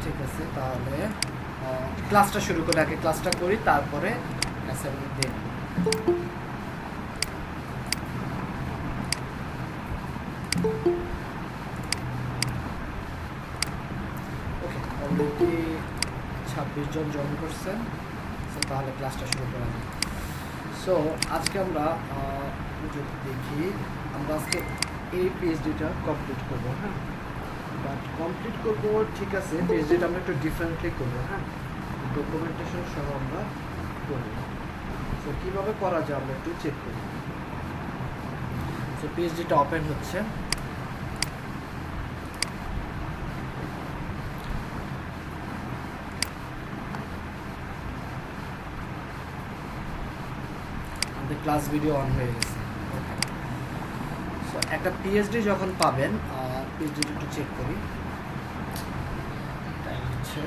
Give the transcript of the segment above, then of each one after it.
ঠিক আছে, তাহলে ক্লাসটা শুরু করে আগে ক্লাসটা করি, তারপরে অ্যাসাইনমেন্ট দিই। ওকে, অলরেডি 26 জন জয়েন করছেন, সো তাহলে ক্লাসটা শুরু করা যাক। সো আজকে আমরা যদি দেখি, আমরা আজকে এই পিএইচডিটা কমপ্লিট করবো। হ্যাঁ, বাট কমপ্লিট করবো ঠিক আছে, পিএইচডিটা আমরা একটু ডিফারেন্টলি করবো। হ্যাঁ, ডকুমেন্টেশন সহ আমরা করবো। সো কীভাবে করা যায় আমরা একটু চেক করি। সো পিএইচডিটা ওপেন হচ্ছে। আমাদের ক্লাস ভিডিও অন হয়ে গেছে। ওকে, সো একটা পিএইচডি যখন পাবেন, পিএইচডিটা একটু চেক করি। টাইম হচ্ছে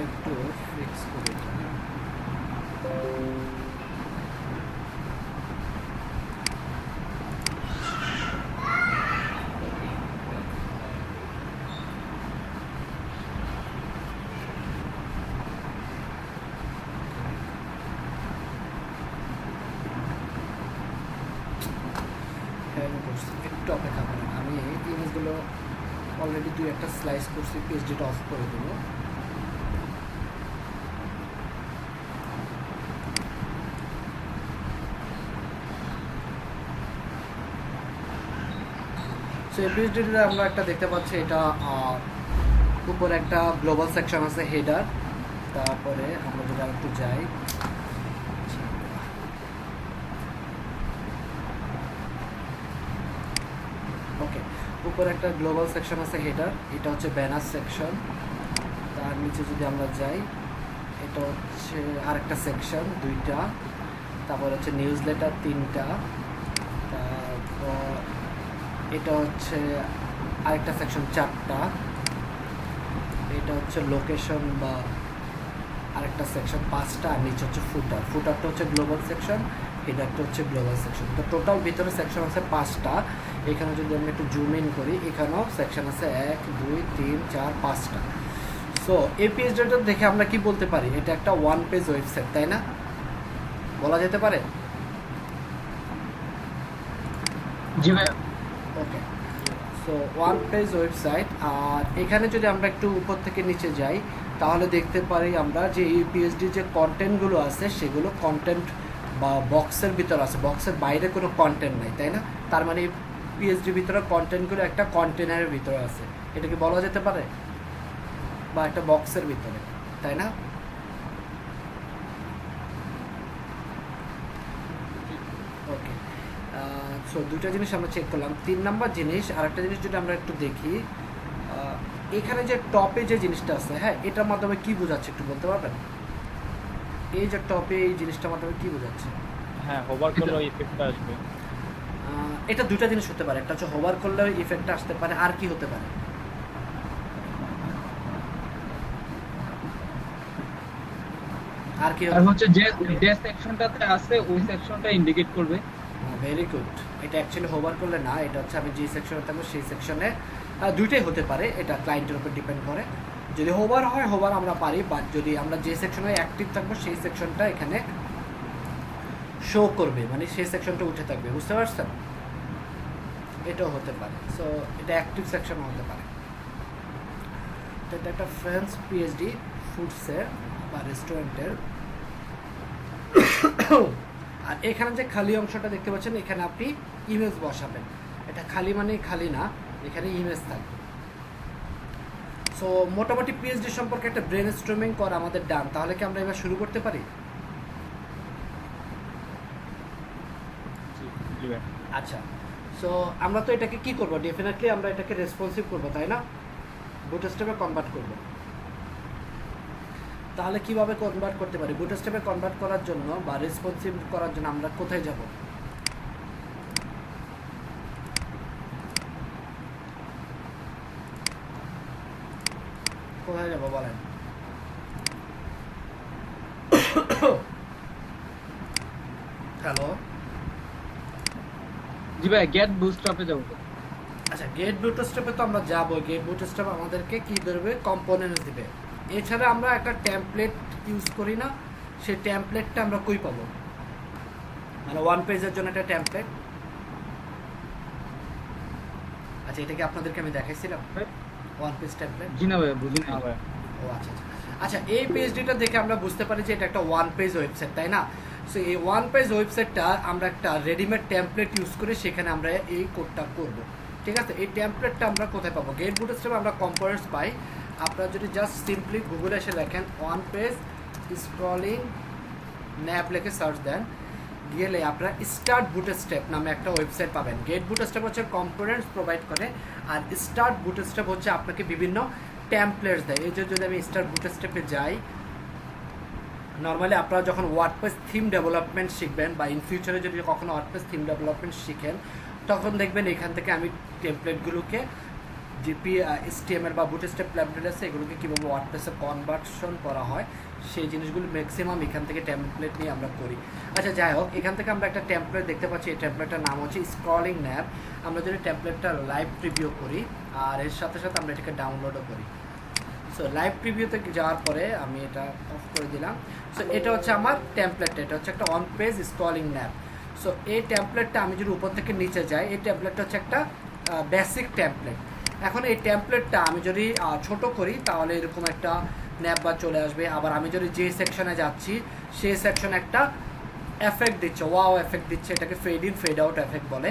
একটু ফিক্স করি। একটু অপেক্ষা করেন, আমি ইমেজগুলো অলরেডি 2-1টা স্লাইস করছি, পিএইচডিটা অফ করে দেবো। সো এই পিএইচডিতে আমরা একটা দেখতে পাচ্ছি, এটা উপরে একটা গ্লোবাল সেকশন আছে, হেডার। তারপরে আমরা যদি একটু যাই, ওকে, উপরে একটা গ্লোবাল সেকশন আছে, হেডার। এটা হচ্ছে ব্যানার সেকশন। তার নিচে যদি আমরা যাই, এটা হচ্ছে আরেকটা সেকশন, 2টা। তারপর হচ্ছে নিউজ লেটার, 3টা। তারপর এটা হচ্ছে আরেকটা সেকশন, 4টা। এটা হচ্ছে লোকেশন বা আরেকটা সেকশন, 5টা। আর নিচে হচ্ছে ফুটার। ফুটারটা হচ্ছে গ্লোবাল সেকশন, হেডারটা হচ্ছে গ্লোবাল সেকশন। তো টোটাল ভিতরে সেকশন আছে 5টা। এখানে যদি আমি একটু জুম ইন করি, এখানেও সেকশন আছে 1, 2, 3, 4, 5টা। সো এই পিএইচডিটা দেখে আমরা কি বলতে পারি, এটা একটা ওয়ান পেজ ওয়েবসাইট, তাই না? বলা যেতে পারে। জি ভাই। ওকে, সো ওয়ান পেজ ওয়েবসাইট। আর এখানে যদি আমরা একটু উপর থেকে নিচে যাই, তাহলে দেখতে পারি আমরা যে এই পিএইচডি যে কন্টেন্টগুলো আছে, সেগুলো কন্টেন্ট বা বক্সের ভিতরে আছে, বক্সের বাইরে কোনো কন্টেন্ট নাই, তাই না? তার মানে পিএইচডির ভিতরে কন্টেন্টগুলো একটা কন্টেনারের ভিতরে আছে, এটা কি বলা যেতে পারে? বা একটা বক্সের ভিতরে, তাই না? ওকে, সো দুটা জিনিস আমরা চেক করলাম। 3 নাম্বার জিনিস, আরেকটা জিনিস যদি আমরা একটু দেখি, এখানে যে টপে যে জিনিসটা আছে, হ্যাঁ, এটার মাধ্যমে কি বোঝাচ্ছে একটু বলতে পারবেন? এই যে টপে এই জিনিসটার মাধ্যমে কি বোঝাচ্ছে? হ্যাঁ, হোভার করলে ওই ইফেক্টটা আসবে। এটা দুটা জিনিস হতে পারে, একটা হচ্ছে হোভার করলে ইফেক্টটা আসতে পারে, আর কি হতে পারে? আর কি হচ্ছে যে সেকশনটাতে আছে ওই সেকশনটা ইন্ডিকেট করবে। Very good. এটা অ্যাকচুয়ালি হোভার করলে না, এটা হচ্ছে আমি যে সেকশনে থাকবো সেই সেকশনে, দুইটাই হতে পারে, এটা ক্লায়েন্টের উপর ডিপেন্ড করে। যদি হোভার হয়, হোভার আমরা পারি, বাট যদি আমরা যে সেকশনে অ্যাক্টিভ থাকবো সেই সেকশনটা এখানে শো করবে, মানে সেই সেকশনটা উঠে থাকবে, বুঝতে পারছেন? এটাও হতে পারে। সো এটা অ্যাক্টিভ সেকশনও হতে পারে। তো এটা একটা ফ্রেন্স পিএইচডি ফুডসের বা রেস্টুরেন্টের। আর এখানে যে খালি অংশটা দেখতে পাচ্ছেন, এখানে আপনি ইমেজ বসাবেন। এটা খালি মানে খালি না, এখানে ইমেজ থাকবে। সো মোটামুটি পিএইচডি সম্পর্কে একটা ব্রেন স্ট্রমিং করা আমাদের ডান। তাহলে কি আমরা এবার শুরু করতে পারি? জি ভাই। আচ্ছা, সো আমরা তো এটাকে কি করব? ডেফিনেটলি আমরা এটাকে রেসপন্সিভ করব, তাই না? বুটস্ট্র্যাপে কনভার্ট করব। তাহলে কিভাবে কনভার্ট করতে পারি? বুটস্ট্র্যাপে কনভার্ট করার জন্য বা রেসপন্সিভ করার জন্য আমরা কোথায় যাব? কোথায় যাব বলেন? হ্যালো, জি ভাই, গেট বুটস্ট্র্যাপে যাব। আচ্ছা, গেট বুটস্ট্র্যাপে তো আমরা যাবো। গেট বুটস্ট্র্যাপ আমাদেরকে কি দেবে? কম্পোনেন্টস দিবে। এছাড়া আমরা একটা টেমপ্লেট ইউজ করি না, সেই টেমপ্লেটটা আমরা কই পাবো? মানে ওয়ান পেজের জন্য একটা টেমপ্লেট। আচ্ছা, এটা কি আপনাদেরকে আমি দেখাইছিলাম? One page template. জি না ভাই, বুঝি না হ্যাঁ ভাই। ও আচ্ছা আচ্ছা আচ্ছা, এই পেজটা দেখে আমরা বুঝতে পারি যে এটা একটা ওয়ান পেজ ওয়েবসাইট, তাই না? সো এই ওয়ান পেজ ওয়েবসাইটটা আমরা একটা রেডিমেড টেমপ্লেট ইউজ করে সেখানে আমরা এই কোডটা করব। ঠিক আছে, এই টেমপ্লেটটা আমরা কোথায় পাবো? গেট বুটস্ট্র্যাপে আমরা কম্পোনেন্টস পাই। আপনারা যদি জাস্ট সিম্পলি গুগলে এসে দেখেন ওয়ান পেজ স্ক্রলিং ন্যাপ লিখে সার্চ দেন, গেলে আপনারা স্টার্ট বুটস্ট্র্যাপ নামে একটা ওয়েবসাইট পাবেন। গেট বুটস্ট্র্যাপ হচ্ছে কম্পোনেন্টস প্রোভাইড করে, আর স্টার্ট বুটস্ট্র্যাপ হচ্ছে আপনাকে বিভিন্ন টেমপ্লেটস দেয়। এই যে যদি আমি স্টার্ট বুটস্ট্র্যাপে যাই, নর্মালি আপনারা যখন ওয়ার্ডপ্রেস থিম ডেভেলপমেন্ট শিখবেন বা ইন ফিউচারে যদি কখনো ওয়ার্ডপ্রেস থিম ডেভেলপমেন্ট শিখেন, তখন দেখবেন এখান থেকে আমি টেমপ্লেটগুলোকে জিপি এসটিএমএল বা বুটস্ট্র্যাপ টেমপ্লেট আছে, এগুলোকে কীভাবে ওয়ার্ডপ্রেসে কনভার্সন করা হয় সেই জিনিসগুলো ম্যাক্সিমাম এখান থেকে টেমপ্লেট নিয়ে আমরা করি। আচ্ছা, যাই হোক, এখান থেকে আমরা একটা টেমপ্লেট দেখতে পাচ্ছি। এই টেমপ্লেটটার নাম হচ্ছে স্ক্রলিং ন্যাপ। আমরা যদি টেমপ্লেটটা লাইভ প্রিভিউ করি আর এর সাথে সাথে আমরা এটাকে ডাউনলোডও করি। সো লাইভ প্রিভিউতে যাওয়ার পরে আমি এটা অফ করে দিলাম। সো এটা হচ্ছে আমার টেমপ্লেটটা, এটা হচ্ছে একটা on page scrolling nap. So এই টেমপ্লেটটা আমি যদি উপর থেকে নিচে যাই, এই টেমপ্লেটটা হচ্ছে একটা বেসিক টেমপ্লেট। এখন এই টেমপ্লেটটা আমি যদি ছোট করি তাহলে এরকম একটা ন্যাপ বার চলে আসবে। আবার আমি যদি যে সেকশনে যাচ্ছি সেই সেকশনে একটা এফেক্ট দিচ্ছে, ওয়াও এফেক্ট দিচ্ছে, এটাকে fade in fade out effect বলে।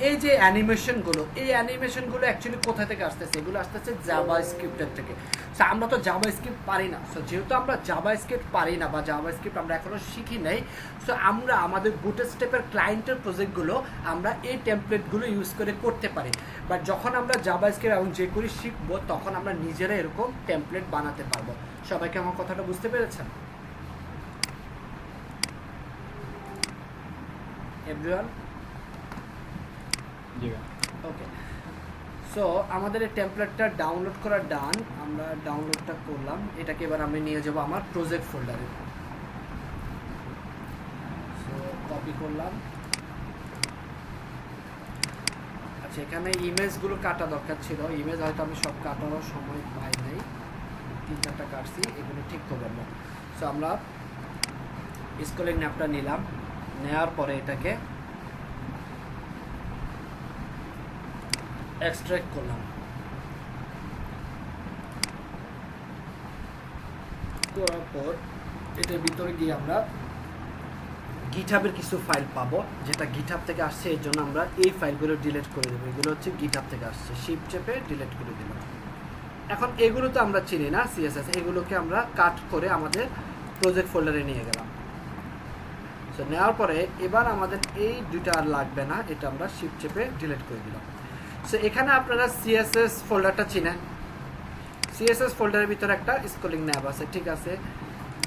এই যে অ্যানিমেশনগুলো, এই অ্যানিমেশনগুলো অ্যাকচুয়ালি কোথা থেকে আসতেছে? এগুলো আসতেছে জাভা স্ক্রিপ্টের থেকে। সো আমরা তো জাভা স্ক্রিপ্ট পারি না। সো যেহেতু আমরা জাভা স্ক্রিপ্ট পারি না বা জাভা স্ক্রিপ্ট আমরা এখনও শিখি নাই, সো আমরা আমাদের বুটস্ট্র্যাপের ক্লায়েন্টের প্রজেক্টগুলো আমরা এই টেমপ্লেটগুলো ইউজ করে করতে পারি। বাট যখন আমরা জাভা স্ক্রিপ্ট এবং যে করি শিখবো, তখন আমরা নিজেরা এরকম টেমপ্লেট বানাতে পারবো। সবাইকে আমার কথাটা বুঝতে পেরেছেন? এভরিওয়ান? জি ভাই। ওকে, সো আমাদের এই টেমপ্লেটটা ডাউনলোড করা ডান। আমরা ডাউনলোডটা করলাম। এটাকে এবার আমি নিয়ে যাব আমার প্রজেক্ট ফোল্ডারে। সো কপি করলাম। আচ্ছা, এখানে ইমেজগুলো কাটা দরকার ছিল। ইমেজ হয়তো আমি সব কাটারও সময় পাই নাই, 3-4টা কাটছি, এগুলো ঠিক করবেন না। সো আমরা স্ক্রলিং ন্যাপটা নিলাম, নেওয়ার পরে এটাকে এক্সট্রাক্ট করলাম। করার পর এটার ভিতরে গিয়ে আমরা গিটহাবের কিছু ফাইল পাবো, যেটা গিটহাব থেকে আসছে। এর জন্য আমরা এই ফাইলগুলো ডিলিট করে দেবো। এগুলো হচ্ছে গিটহাব থেকে আসছে, শিফট চেপে ডিলিট করে দিলাম। এখন এগুলো তো আমরা চিনি না সিএসএস, এগুলোকে আমরা কাট করে আমাদের প্রজেক্ট ফোল্ডারে নিয়ে গেলাম। সো নেওয়ার পরে এবার আমাদের এই দুইটা আর লাগবে না, এটা আমরা শিফট চেপে ডিলিট করে দিলাম। সো এখানে আপনারা সিএসএস ফোল্ডারটা চিনেন। সিএসএস ফোল্ডারের ভিতরে একটা স্ক্রলিং ন্যাপ আছে, ঠিক আছে।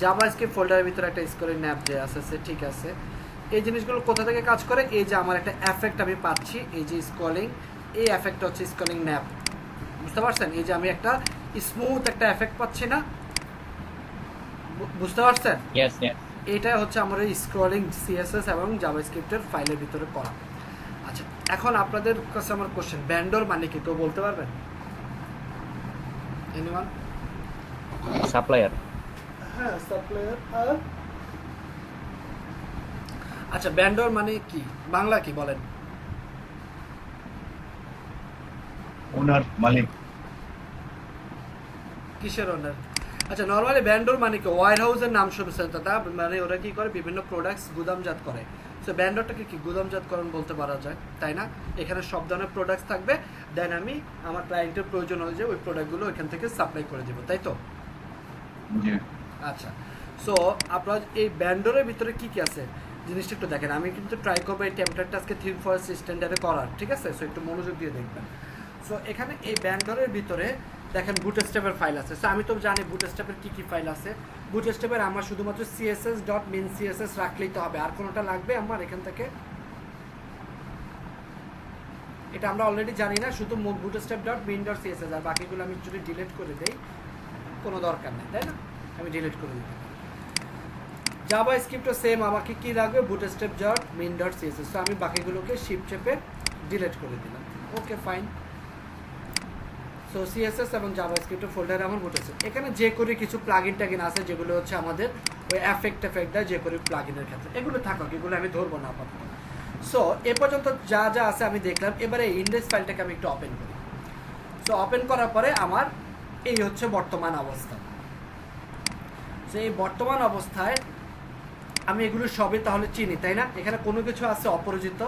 জাভাস্ক্রিপ্ট ফোল্ডারের ভিতরে একটা স্ক্রলিং ন্যাপ যে আছে, ঠিক আছে। এই জিনিসগুলো কোথা থেকে কাজ করে? এই যে আমার একটা এফেক্ট আমি পাচ্ছি, এই যে স্ক্রলিং, এই এফেক্টটা হচ্ছে স্ক্রলিং ন্যাপ। বুঝতে পারছেন? এই যে আমি একটা স্মুথ একটা এফেক্ট পাচ্ছি না, বুঝতে পারছেন? Yes yes. এটা হচ্ছে আমার এই স্ক্রলিং সিএসএস এবং জাভাস্ক্রিপ্টের ফাইলের ভিতরে করা। আচ্ছা, এখন আপনাদের কাছে আমার কোশ্চেন, ভেন্ডর মানে কি কেউ বলতে পারবেন? এনিওয়ান? সাপ্লায়ার। হ্যাঁ, সাপ্লায়ার। আর আচ্ছা, ভেন্ডর মানে কি? বাংলা কি বলেন? ওনার, মালিক। কিসের ওনার? আচ্ছা, নর্মালি ভেন্ডর মানে কি? ওয়ার হাউসের নাম শুনছেন তো? তা মানে ওরা কি করে? বিভিন্ন প্রোডাক্টস গুদামজাত করে। সো ব্যান্ডরটাকে কি গুদামজাতকরণ বলতে পারা যায়, তাই না? এখানে সব ধরনের প্রোডাক্টস থাকবে, দেন আমি আমার ক্লায়েন্টের প্রয়োজন অনুযায়ী ওই প্রোডাক্টগুলো এখান থেকে সাপ্লাই করে দেবো, তাই তো? জি। আচ্ছা, সো আপনার এই ব্যান্ডরের ভিতরে কি কি আছে জিনিসটা একটু দেখেন। আমি কিন্তু ট্রাই করবো এই টেমপ্লেটটা আজকে থিম ফরেস্ট স্ট্যান্ডার্ডে করার, ঠিক আছে? সো একটু মনোযোগ দিয়ে দেখবেন। সো এখানে এই ব্যান্ডরের ভিতরে দেখেন বুটস্ট্র্যাপের ফাইল আছে। সো আমি তো জানি বুটস্ট্র্যাপের কী কী ফাইল আছে। বুটস্ট্র্যাপের আমার শুধুমাত্র css.min css রাখলেই তো হবে, আর কোনোটা লাগবে আমার এখান থেকে? এটা আমরা অলরেডি জানি না, শুধু bootstrap.min.css, আর বাকিগুলো আমি যদি ডিলিট করে দেই কোনো দরকার নেই, তাই না? আমি ডিলিট করে দিই। জাভা স্ক্রিপ্টও সেম, আমাকে কি লাগবে? bootstrap.min.css। তো আমি বাকিগুলোকে শিফট চেপে ডিলিট করে দিলাম। ওকে, ফাইন। সো সিএসএস এবং জাভা স্ক্রিপ্টের ফোল্ডারে আমার বুটস্ট্র্যাপ। এখানে যে করে কিছু প্লাগইন ট্যাগিন আছে যেগুলো হচ্ছে আমাদের ওই এফেক্ট দেয় যে করে প্লাগইনের ক্ষেত্রে, এগুলো থাকুক, এগুলো আমি ধরবো না আপাতত। সো এ পর্যন্ত যা যা আছে আমি দেখলাম। এবারে ইন্ডেক্স ফাইলটাকে আমি একটু ওপেন করি। সো ওপেন করার পরে আমার এই হচ্ছে বর্তমান অবস্থা। সো এই বর্তমান অবস্থায় আমি এগুলো সবই তাহলে চিনি, তাই না? এখানে কোনো কিছু আছে অপরিচিত?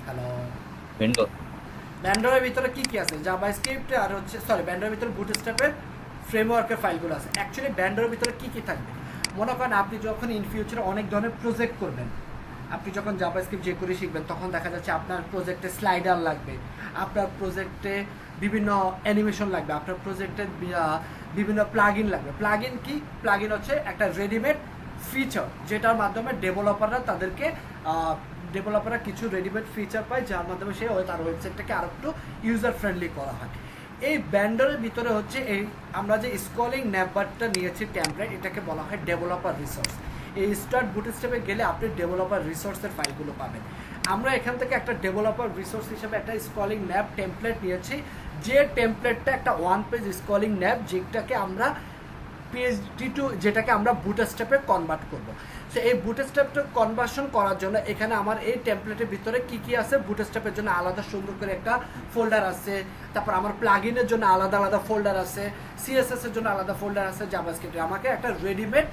Hello, vendor. ব্যান্ডরের ভিতরে কি কি আছে? জাভা স্ক্রিপ্ট আর হচ্ছে ব্যান্ডরের ভিতরে বুটস্ট্র্যাপের ফ্রেমওয়ার্কের ফাইলগুলো আছে। অ্যাকচুয়ালি ব্যান্ডরের ভিতরে কি কি থাকবে? মনে করেন আপনি যখন ইন ফিউচারে অনেক ধরনের প্রজেক্ট করবেন, আপনি যখন জাভা স্ক্রিপ্ট যে করে শিখবেন, তখন দেখা যাচ্ছে আপনার প্রজেক্টে স্লাইডার লাগবে, আপনার প্রজেক্টে বিভিন্ন অ্যানিমেশন লাগবে, আপনার প্রজেক্টে বিভিন্ন প্লাগইন লাগবে। প্লাগইন কি? প্লাগইন হচ্ছে একটা রেডিমেড ফিচার যেটার মাধ্যমে ডেভেলপাররা কিছু রেডিমেড ফিচার পায়, যার মাধ্যমে সে তার ওয়েবসাইটটাকে আরো একটু ইউজার ফ্রেন্ডলি করা হয়। এই ব্যান্ডরের ভিতরে হচ্ছে এই আমরা যে স্কলিং ন্যাপবারটা নিয়েছি টেমপ্লেট, এটাকে বলা হয় ডেভেলপার রিসোর্স। এই স্টার্ট বুটস্ট্র্যাপে গেলে আপনি ডেভেলপার রিসোর্সের ফাইলগুলো পাবেন। আমরা এখান থেকে একটা ডেভেলপার রিসোর্স হিসেবে একটা স্কলিং ন্যাপ টেমপ্লেট নিয়েছি, যে টেমপ্লেটটা একটা ওয়ান পেজ স্কলিং ন্যাপ, যেটাকে আমরা যেটাকে আমরা বুটস্ট্র্যাপে কনভার্ট করব। সো এই বুটস্ট্র্যাপটা কনভার্সন করার জন্য এখানে আমার এই টেমপ্লেটের ভিতরে কি কি আছে? বুটস্ট্র্যাপের জন্য আলাদা সুন্দর করে একটা ফোল্ডার আছে, তারপর আমার প্লাগইনের জন্য আলাদা আলাদা ফোল্ডার আছে, সিএসএস এর জন্য আলাদা ফোল্ডার আছে, জাভাস্ক্রিপ্টে আমাকে একটা রেডিমেড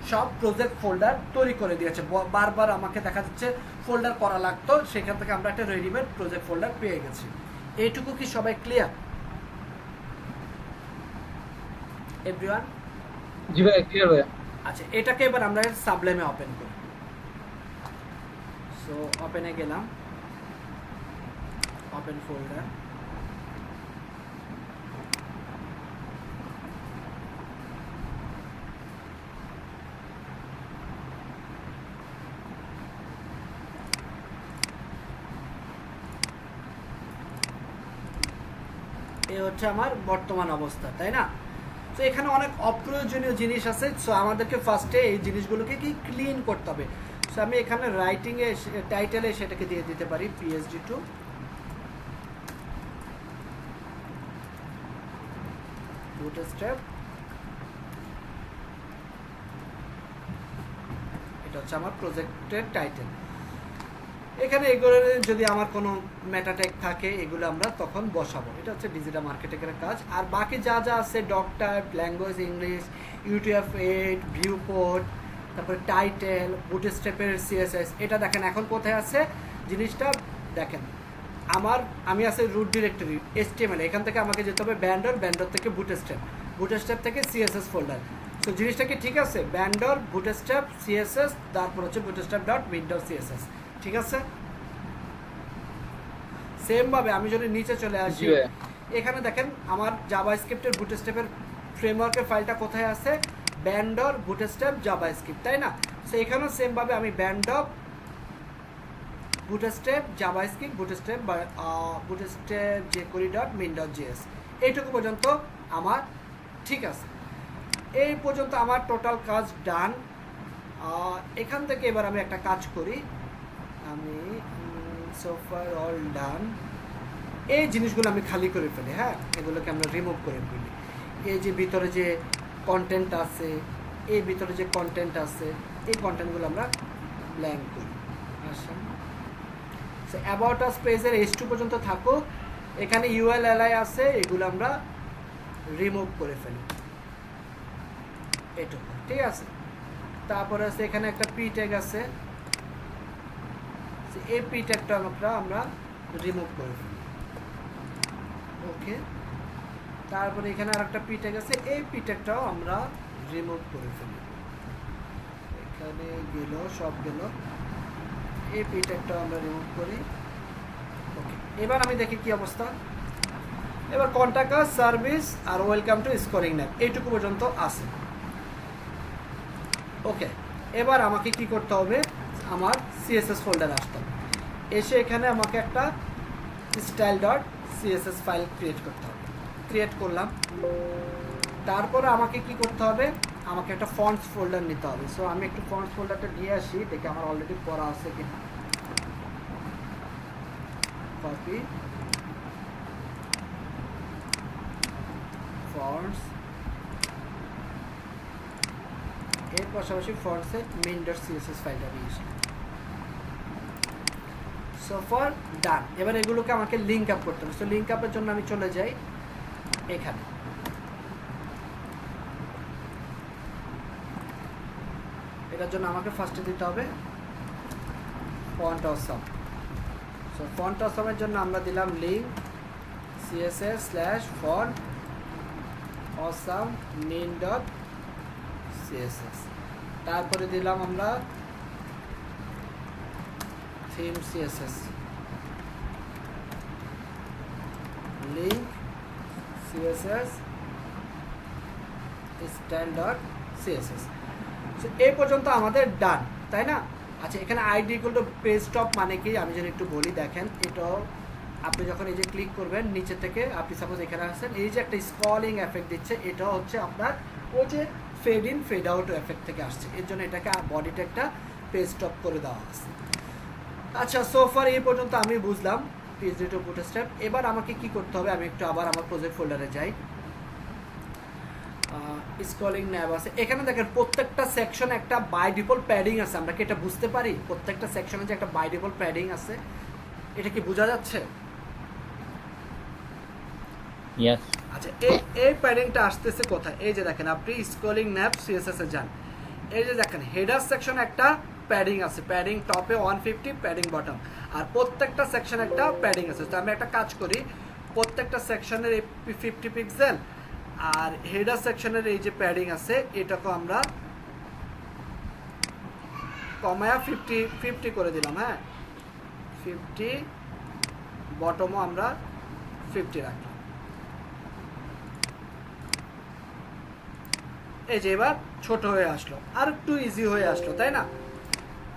সব প্রজেক্ট ফোল্ডার তৈরি করে দিয়েছে। বারবার আমাকে দেখা যাচ্ছে ফোল্ডার করা লাগতো, সেখান থেকে আমরা একটা রেডিমেড প্রজেক্ট ফোল্ডার পেয়ে গেছি। এইটুকু কি সবাই ক্লিয়ার এভরিওয়ান? জি ভাই, ক্লিয়ার ভাই। আচ্ছা, এটাকে এবার আমরা সাবলেমে ওপেন করি। সো ওপেনে গেলাম, ওপেন ফোল্ডার। এই হচ্ছে আমার বর্তমান অবস্থা, তাই না? তো এখানে অনেক অপ্রয়োজনীয় জিনিস আছে। সো আমাদেরকে ফার্স্টে এই জিনিসগুলোকে কি ক্লিন করতে হবে। সো আমি এখানে রাইটিংয়ে টাইটেলে সেটাকে দিয়ে দিতে পারি PSD2 বুটস্ট্র্যাপ। এটা হচ্ছে আমার প্রজেক্টের টাইটেল। এখানে এগুলো যদি আমার কোনো মেটা ট্যাগ থাকে এগুলো আমরা তখন বসাবো। এটা হচ্ছে ডিজিটাল মার্কেটিংয়ের কাজ। আর বাকি যা যা আছে doctype, language English, UTF-8, viewport, তারপরে টাইটেল, বুটস্ট্র্যাপের CSS, এটা দেখেন এখন কোথায় আছে জিনিসটা দেখেন। আমি আছে রুট ডিরেক্টরি HTML, এখান থেকে আমাকে যেতে হবে ব্যান্ডর থেকে বুটস্ট্র্যাপ থেকে CSS ফোল্ডার। তো জিনিসটা কি ঠিক আছে? ব্যান্ডর, বুটস্ট্র্যাপ, CSS, তারপর হচ্ছে bootstrap.min.css, ঠিক আছে? সেম ভাবে আমি যদি নিচে চলে আসি, এখানে দেখেন আমার জাভাস্ক্রিপ্টের বুটস্ট্র্যাপের ফ্রেমওয়ার্কের ফাইলটা কোথায় আছে? ব্যান্ডর, বুটস্ট্র্যাপ, জাভাস্ক্রিপ্ট, তাই না? সো এখানেও সেম ভাবে আমি ব্যান্ডর, বুটস্ট্র্যাপ, জাভাস্ক্রিপ্ট, বুটস্ট্র্যাপ jQuery.min.js, এইটুকু পর্যন্ত আমার ঠিক আছে। এই পর্যন্ত আমার টোটাল কাজ ডান। এখান থেকে এবার আমি একটা কাজ করি, আমি সো ফার অল ডান। এই জিনিসগুলো আমি খালি করে ফেলি, হ্যাঁ, এগুলোকে আমরা রিমুভ করে ফেলি। এই যে ভিতরে যে কন্টেন্ট আছে, এই ভিতরে যে কন্টেন্ট আছে, এই কন্টেন্টগুলো আমরা ব্ল্যাঙ্ক করি। আচ্ছা, সো অ্যাবাউট আস পেজের H2 পর্যন্ত থাকুক। এখানে ULLI আছে, এগুলো আমরা রিমুভ করে ফেলি, এটুকু, ঠিক আছে? তারপরে আছে এখানে একটা পি ট্যাগ আছে, এই পি ট্যাগটা আমরা রিমুভ করে ফেলি। ওকে, তারপরে এখানে আরেকটা পি ট্যাগ আছে, এই পি ট্যাগটাও আমরা রিমুভ করে ফেলি। এখানে গেল, সব গেল, এই পি ট্যাগটাও আমরা রিমুভ করি। ওকে, এবার আমি দেখি কি অবস্থা। এবার কন্টাক্ট আস, সার্ভিস আর ওয়েলকাম টু স্কোরিং ন্যাপ, এইটুকু পর্যন্ত আছে। ওকে, এবার আমাকে কি করতে হবে, আমার সিএসএস ফোল্ডারে আসতে হবে। এসে এখানে আমাকে একটা style dot CSS file create করতে হবে। ক্রিয়েট করলাম। তারপরে আমাকে কি করতে হবে, আমাকে একটা ফন্টস ফোল্ডার নিতে হবে। সো আমি একটু ফন্টস ফোল্ডারটা নিয়ে আসি, দেখি আমার অলরেডি পড়া আছে কিনা। কপি ফন্টস, এর পাশাপাশি ফন্টসের মেইন ডট সিএসএস ফাইলটা নিয়ে আসি। সো ফর ডান। এবার এগুলোকে আমাকে লিঙ্ক আপ করতে হবে। সো লিঙ্ক আপের জন্য আমি চলে যাই এখানে। এটার জন্য আমাকে ফার্স্টে দিতে হবে ফন্ট অসম। সো ফন্ট অসমের জন্য আমরা দিলাম link css slash font awesome main dot CSS. তারপরে দিলাম আমরা theme CSS, link CSS style dot CSS. এই পর্যন্ত আমাদের ডান, তাই না? আচ্ছা, এখানে ID equal to page top মানে কি আমি যদি একটু বলি, দেখেন এটাও আপনি যখন এই যে ক্লিক করবেন নিচে থেকে, আপনি সাপোজ এখানে আসেন, এই যে একটা স্ক্রলিং এফেক্ট দিচ্ছে, এটা হচ্ছে আপনার ওই যে fade in fade out effect থেকে আসছে, এর জন্য এটাকে বডিতে একটা পেজ টপ করে দেওয়া আছে। আচ্ছা, সোফার এই পর্যন্ত আমি বুঝলাম PHP টু বুটস্ট্র্যাপ। এবার আমাকে কি করতে হবে, আমি একটু আবার আমার প্রজেক্ট ফোল্ডারে যাই। স্ক্রলিং ন্যাব আছে এখানে, দেখেন প্রত্যেকটা সেকশন একটা বাই ডিফল্ট প্যাডিং আছে। আমরা কি এটা বুঝতে পারি প্রত্যেকটা সেকশনে যে একটা বাই ডিফল্ট প্যাডিং আছে? এটা কি বোঝা যাচ্ছে? ইয়েস। আচ্ছা, এই প্যাডিংটা আসতেছে কোথায়? এই যে দেখেন, আপনি স্ক্রলিং ন্যাব সিএসএস এ যান, এই যে দেখেন হেডার সেকশন একটা প্যাডিং আছে, প্যাডিং টপে 150, প্যাডিং বটম, আর প্রত্যেকটা সেকশন একটা প্যাডিং আছে। তো আমি একটা কাজ করি, প্রত্যেকটা সেকশনের 50 পিক্সেল আর হেডার সেকশনের এই যে প্যাডিং আছে এটাকে আমরা কমায়া 50 করে দিলাম। হ্যাঁ, 50, বটমও আমরা 50 রাখলাম। এই যে এবার ছোট হয়ে আসলো, আর একটু ইজি হয়ে আসলো, তাই না?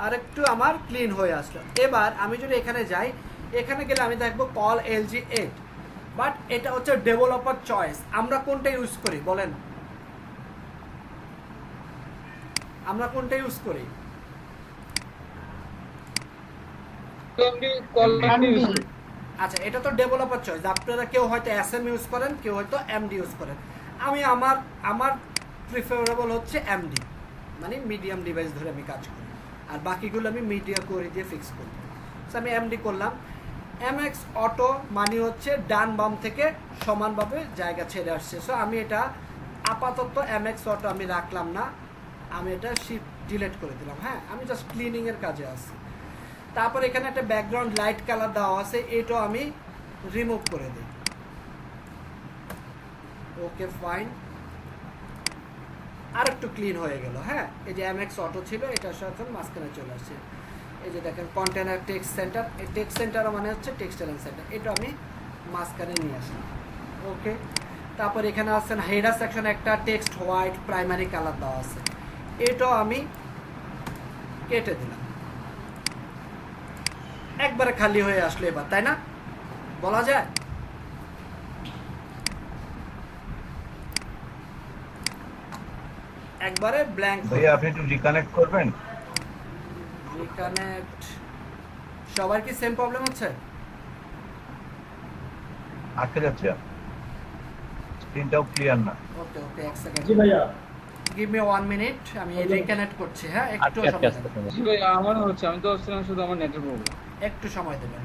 আর একটু আমার ক্লিন হয়ে আসলো। এবার আমি যদি এখানে যাই, এখানে গেলে আমি দেখবো কল LG8, বাট এটা হচ্ছে ডেভেলপার চয়েস। আমরা কোনটা ইউজ করি বলেন? আমরা কোনটা ইউজ করি? আচ্ছা, এটা তো ডেভেলপার চয়েস। আপনারা কেউ হয়তো SM ইউজ করেন, কেউ হয়তো MD ইউজ করেন। আমি আমার প্রিফারেবল হচ্ছে MD, মানে মিডিয়াম ডিভাইস ধরে আমি কাজ করি, আর বাকিগুলো আমি মিডিয়া করে দিয়ে ফিক্স করি। সো আমি MD করলাম। MX অটো মানে হচ্ছে ডান বাম থেকে সমানভাবে জায়গা ছেড়ে আসছে। সো আমি এটা আপাতত MX অটো আমি রাখলাম না, আমি এটা শিফট ডিলিট করে দিলাম। হ্যাঁ, আমি জাস্ট ক্লিনিংয়ের কাজে আছি। তারপর এখানে একটা ব্যাকগ্রাউন্ড লাইট কালার দেওয়া আছে, এটাও আমি রিমুভ করে দিই। ওকে, ফাইন, আর একটু ক্লিন হয়ে গেল। হ্যাঁ, এই যে MX অটো ছিল, এটা এখন মাঝখানে চলে আসছে। এই যে দেখেন কন্টেনার টেক্সট সেন্টার, এই টেক্সট সেন্টারও মানে হচ্ছে টেক্সটাইল সেন্টার, এটা আমি মাঝখানে নিয়ে আসলাম। ওকে, তারপর এখানে আছেন হেডার সেকশনে একটা টেক্সট হোয়াইট প্রাইমারি কালার দেওয়া আছে, এটাও আমি কেটে দিলাম। একবারে খালি হয়ে আসলো এবার, তাই না? বলা যায় একবারে ব্ল্যাঙ্ক। ভাইয়া আপনি একটু রিকানেক্ট করবেন? রিকানেক্ট, সবার কি সেম প্রবলেম হচ্ছে? আটকে যাচ্ছে, স্ক্রিনটাও ক্লিয়ার না। ওকে ওকে, এক সেকেন্ড, জি ভাইয়া, গিভ মি 1 মিনিট, আমি রিকানেক্ট করছি। হ্যাঁ, একটু আজকে সময় আজকে দেবেন, জি ভাই, আমারও হচ্ছে, আমি তো ভাবছিলাম শুধু আমার নেটের প্রবলেম। একটু সময় দেবেন।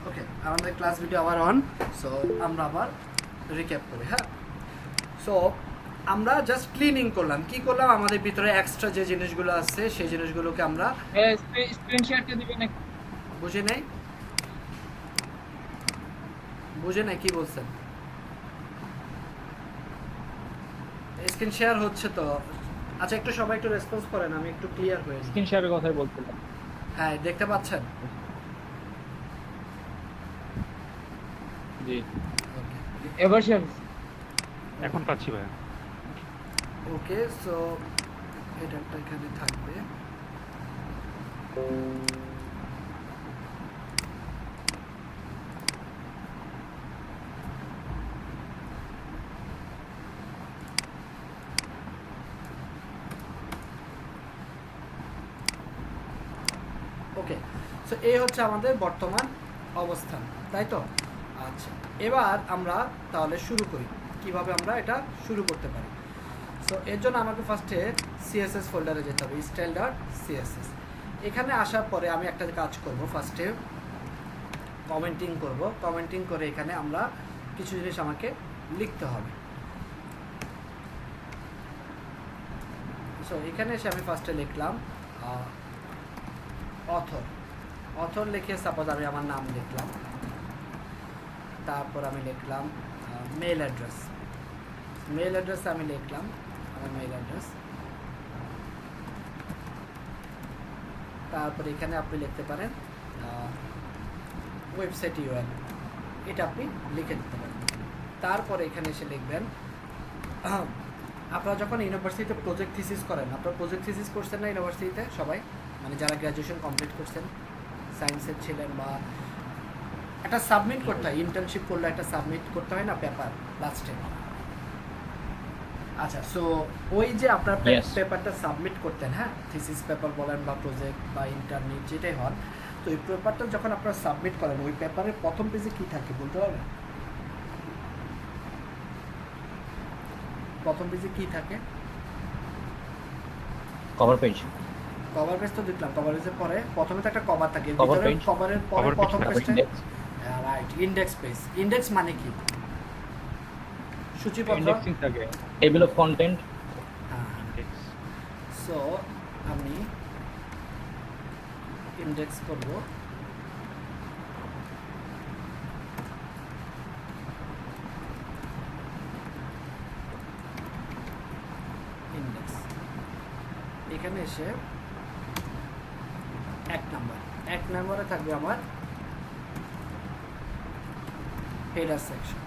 ওকে, আমাদের ক্লাস ভিডিও আবার অন। সো আমরা আবার রিক্যাপ করি। হ্যাঁ, সো আমরা জাস্ট ক্লিনিং করলাম। কি করলাম, আমাদের ভিতরে এক্সট্রা যে জিনিসগুলো আছে সেই জিনিসগুলোকে আমরা স্ক্রিন শেয়ারটা দিবেন না? বুঝে নেই, বুঝে নাই কি বলছেন? স্ক্রিন শেয়ার হচ্ছে তো। আচ্ছা, একটু সবাই একটু রেসপন্স করেন, আমি একটু ক্লিয়ার হয়ে যাই। স্ক্রিন শেয়ারের কথাই বলছিলাম। হ্যাঁ, দেখতে পাচ্ছেন? জি, এবার শেয়ার। এখন পাচ্ছি ভাই। ওকে, সো এটা একটা এখানে থাকবে। ওকে, সো এই হচ্ছে আমাদের বর্তমান অবস্থান, তাই তো? আচ্ছা, এবার আমরা তাহলে শুরু করি। কিভাবে আমরা এটা শুরু করতে পারি? সো এর জন্য আমাকে ফার্স্টে সিএসএস ফোল্ডারে যেতে হবে, স্টাইল ডট সিএসএস। এখানে আসার পরে আমি একটা কাজ করব, ফার্স্টে কমেন্টিং করব। কমেন্টিং করে এখানে আমরা কিছু জিনিস আমাকে লিখতে হবে। সো এখানে এসে আমি ফার্স্টে লিখলাম অথর। অথর লিখে সাপোজ আমি আমার নাম লিখলাম, তারপর আমি লিখলাম মেল অ্যাড্রেস। মেল অ্যাড্রেস আমি লিখলাম আমার মেল অ্যাড্রেস। তারপর এখানে আপনি লিখতে পারেন ওয়েবসাইট ইউআরএল, এটা আপনি লিখে দিতে পারেন। তারপরে এখানে এসে লিখবেন আপনারা যখন ইউনিভার্সিটিতে প্রজেক্ট থিসিস করেন, আপনারা প্রজেক্ট থিসিস করছেন না ইউনিভার্সিটিতে সবাই, মানে যারা গ্র্যাজুয়েশন কমপ্লিট করছেন, সায়েন্সের ছিলেন, বা একটা সাবমিট করতে হয়, ইন্টার্নশিপ করলে একটা সাবমিট করতে হয় না পেপার লাস্টে। আচ্ছা, সো ওই যে আপনার Yes. পেপারটা সাবমিট করতেন, হ্যাঁ, থিসিস পেপার বলেন বা প্রজেক্ট বা ইন্টার্নশিপ যেটাই হন, তো এই পেপারটা যখন আপনারা সাবমিট করেন, ওই পেপারের প্রথম পেজে কী থাকে বলতে পারবেন? প্রথম পেজে কী থাকে? Cover page. কভার পেজ তো দেখলাম, কভার পেজের পরে প্রথমে তো একটা কভার থাকে, Cover ভিতরে page. কভারের পরে Cover page প্রথম থাকে, পেজটা index. Right, index page. Index মানে কি? সূচিপত্র। ইন্ডেক্সিং থাকে। Table of content. হ্যাঁ, সো আমি ইন্ডেক্স করব। ইন্ডেক্স এখানে এসে এক নম্বরে থাকবে আমার হেডার সেকশন।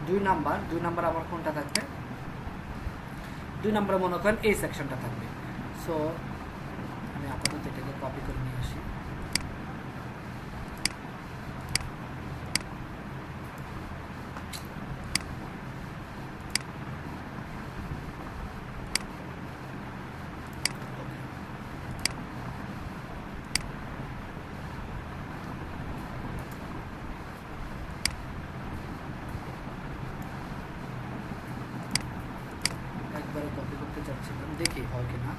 দুই নাম্বার আবার কোনটা থাকবে? দুই নম্বরে মনে করেন এই সেকশনটা থাকবে। সো আমি আপাতত এটাকে কপি করে নিয়ে আসি। একবারে কপি করতে চাচ্ছিলাম, দেখি হয় কিনা।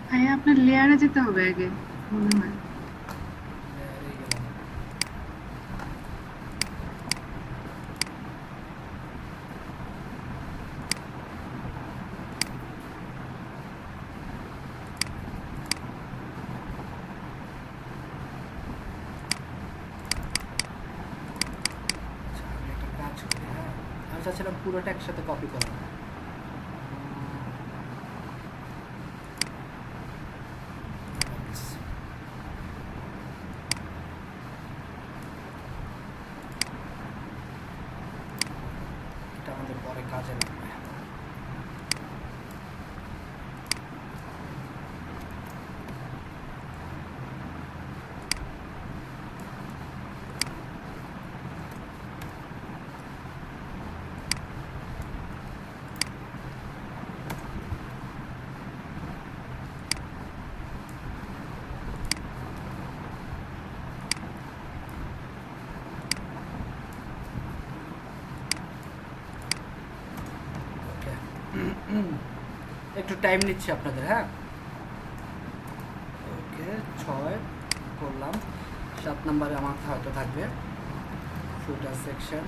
ভাইয়া আপনার লেয়ারে যেতে হবে আগে মনে হয়। Layer এ গেলাম। আচ্ছা, আমি একটা কাজ করি, হ্যাঁ, আমি চাচ্ছিলাম পুরোটা একসাথে কপি করা। এটা আমাদের পরে কাজে লাগবে। একটু টাইম নিচ্ছি আপনাদের, হ্যাঁ। ওকে, 6 করলাম। 7 নম্বরে আমার হয়তো থাকবে ফুটার সেকশন,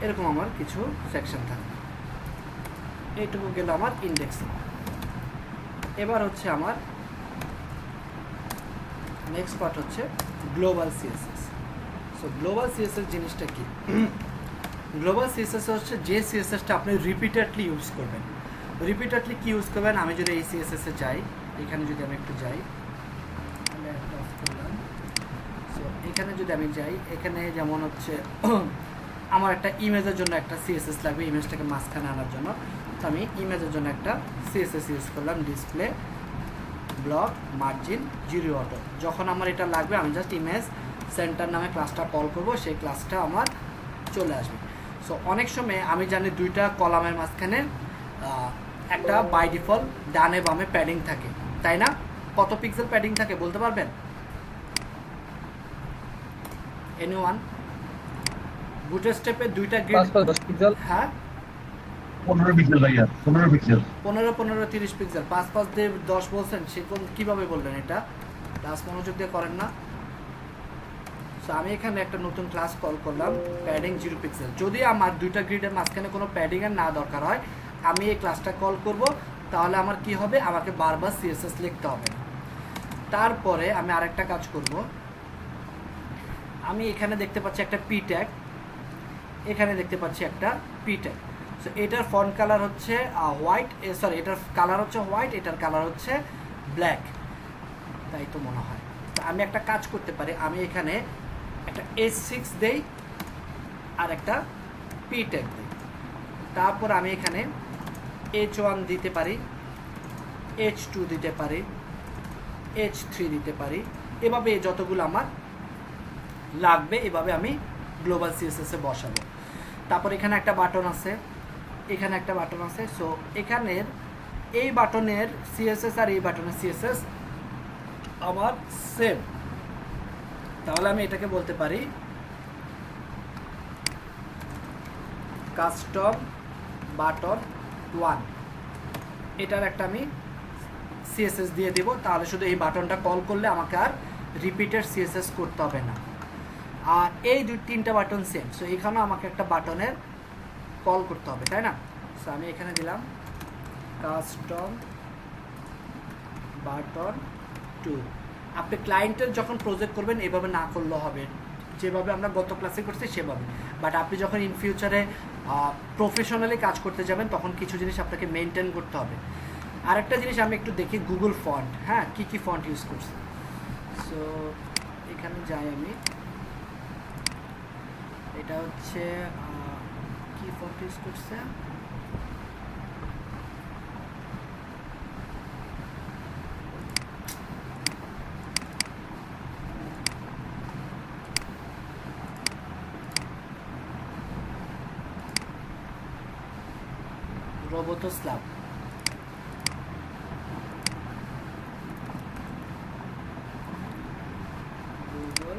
এরকম আমার কিছু সেকশন থাকবে। এইটুকু গেল আমার ইন্ডেক্সে। এবার হচ্ছে আমার নেক্সট পার্ট হচ্ছে global CSS. So global CSS জিনিসটা কি? গ্লোবাল সিএসএস হচ্ছে যে সিএসএসটা আপনি রিপিটেডলি ইউজ করবেন। রিপিটেডলি কি ইউজ করবেন? আমি যদি এই সিএসএসে যাই, এখানে যদি আমি একটু যাই, সো এখানে যদি আমি যাই, এখানে যেমন হচ্ছে আমার একটা ইমেজের জন্য একটা সিএসএস লাগবে, ইমেজটাকে মাঝখানে আনার জন্য। তো আমি ইমেজের জন্য একটা সিএসএস ইউজ করলাম, display block margin zero auto. যখন আমার এটা লাগবে আমি জাস্ট ইমেজ সেন্টার নামে ক্লাসটা কল করব, সেই ক্লাসটা আমার চলে আসবে। সো অনেক সময় আমি জানি দুইটা কলামের মাঝখানে একটা বাই ডিফল্ট ডানে বামে প্যাডিং থাকে, তাই না? কত পিক্সেল প্যাডিং থাকে বলতে পারবেন? এনিওয়ান? বুটস্ট্র্যাপে দুইটা গ্রিড, 5 পিক্সেল। হ্যাঁ 15 পিক্সেল ভাইয়া, 15 পিক্সেল। 15 15 30 পিক্সেল। 5 5 দিয়ে 10 বলছেন, সে কীভাবে বললেন? এটা ক্লাস মনোযোগ দিয়ে করেন না। সো আমি এখানে একটা নতুন ক্লাস কল করলাম, প্যাডিং 0 পিক্সেল। যদি আমার দুইটা গ্রিডের মাঝখানে কোনো প্যাডিংয়ের না দরকার হয়, আমি এই ক্লাসটা কল করব, তাহলে আমার কি হবে? আমাকে বারবার সিএসএস লিখতে হবে না। তারপরে আমি আরেকটা কাজ করব, আমি এখানে দেখতে পাচ্ছি একটা পি ট্যাগ, এখানে দেখতে পাচ্ছি একটা পি ট্যাগ। সো এটার ফন্ট কালার হচ্ছে হোয়াইট, সরি এটার কালার হচ্ছে হোয়াইট, এটার কালার হচ্ছে ব্ল্যাক, তাই তো মনে হয়। তো আমি একটা কাজ করতে পারি, আমি এখানে একটা H6 দেই আর একটা পি ট্যাগ দিই। তারপর আমি এখানে H1 দিতে পারি, H2 দিতে পারি, H3 দিতে পারি। এভাবে যতগুলো আমার লাগবে এভাবে আমি গ্লোবাল সিএসএসে বসাবো। তারপর এখানে একটা বাটন আছে, এখানে একটা বাটন আছে। সো এখানের এই বাটনের সিএসএস আর এই বাটনের সিএসএস আমার সেম। তাহলে আমি এটাকে বলতে পারি কাস্টম বাটন 1, এটার একটা আমি সিএসএস দিয়ে দেব। তাহলে শুধু এই বাটনটা কল করলে আমাকে আর রিপিটেড সিএসএস করতে হবে না। আর এই তিনটা বাটন সেম, সো এখানেও আমাকে একটা বাটনের কল করতে হবে, তাই না? সো আমি এখানে দিলাম কাস্টম বাটন 2। আপনি ক্লায়েন্টের যখন প্রজেক্ট করবেন এভাবে না করলেও হবে, যেভাবে আমরা গত ক্লাসে করছি সেভাবে। বাট আপনি যখন ইন ফিউচারে প্রফেশনালি কাজ করতে যাবেন তখন কিছু জিনিস আপনাকে মেনটেন করতে হবে। আরেকটা জিনিস আমি একটু দেখি গুগল ফন্ট, হ্যাঁ কী কী ফন্ট ইউজ করছি। সো এখানে যাই আমি, এটা হচ্ছে কি ফন্ট ইউজ করছে, রোবোটোস্লাভ। গুগল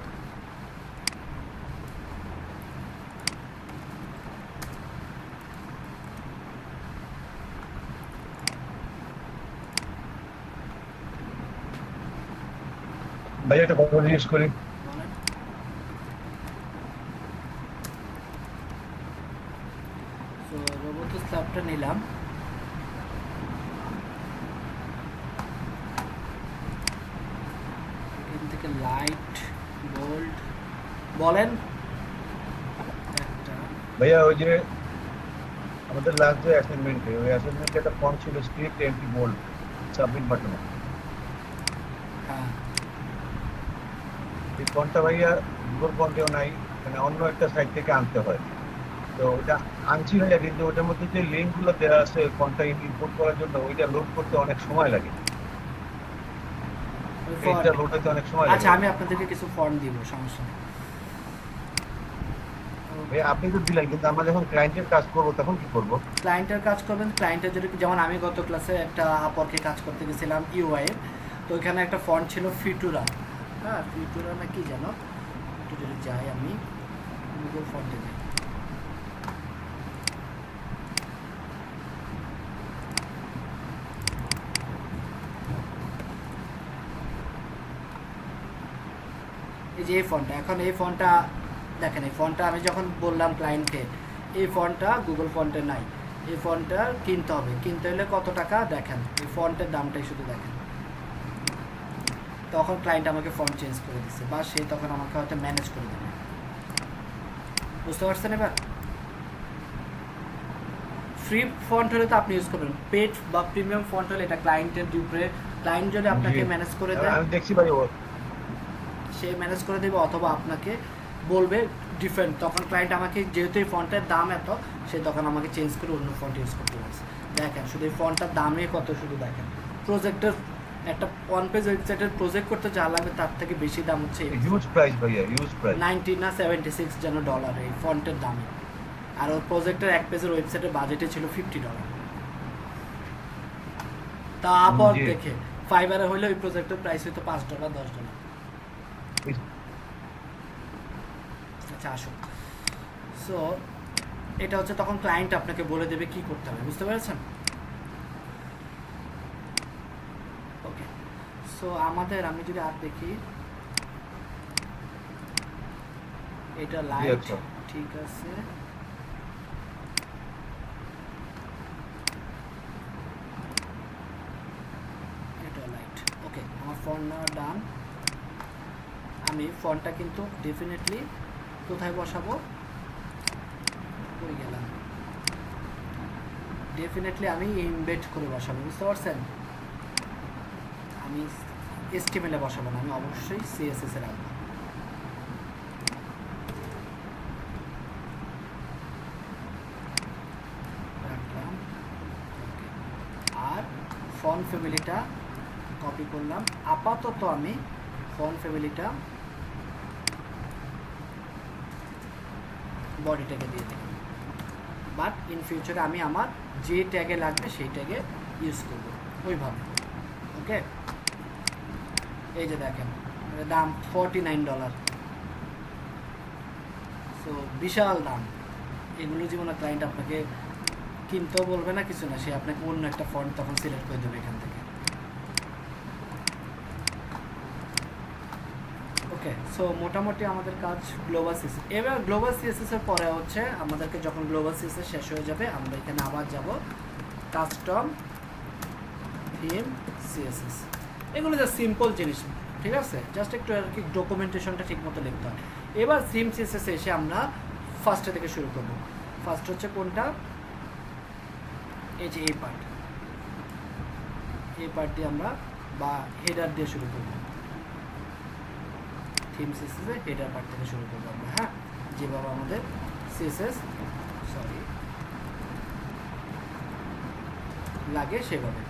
ভাইয়া একটা কথা জিজ্ঞেস করি, সো রোবোটোস্লাভটা নিলাম। এখান থেকে লাইট বোল্ড বলেন একটা। ভাইয়া ওই যে আমাদের লাস্ট যে অ্যাসাইনমেন্টে, ওই অ্যাসাইনমেন্টে একটা ফন্ট ছিল script MT bold submit button. হ্যাঁ এই ফন্টটা ভাইয়া গুগল ফন্টেও নাই, মানে অন্য একটা সাইট থেকে আনতে হয়। তো ওটা আনছি ভাইয়া, কিন্তু ওটার মধ্যে যে লিঙ্কগুলো দেওয়া আছে ফন্টটা ইম্পোর্ট করার জন্য, ওইটা লোড করতে অনেক সময় লাগে। এইটা লোড হতে অনেক সময় লাগে। আচ্ছা আমি আপনাদেরকে কিছু ফন্ট দিব, সমস্যা নেই। ভাইয়া আপনি তো দিলেন, কিন্তু আমরা যখন ক্লায়েন্টের কাজ করবো তখন কি করবো? ক্লায়েন্টের কাজ করবেন, ক্লায়েন্টের যদি যেমন আমি গত ক্লাসে একটা আপওয়ার্কে কাজ করতে গেছিলাম ইউআই এর, তো ওইখানে একটা ফন্ট ছিল ফিটুরা, হ্যাঁ ফিটুরা না কি জানো, একটু যদি যাই আমি গুগল ফন্টে যাই, এই যে এই ফন্টটা, এখন এই ফন্টটা দেখেন, এই ফন্টটা আমি যখন বললাম ক্লায়েন্টকে এই ফন্টটা গুগল ফন্টে নাই, এই ফন্টটা কিনতে হবে, কিনতে হলে কত টাকা দেখেন, এই ফন্টের দামটাই শুধু দেখেন। তখন ক্লায়েন্ট আমাকে ফন্ট চেঞ্জ করে দিচ্ছে, বা সে তখন আমাকে হয়তো ম্যানেজ করে দেবে। বুঝতে পারছেন? এবার ফ্রি ফন্ট হলে তো আপনি ইউজ করবেন, পেড বা প্রিমিয়াম ফন্ট হলে এটা ক্লায়েন্টের উপরে, ক্লায়েন্ট যদি আপনাকে ম্যানেজ করে দেয় আমি দেখছি ভাই ওর সে ম্যানেজ করে দেবে, অথবা আপনাকে বলবে ডিফারেন্ট, তখন ক্লায়েন্ট আমাকে যেহেতু এই ফন্টের দাম এত, সে তখন আমাকে চেঞ্জ করে অন্য ফন্ট ইউজ করতে বলছে। দেখেন শুধু এই ফন্টটার দামে কত, শুধু দেখেন প্রজেক্টের একটা ওয়ান পেজ ওয়েবসাইটের প্রজেক্ট করতে যা লাগবে তার থেকে বেশি দাম হচ্ছে হিউজ প্রাইস ভাইয়া, হিউজ প্রাইস। 90 না 76 যেন ডলার এই ফন্টের দামে, আর ওর প্রজেক্টের এক পেজের ওয়েবসাইটের বাজেটে ছিল $50। তারপর জি। দেখে ফাইবারে হলে ওই প্রজেক্টের প্রাইস হইতো $5 $10। আচ্ছা আসুন, সো এটা হচ্ছে তখন ক্লায়েন্ট আপনাকে বলে দেবে কি করতে হবে, বুঝতে পেরেছেন? ওকে, সো আমাদের আমি যদি আর দেখি, এটা লাইট আচ্ছা। ঠিক আছে, এটা লাইট। ওকে, আমার ফন্ট নেওয়া ডান। আমি ফন্টটা কিন্তু ডেফিনেটলি কোথায় বসাবো, কই গেলাম, ডেফিনেটলি আমি ইমবেড করে বসাবো, বুঝতে পারছেন? আমি HTML এ বসাবো না, আমি অবশ্যই CSS এ রাখবো। রাখলাম। আর ফন্ট ফ্যামিলিটা কপি করলাম। আপাতত আমি ফন্ট ফ্যামিলিটা বডিটাকে দিয়ে দিলাম, বাট ইন ফিউচারে আমি আমার যে ট্যাগে লাগবে সেই ট্যাগে ইউজ করব ওইভাবে। ওকে, এই যে দেখেন এর দাম $49, সো বিশাল দাম। এগুলো জীবনে ক্লায়েন্ট আপনাকে কিনতেও বলবে না, কিছু না, সে আপনাকে অন্য একটা ফন্ট তখন সিলেক্ট করে দেবে এখান থেকে। ওকে, সো মোটামুটি আমাদের কাজ গ্লোবাল সিএসএস। এবার গ্লোবাল সিএসএস এর পরে হচ্ছে আমাদেরকে যখন গ্লোবাল সিএসএস শেষ হয়ে যাবে, আমরা এখানে আবার যাব কাস্টম থিম সিএসএস। এগুলো যা সিম্পল জিনিস, ঠিক আছে, জাস্ট একটু আর কি ডকুমেন্টেশনটা ঠিক মতো লিখতে হয়। এবার থিম সিএসএস এসে আমরা ফার্স্টে থেকে শুরু করব। ফার্স্ট হচ্ছে কোনটা, এই যে এই পার্ট, এই পার্ট দিয়ে আমরা বা হেডার দিয়ে শুরু করব। থিম সিএসএস এর হেডার পার্ট থেকে শুরু করব আমরা, হ্যাঁ, যেভাবে আমাদের সিএসএস লাগে সেভাবে।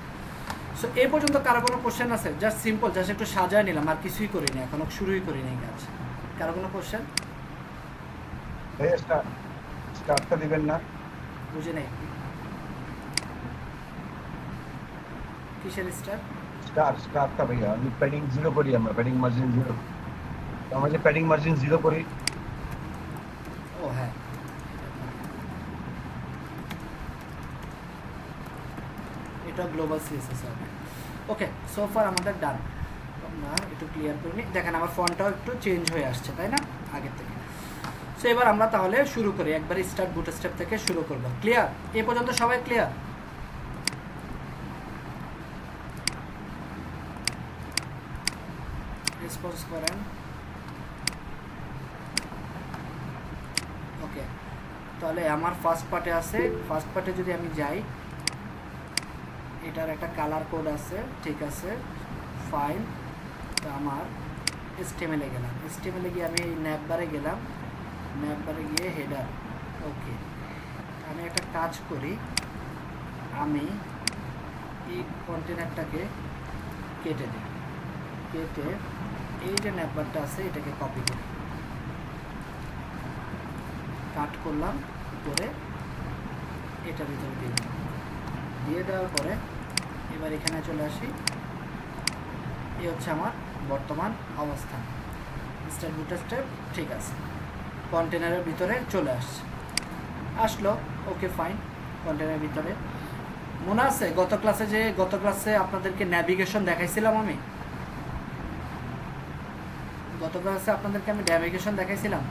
সো এই পর্যন্ত কারো কোনো কোশ্চেন আছে? জাস্ট সিম্পল, জাস্ট একটু সাজায় নিলাম, আর কিছুই করিনি, এখনো শুরুই করিনি কাজ। কারো কোনো কোশ্চেন? ভাইয়া স্টার্টটা দিবেন না? বুঝে নেই কিসের স্টার? স্টার্টটা ভাইয়া আমি প্যাডিং 0 করি, আমরা প্যাডিং মার্জিন 0, আমরা যে প্যাডিং মার্জিন 0 করি। ও হ্যাঁ, এটা গ্লোবাল সিএসএস হবে। ওকে, সো ফার আমাদের ডান। আমরা একটু ক্লিয়ার করে নিই, দেখেন আমার ফন্টটাও একটু চেঞ্জ হয়ে আসছে, তাই না, আগের থেকে। সো এবার আমরা তাহলে শুরু করি, একবার স্টার্ট বুটস্ট্র্যাপ থেকে শুরু করব। ক্লিয়ার? এ পর্যন্ত সবাই ক্লিয়ার? রেসপন্স করেন। ওকে, তাহলে আমার ফার্স্ট পার্টে আছে, ফার্স্ট পার্টে যদি আমি যাই, এটার একটা কালার কোড আছে, ঠিক আছে, ফাইন। তো আমার HTML এ গেলাম, HTML এ গিয়ে আমি ন্যাপবারে গেলাম, ন্যাপবারে গিয়ে হেডার। ওকে, আমি একটা কাজ করি, আমি এই কন্টেনারটাকে কেটে দিই, কেটে এই যে ন্যাপবারটা আছে এটাকে কপি করি, কাট করলাম, করে এটার ভিতরে দিয়ে দিলাম। দিয়ে দেওয়ার পরে এবার এখানে চলে আসি, এই হচ্ছে আমার বর্তমান অবস্থান। স্টার্ট বুটস্ট্র্যাপ ঠিক আছে, কন্টেনারের ভিতরে চলে আসলো। ওকে ফাইন, কন্টেনারের ভিতরে। মনে আছে গত ক্লাসে আপনাদেরকে ন্যাভিগেশন দেখাইছিলাম আমি, গত ক্লাসে আপনাদেরকে আমি ন্যাভিগেশন দেখাইছিলাম।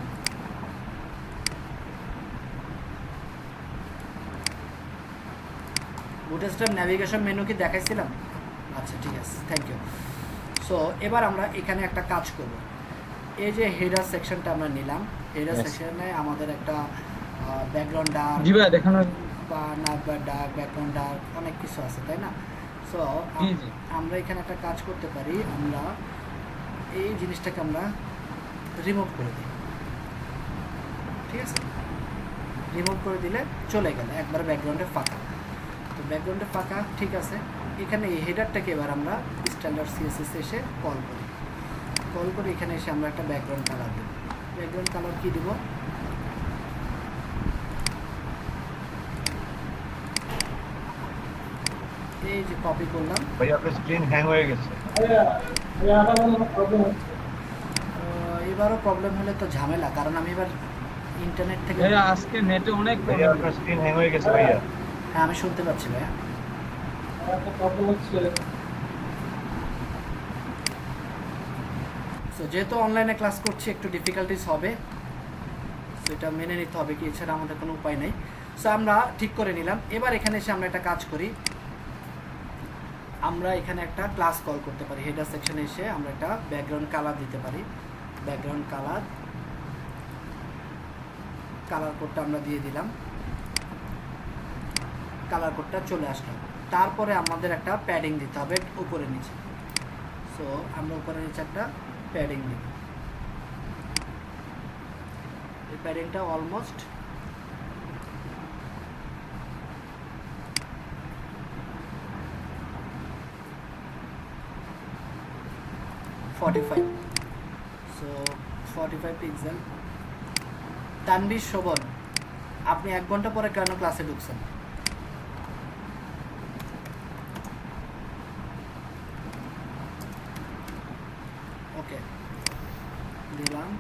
বুটস্ট্র্যাপ ন্যাভিগেশন মেনু কি দেখাইছিলাম? আচ্ছা ঠিক আছে, থ্যাংক ইউ। সো এবার আমরা এখানে একটা কাজ করব। এই যে হেডার সেকশনটা আমরা নিলাম, হেডার Yes. সেকশনে আমাদের একটা ব্যাকগ্রাউন্ড ডার্ক জি ভাইয়া দেখানো। বা না ডার্ক, ব্যাকগ্রাউন্ড ডার্ক, অনেক কিছু আছে তাই না? সো জি জি আমরা এখানে একটা কাজ করতে পারি, আমরা এই জিনিসটাকে আমরা রিমুভ করে দিই, ঠিক আছে? রিমুভ করে দিলে চলে গেল, একবার ব্যাকগ্রাউন্ডে ফাঁকা। তো ব্যাকগ্রাউন্ডে ফাঁকা, ঠিক আছে। এখানে এই হেডারটাকে এবার আমরা স্ট্যান্ডার্ড সিএসএস এসে কল করি। কল করে এখানে এসে আমরা একটা ব্যাকগ্রাউন্ড কালার দেব। ব্যাকগ্রাউন্ড কালার কী দেব? এই যে কপি করলাম। ভাইয়া আপনার স্ক্রিন হ্যাং হয়ে গেছে। এবারও প্রবলেম হলে তো ঝামেলা, কারণ আমি এবার ইন্টারনেট থেকে, ভাইয়া আজকে নেটে অনেক ভাইয়া প্রবলেম। আপনার স্ক্রিন হ্যাং হয়ে গেছে ভাইয়া। হ্যাঁ আমি শুনতে পাচ্ছি ভাইয়া। সো যেহেতু অনলাইনে ক্লাস করছি একটু ডিফিকাল্টিস হবে, সো এটা মেনে নিতে হবে, কি এছাড়া আমাদের কোনো উপায় নেই। সো আমরা ঠিক করে নিলাম। এবার এখানে এসে আমরা একটা কাজ করি, আমরা এখানে একটা ক্লাস কল করতে পারি। হেডার সেকশনে এসে আমরা একটা ব্যাকগ্রাউন্ড কালার দিতে পারি। ব্যাকগ্রাউন্ড কালার, কালার কোডটা আমরা দিয়ে দিলাম, কালার কোডটা চলে আসলো। তারপরে আমাদের একটা প্যাডিং দিতে হবে উপরে নিচে। সো আমরা উপরে নিচে একটা প্যাডিং দিই। এই প্যাডিংটা almost 45, so 45 pixel. Tanvir Shovon, আপনি 1 ঘন্টা পরে কেন ক্লাসে ঢুকছেন? ওকে দিলাম,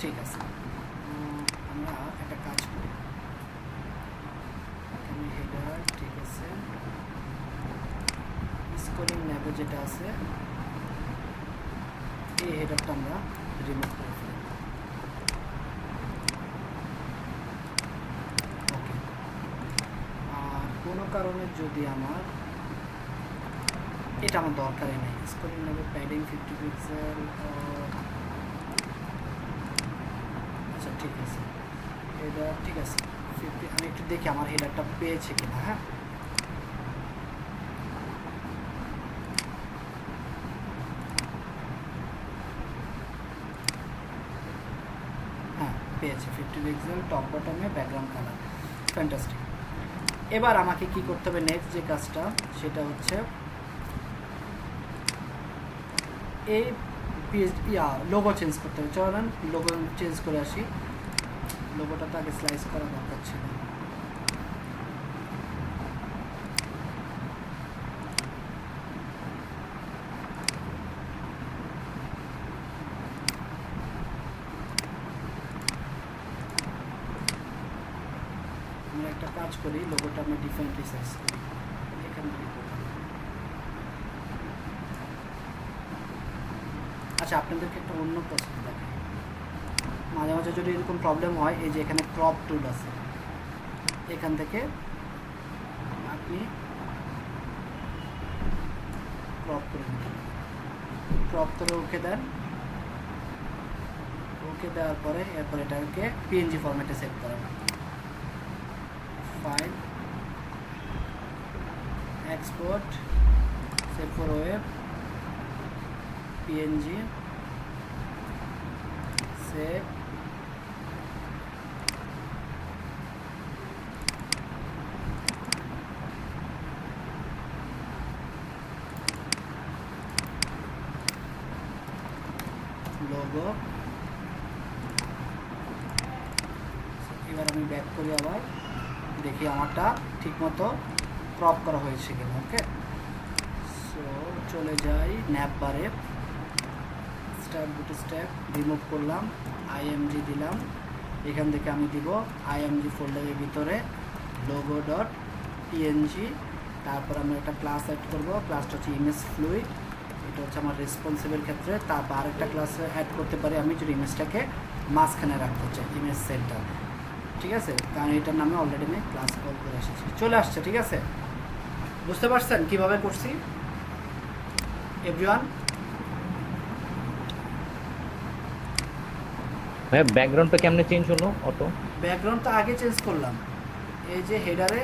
ঠিক আছে। আমরা একটা কাজ করি, এখানে হেডার, ঠিক আছে। স্কোরিং ন্যাভে যেটা আছে এই হেডারটা আমরা রিমুভ করে ফেলি। ওকে, আর কোনো কারণে যদি আমার এটা আমার দরকারই নেই, স্কোরিং ন্যাভে প্যাডিং 50 পিক্সেল, আচ্ছা ঠিক আছে। হেডার ঠিক আছে 50, আমি একটু দেখি আমার হেডারটা পেয়েছে কিনা। হ্যাঁ পেয়েছে 50 পিক্সেল, টপ বটমে ব্যাকগ্রাউন্ড কালার, ফ্যান্টাস্টিক। এবার আমাকে কি করতে হবে, নেক্সট যে কাজটা সেটা হচ্ছে এই লোগো চেঞ্জ করতে হবে। চলেন লোগো চেঞ্জ করে আসি। লোগোটা তো আগে স্লাইস করা দরকার ছিল। আমরা একটা কাজ করি, লোগোটা আমরা ডিফারেন্টলি সাইজ করি। এখানে আচ্ছা আপনাদেরকে একটা অন্য প্রশ্ন দেখাই। মাঝে মাঝে যদি এরকম প্রবলেম হয়, এই যে এখানে ক্রপ টুল আছে, এখান থেকে আপনি ক্রপ করে দিন। ক্রপ করে ওকে দেন, ওকে দেওয়ার পরে এরপর এটাকে পিএনজি ফরম্যাটে সেভ করেন। File, export, save for web, PNG, save. Logo. এবার আমি ব্যাক করি, আবার দেখি আমারটা ঠিকমতো ক্রপ করা হয়েছে কিনা। ওকে, সো চলে যাই ন্যাপ বারে, স্টার্ট বুটস্ট্র্যাপ, রিমুভ করলাম, আইএমজি দিলাম। এখান থেকে আমি দিব আইএমজি ফোল্ডারের ভিতরে লোগো ডট পিএনজি। তারপর আমরা একটা ক্লাস অ্যাড করব, ক্লাসটা হচ্ছে ইমেজ ফ্লুইড। এটা হচ্ছে আমার রেসপন্সিবল ক্ষেত্রে। তারপর আরেকটা ক্লাসে অ্যাড করতে পারি আমি যদি ইমেজটাকে মাঝখানে রাখতে চাই, ইমেজ সেন্টার, ঠিক আছে, কারণ এটার নামে অলরেডি আমি ক্লাস কল করে এসেছি, চলে আসছে, ঠিক আছে। বুঝতে পারছেন কীভাবে করছি এভরিওয়ান? ভাইয়া ব্যাকগ্রাউন্ডটা কেমনে চেঞ্জ হলো অটো? ব্যাকগ্রাউন্ড তো আগে চেঞ্জ করলাম, এই যে হেডারে।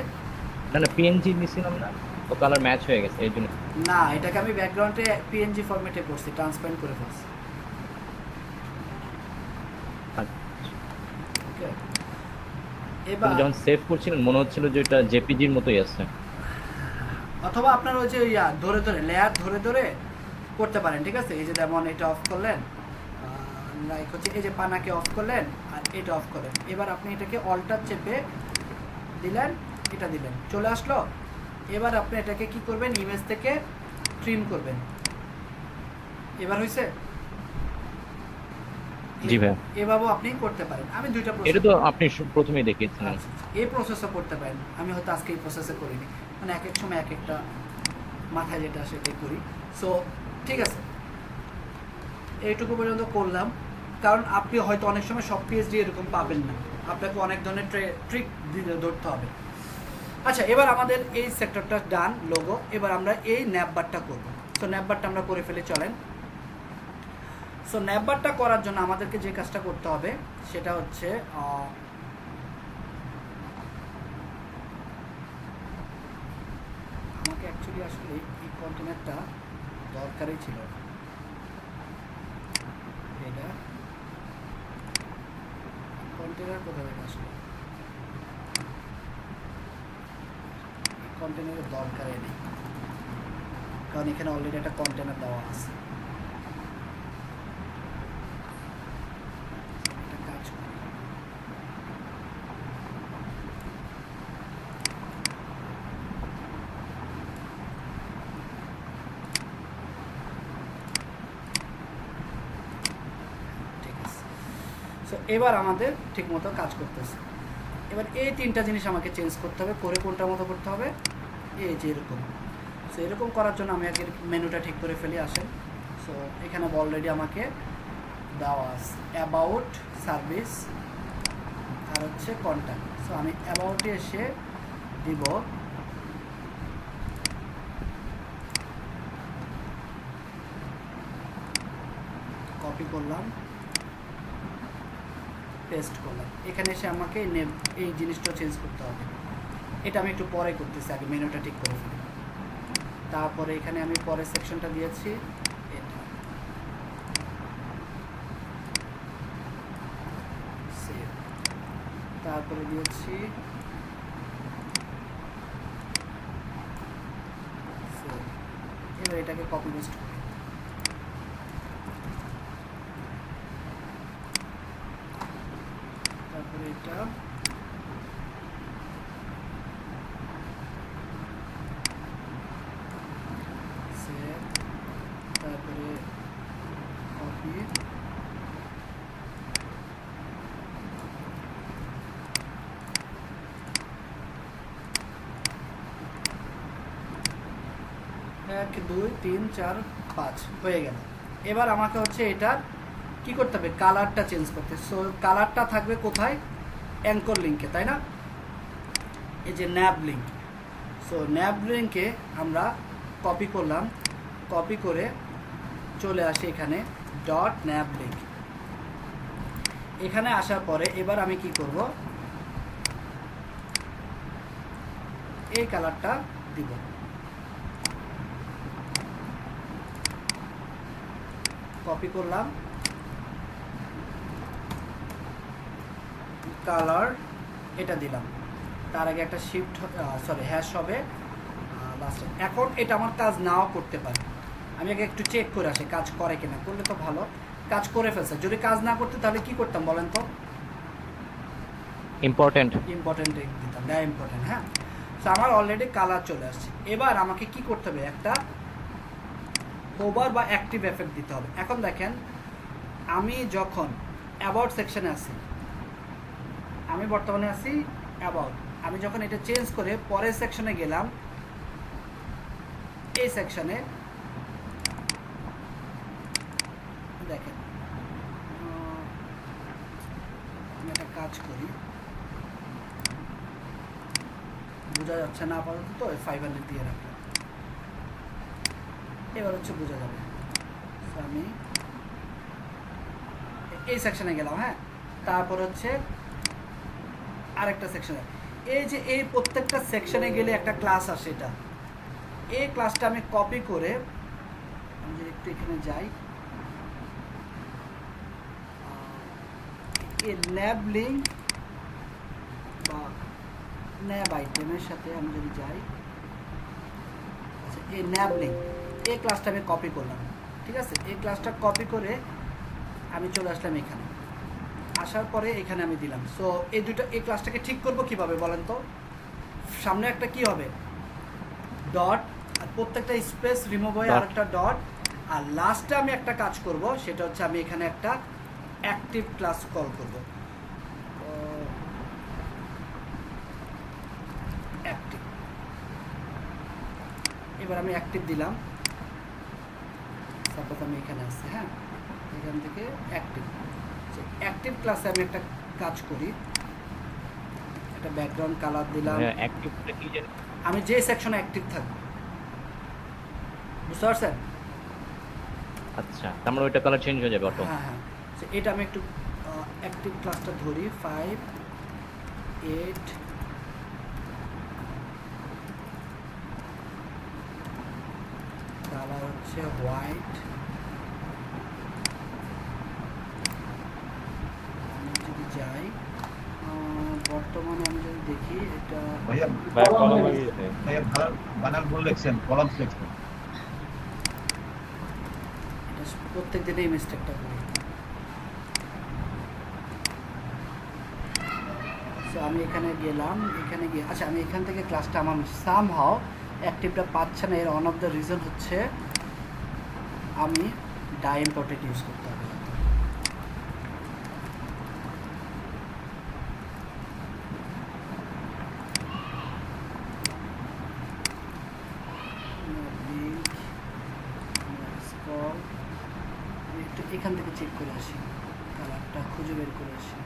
না না, পিএনজি নিছিলাম না, তো কালার ম্যাচ হয়ে গেছে এই জন্য। না, এটাকে আমি ব্যাকগ্রাউন্ডে পিএনজি ফরম্যাটে করছি, ট্রান্সপারেন্ট করে ফেলছি। ওকে, এবার যখন সেভ করছিলেন মনে হচ্ছিল যে এটা জেপিজির মতোই আছে। অথবা আপনার ওই যে ধরে ধরে লেয়ার ধরে ধরে করতে পারেন, ঠিক আছে। এই যে যেমন এটা অফ করলেন, লাইক হচ্ছে এই যে পানাকে অফ করলেন আর এটা অফ করলেন, এবার আপনি এটাকে অল্টার চেপে দিলেন, এটা দিলেন, চলে আসলো। এবার আপনি এটাকে কি করবেন, ইমেজ থেকে ট্রিম করবেন। এবার হয়েছে? জি ভাই, এভাবেও আপনি করতে পারেন। আমি দুইটা এটা তো আপনি প্রথমেই দেখিয়েছিলেন। আচ্ছা, এই প্রসেসও করতে পারেন। আমি হয়তো আজকে এই প্রসেসে করিনি, মানে এক এক সময় এক একটা মাথায় যেটা সেটাই করি। সো ঠিক আছে, এইটুকু পর্যন্ত করলাম, কারণ আপনি হয়তো অনেক সময় সব পিএইচডি এরকম পাবেন না, আপনাকে অনেক ধরনের ট্রিক ধরতে হবে। আচ্ছা, এবার আমাদের এই সেক্টরটা ডান, লোগো। এবার আমরা এই ন্যাপবারটা করব। সো ন্যাপবারটা আমরা করে ফেলে চলেন। সো ন্যাপবারটা করার জন্য আমাদেরকে যে কাজটা করতে হবে সেটা হচ্ছে আমাকে অ্যাকচুয়ালি আসলে এই কন্টেনারটা দরকারই ছিল। এটা কন্টেনার কোথা থেকে আসলো? কন্টেনারের দরকারই নেই, কারণ এখানে অলরেডি একটা কন্টেনার দেওয়া আছে। একটা কাজ করি, ঠিক আছে। সো এবার আমাদের ঠিক মতো কাজ করতেছে। এবার এই তিনটা জিনিস আমাকে চেঞ্জ করতে হবে। করে কোনটার মতো করতে হবে? এই যে এরকম। সো এরকম করার জন্য আমি আগে মেনুটা ঠিক করে ফেলি, আসেন। সো এখানে অলরেডি আমাকে দেওয়া আছে অ্যাবাউট, সার্ভিস আর হচ্ছে কন্ট্যাক্ট। সো আমি অ্যাবাউটে এসে দিব কপি করলাম, পেস্ট করলাম। এখানে এসে আমাকে এই জিনিসটা চেঞ্জ করতে হবে। এটা আমি একটু পরে করতেছি, আগে মেনুটা ঠিক করে ফেলি। তারপরে এখানে আমি পরের সেকশনটা দিয়েছি, এটা সেভ। তারপরে দিয়েছি সেভ। এবার এটাকে কপি পেস্ট করি। তারপরে এটা সেভ, তারপরে কপি, এক দুই তিন চার পাঁচ হয়ে গেল। এবার আমাকে হচ্ছে এটা কি করতে হবে, কালারটা চেঞ্জ করতে। সো কালারটা থাকবে কোথায়? অ্যাঙ্কর লিঙ্কে, তাই না? এই যে ন্যাব লিঙ্ক। সো ন্যাব লিঙ্কে আমরা কপি করলাম, কপি করে চলে আসি এখানে ডট ন্যাব লিঙ্ক। এখানে আসার পরে এবার আমি কি করব, এই কালারটা দিব। কপি করলাম, কালার এটা দিলাম, তার আগে একটা শিফট হ্যাশ হবে লাস্টে। এখন এটা আমার কাজ নাও করতে পারে, আমি আগে একটু চেক করে আসি কাজ করে কিনা। করলে তো ভালো, কাজ করে ফেলছে। যদি কাজ না করতে তাহলে কি করতাম বলেন তো? ইম্পর্টেন্ট দিতাম, দ্য ইম্পর্টেন্ট। হ্যাঁ, তো আমার অলরেডি কালার চলে আসছে। এবার আমাকে কি করতে হবে, একটা হোভার বা অ্যাক্টিভ এফেক্ট দিতে হবে। এখন দেখেন, আমি যখন অ্যাবাউট সেকশনে আছি, আমি বর্তমানে আছি অ্যাবাউট। আমি যখন এটা চেঞ্জ করে পরের সেকশনে গেলাম, এই সেকশনে দেখেন আমি একটা কাজ করি, বোঝা যাচ্ছে না আপাতত, তো 500 দিয়ে রাখলাম। এবার হচ্ছে বোঝা যাবে। আমি এই সেকশনে গেলাম, হ্যাঁ। তারপর হচ্ছে আরেকটা সেকশনে, এই যে এই প্রত্যেকটা সেকশনে গেলে একটা ক্লাস আসে, এটা এই ক্লাসটা আমি কপি করে আমি যদি একটু এখানে যাই, এই ন্যাব লিঙ্ক বা ন্যাব আইটেমের সাথে আমি যদি যাই, আচ্ছা এই ন্যাব লিঙ্ক এই ক্লাসটা আমি কপি করলাম, ঠিক আছে। এই ক্লাসটা কপি করে আমি চলে আসলাম এখানে, আসার পরে এখানে আমি দিলাম। সো এই দুটো, এই ক্লাসটাকে ঠিক করব কিভাবে বলেন তো? সামনে একটা কি হবে, ডট, আর প্রত্যেকটা স্পেস রিমুভ হয়ে আরেকটা ডট, আর লাস্টে আমি একটা কাজ করব, সেটা হচ্ছে আমি এখানে একটা অ্যাক্টিভ ক্লাস কল করব। অ্যাক্টিভ, এবার আমি অ্যাক্টিভ দিলাম, সাপোজ আমি এখানে আসছি, হ্যাঁ, এখান থেকে অ্যাক্টিভ। অ্যাক্টিভ ক্লাসে আমি একটা কাজ করি, একটা ব্যাকগ্রাউন্ড কালার দিলাম। অ্যাক্টিভটা কি জানি? আমি যে সেকশনে অ্যাক্টিভ থাকবো, বুঝতে পারছেন? আচ্ছা, তার মানে ওইটা কালার চেঞ্জ হয়ে যাবে অটো। হ্যাঁ হ্যাঁ, এটা আমি একটু অ্যাক্টিভ ক্লাসটা ধরি, 5 8 কালার হচ্ছে হোয়াইট। আমি যদি যাই, বর্তমানে আমি যদি দেখি, এটা ভাইয়া ভাইয়া বানান ভুল লিখছেন, কলামস লিখছেন। এটা প্রত্যেক দিনে এই মিস্টেকটা করি। সো আমি এখানে গেলাম, এখানে গিয়ে, আচ্ছা আমি এখান থেকে ক্লাসটা আমার সামহাও অ্যাক্টিভটা পাচ্ছে না। এর ওয়ান অফ দ্য রিজন হচ্ছে আমি ডাইম্পোর্টেড ইউজ করতে হবে। একটু এখান থেকে চেক করে আসি, কালারটা খুঁজে বের করে আসি।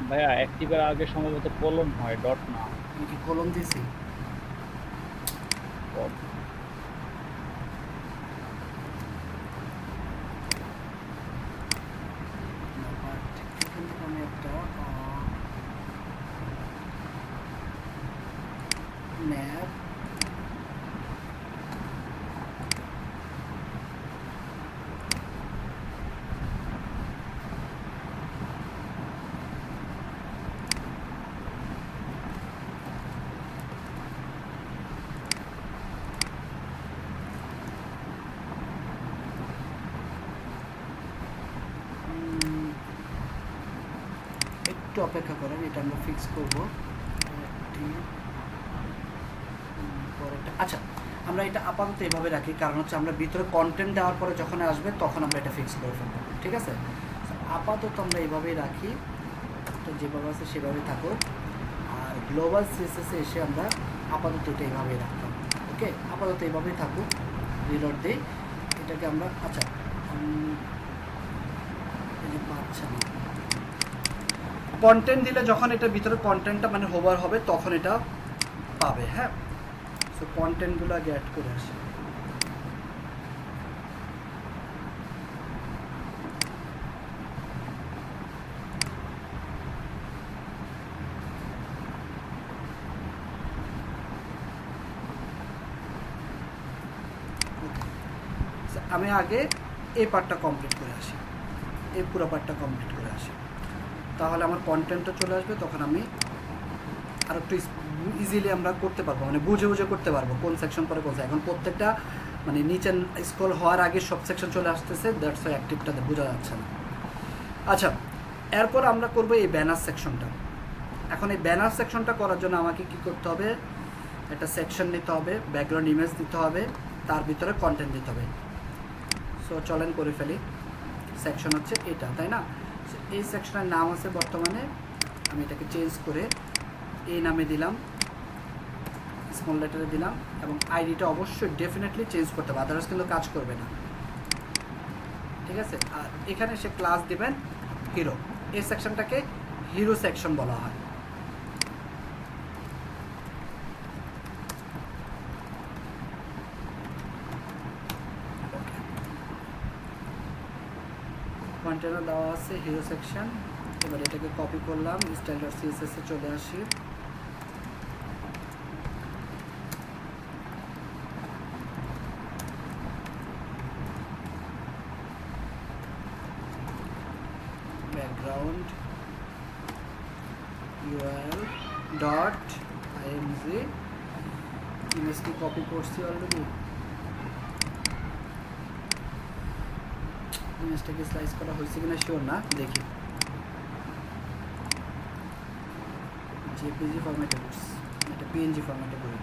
ভাইয়া অ্যাক্টিভের আগে সম্ভবত কলম হয়, ডট না। আমি কি কলম দিছি? এখান থেকে আমি একটা ম্যাপ, একটু অপেক্ষা করেন, এটা আমরা ফিক্স করবো। আচ্ছা আমরা এটা আপাতত এভাবে রাখি, কারণ হচ্ছে আমরা ভিতরে কন্টেন্ট দেওয়ার পরে যখন আসবে তখন আমরা এটা ফিক্স করে ফেলবো, ঠিক আছে। আপাতত আমরা এইভাবেই রাখি, তো যেভাবে আছে সেভাবেই থাকুক। আর গ্লোবাল সিএসএসে এসে আমরা আপাতত এটা এইভাবেই রাখলাম, ওকে। আপাতত এইভাবেই থাকুক, রিলোড দিই এটাকে আমরা। আচ্ছা এটা পাচ্ছে না, কন্টেন্ট দিলে যখন এটার ভিতরে কন্টেন্টটা মানে হোভার হবে তখন এটা পাবে, হ্যাঁ। সো কন্টেন্টগুলো আগে অ্যাড করে আসি। আমি আগে এই পার্টটা কমপ্লিট করে আসি, এই পুরো পার্টটা কমপ্লিট করে আসি, তাহলে আমার কন্টেন্টটা চলে আসবে। তখন আমি আর একটু ইজিলি আমরা করতে পারবো, মানে বুঝে বুঝে করতে পারবো কোন সেকশন পরে কোন। এখন প্রত্যেকটা মানে নিচে স্ক্রল হওয়ার আগে সব সেকশন চলে আসতেছে, দ্যাটস ওয়াই অ্যাক্টিভটা বোঝা যাচ্ছে না। আচ্ছা এরপর আমরা করবো এই ব্যানার সেকশনটা। এখন এই ব্যানার সেকশনটা করার জন্য আমাকে কি করতে হবে, একটা সেকশন নিতে হবে, ব্যাকগ্রাউন্ড ইমেজ দিতে হবে, তার ভিতরে কন্টেন্ট দিতে হবে। সো চলেন করে ফেলি। সেকশন হচ্ছে এটা, তাই না? এই সেকশনের নাম আছে বর্তমানে, আমি এটাকে চেঞ্জ করে এই নামে দিলাম, স্মল লেটারে দিলাম, এবং আইডিটা অবশ্যই ডেফিনেটলি চেঞ্জ করতে হবে, আদারওয়াইজ কিন্তু কাজ করবে না। ঠিক আছে। আর এখানে সে ক্লাস দিবেন হিরো। এই সেকশনটাকে হিরো সেকশন বলা হয়। কন্টেনার দেওয়া আছে হিরো সেকশন। এবার এটাকে কপি করলাম, style.css এ চলে আসি। ব্যাকগ্রাউন্ড url ডট img ইমেজটি কপি করছি অলরেডি। ইমেজটাকে স্লাইস করা হয়েছে কিনা শিওর না, দেখি। জেপিজি ফরম্যাটে করছি, এটা পিএনজি ফরম্যাটে করি।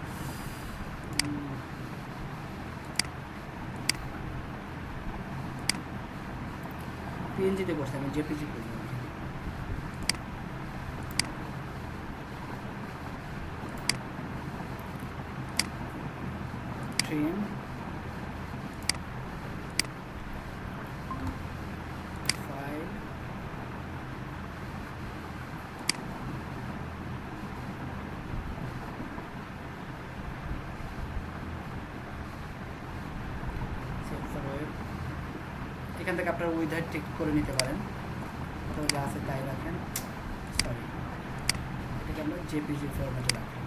পিএনজিতে করছি, আমি জেপিজি করি। ট্রিম ফাইল এখান থেকে আপনারা উইথ হাইট ঠিক করে নিতে পারেন, অথবা যা আছে তাই রাখেন। সরি, এটাকে আমরা জেপিজি ফরম্যাটে রাখলাম।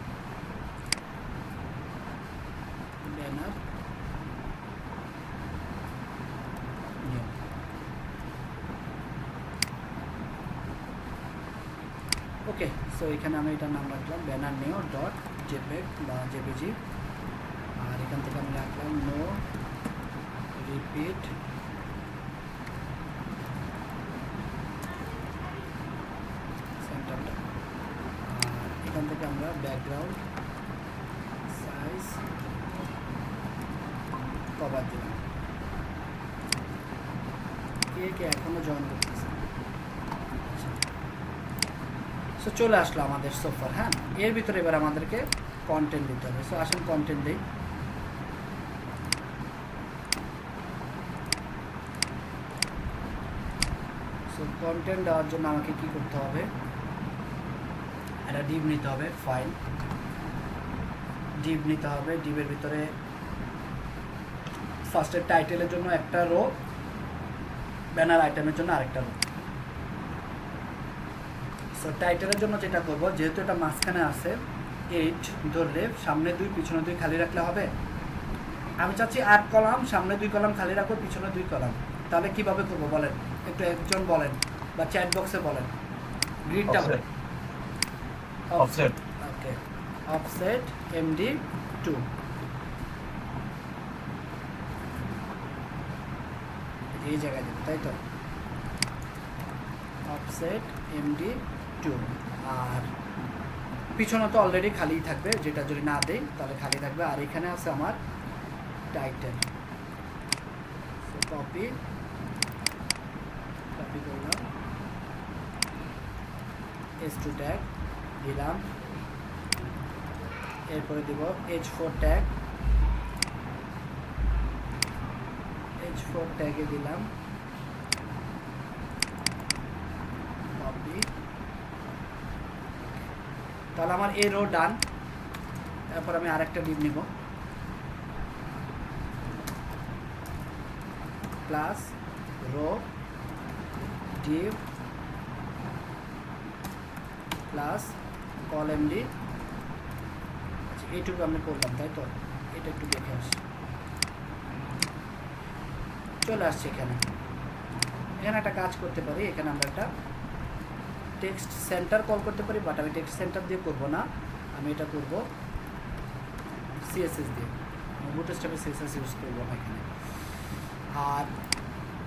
ব্যানার ওকে। সো এখানে আমি এটার নাম রাখলাম ব্যানার নিও ডট জেপেগ বা জেপিজি। আর এখান থেকে আমি রাখলাম নো রিপিট সেন্টারটা। আর এখান থেকে আমরা ব্যাকগ্রাউন্ড সাইজ কভার দিলাম। কে এখনো জয়েন করতেছে। সো চলে আসলো আমাদের সোফার। হ্যাঁ, এর ভিতরে এবার আমাদেরকে কন্টেন্ট দিতে হবে। সো আসেন কন্টেন্ট দিই। সো কন্টেন্ট দেওয়ার জন্য আমাকে কি করতে হবে, একটা ডিভ নিতে হবে, ফাইল ডিভ নিতে হবে। ডিভের ভিতরে ফার্স্টের টাইটেলের জন্য একটা রো, ব্যানার আইটেমের জন্য আরেকটা রো। সো টাইটেলের জন্য যেটা করব, যেহেতু এটা মাঝখানে আছে 8 ধরলে সামনে 2 পিছনে 2 খালি রাখলে হবে। আমি চাচ্ছি 8 কলাম, সামনে 2 কলাম খালি রাখবো, পিছনে 2 কলাম। তাহলে কিভাবে করব বলেন, একটু একজন বলেন বা চ্যাট বক্সে বলেন। গ্রিডটা বলেন। অফসেট। ওকে, অফসেট MD2। এই জায়গায় দেব, তাই তো, অফসেট MD2। আর পিছনে তো অলরেডি খালি থাকবে, যেটা যদি না দেই তাহলে খালি থাকবে। আর এখানে আছে আমার টাইটেল। সো কপি করলাম, S2 ট্যাগ দিলাম, এরপরে দিব H4 ট্যাগ, H4 ট্যাগে দিলাম কপি। তাহলে আমার এই রো ডান। তারপর আমি আরেকটা ডিভ নিব, plus row div plus col MD. আচ্ছা, এইটুকু আমি করলাম, তাই তো। এটা একটু দেখে আসি। চলে আসছে এখানে। এখানে একটা কাজ করতে পারি, এখানে আমরা একটা টেক্সট সেন্টার কল করতে পারি, বাট আমি টেক্সট সেন্টার দিয়ে করব না, আমি এটা করব সিএসএস দিয়ে। বুটস্ট্র্যাপে সিএসএস ইউজ করবো না এখানে। আর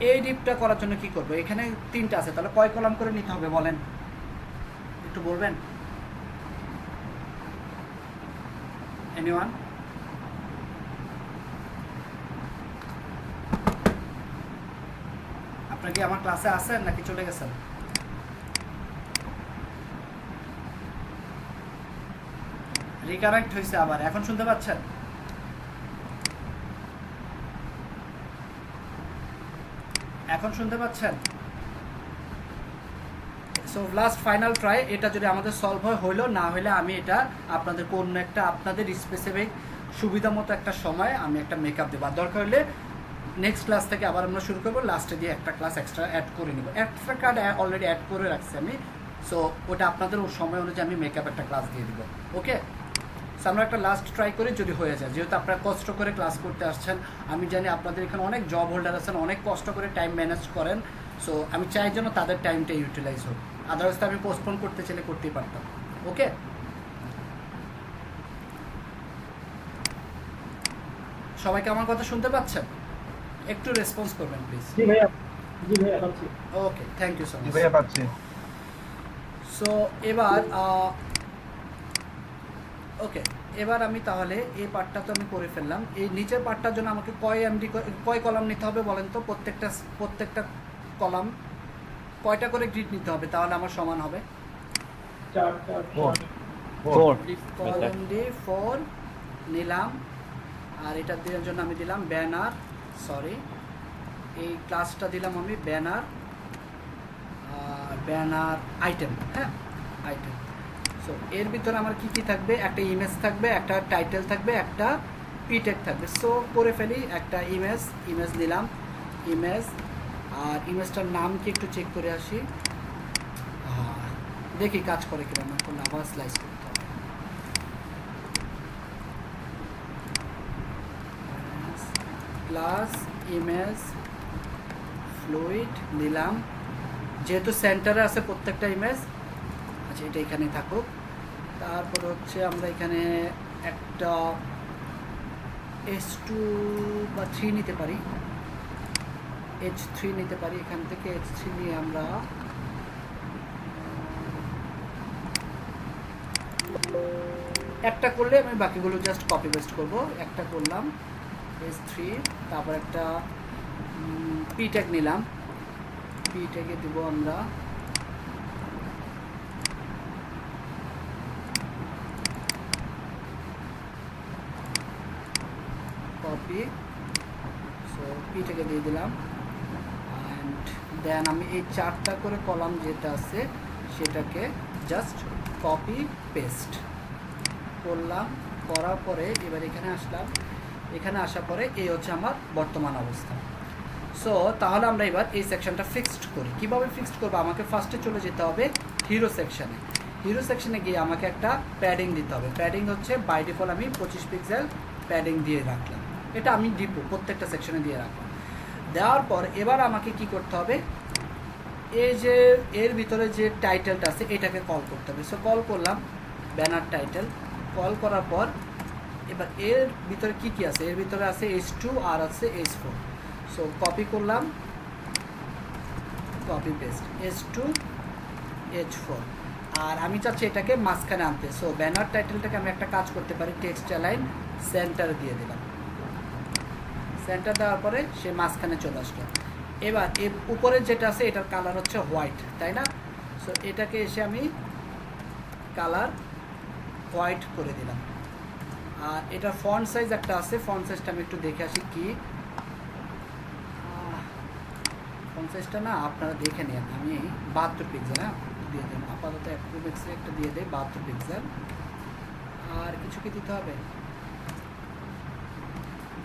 এই ডিপটা করার জন্য কি করব, এখানে 3টা আছে, তাহলে কয় কলাম করে নিতে হবে বলেন, একটু বলবেন এনিওয়ান? আপনারা কি আমার ক্লাসে আছেন নাকি চলে গেছেন? রিকানেক্ট হয়েছে আবার, এখন শুনতে পাচ্ছেন? এখন শুনতে পাচ্ছেন? সো লাস্ট ফাইনাল ট্রাই, এটা যদি আমাদের সলভ হয় হইলো, না হলে আমি এটা আপনাদের কোন একটা আপনাদের স্পেসিফিক সুবিধা মতো একটা সময় আমি একটা মেকআপ দেবো। আর দরকার হলে নেক্সট ক্লাস থেকে আবার আমরা শুরু করবো, লাস্টে দিয়ে একটা ক্লাস এক্সট্রা অ্যাড করে নেবো। এক্সট্রা কার্ড অলরেডি অ্যাড করে রাখছি আমি, সো ওটা আপনাদের ওই সময় অনুযায়ী আমি মেকআপ একটা ক্লাস দিয়ে দিব। ওকে, সো আমরা একটা লাস্ট ট্রাই করি, যদি হয়ে যায়। যেহেতু আপনারা কষ্ট করে ক্লাস করতে আসছেন, আমি জানি আপনাদের এখানে অনেক জব হোল্ডার আছেন, অনেক কষ্ট করে টাইম ম্যানেজ করেন, সো আমি চাই যেন তাদের টাইমটা ইউটিলাইজ হোক। আদারওয়াইজ তো আমি পোস্টপোন করতে চাইলে করতেই পারতাম। ওকে, সবাইকে আমার কথা শুনতে পাচ্ছেন? একটু রেসপন্স করবেন প্লিজ। জি ভাইয়া, জি ভাইয়া পাচ্ছি। ওকে, থ্যাংক ইউ সো জি মাচ। ভাইয়া পাচ্ছি। সো এবার ওকে, এবার আমি তাহলে এই পার্টটা তো আমি করে ফেললাম। এই নিচের পার্টটার জন্য আমাকে কয় কলাম নিতে হবে বলেন তো? প্রত্যেকটা কলাম কয়টা করে গ্রিড নিতে হবে তাহলে আমার সমান হবে? 4 4 4 কলাম ডি 4 নিলাম। আর এটা দেওয়ার জন্য আমি দিলাম ব্যানার, সরি এই ক্লাসটা দিলাম আমি ব্যানার, আর ব্যানার আইটেম, হ্যাঁ আইটেম। সো এর ভিতরে আমার কি কি থাকবে? একটা ইমেজ থাকবে, একটা টাইটেল থাকবে, একটা পিটেক থাকবে। সো করে ফেলি, একটা ইমেজ নিলাম, ইমেজ। আর ইমেজটার নাম কি একটু চেক করে আসি, দেখি কাজ করে কিনা। আমার কোনো আবার স্লাইস করতে হবে। প্লাস ইমেজ ফ্লুইড নিলাম, যেহেতু সেন্টারে আছে প্রত্যেকটা ইমেজ। আচ্ছা, এটা এখানে থাকুক। তারপর হচ্ছে আমরা এখানে একটা H2 বা 3 নিতে পারি, H3 নিতে পারি। এখান থেকে H3 নিয়ে আমরা একটা করলে আমি বাকিগুলো জাস্ট কপি পেস্ট করব। একটা করলাম H3, তারপর একটা পি ট্যাগ নিলাম, পি ট্যাগে দেব আমরা কপি। সো পি ট্যাগে দিয়ে দিলাম। অ্যান্ড দেন আমি এই 4টা করে কলাম যেটা আছে সেটাকে জাস্ট কপি পেস্ট করলাম। করার পরে এবার এখানে আসলাম, এখানে আসার পরে এই হচ্ছে আমার বর্তমান অবস্থা। সো তাহলে আমরা এবার এই সেকশনটা ফিক্সড করি। কিভাবে ফিক্সড করবো? আমাকে ফার্স্টে চলে যেতে হবে হিরো সেকশনে। হিরো সেকশনে গিয়ে আমাকে একটা প্যাডিং দিতে হবে। প্যাডিং হচ্ছে বাই ডিফল্ট আমি 25 পিক্সেল প্যাডিং দিয়ে রাখলাম। এটা আমি দিব প্রত্যেকটা সেকশনে দিয়ে রাখলাম। দেওয়ার পর এবার আমাকে কি করতে হবে? এই যে এর ভিতরে যে টাইটেলটা আছে এটাকে কল করতে হবে। সো কল করলাম ব্যানার টাইটেল। কল করার পর এবার এর ভিতরে কি কি আছে? এর ভিতরে আছে H2 আর আছে H4। সো কপি করলাম, কপি পেস্ট H2 H4। আর আমি চাচ্ছি এটাকে মাঝখানে আনতে। সো ব্যানার টাইটেলটাকে আমি একটা কাজ করতে পারি, টেক্সট অ্যালাইন সেন্টার দিয়ে দিলাম। সেন্টার দেওয়ার পরে সে মাঝখানে চলে আসলো। এবার এর উপরে যেটা আছে এটার কালার হচ্ছে হোয়াইট, তাই না? সো এটাকে এসে আমি কালার হোয়াইট করে দিলাম। আর এটা ফন্ট সাইজ একটা আছে, ফন্ট সাইজটা আমি একটু দেখে আসি কি ফন্ট সাইজটা, না আপনারা দেখে নিন। আমি 72 পিক্সেল, হ্যাঁ দিয়ে দিন আপাতত। অ্যাক্রোব্যাক্সে একটা দিয়ে দেয় 72 পিক্সেল। আর কিছু কি দিতে হবে?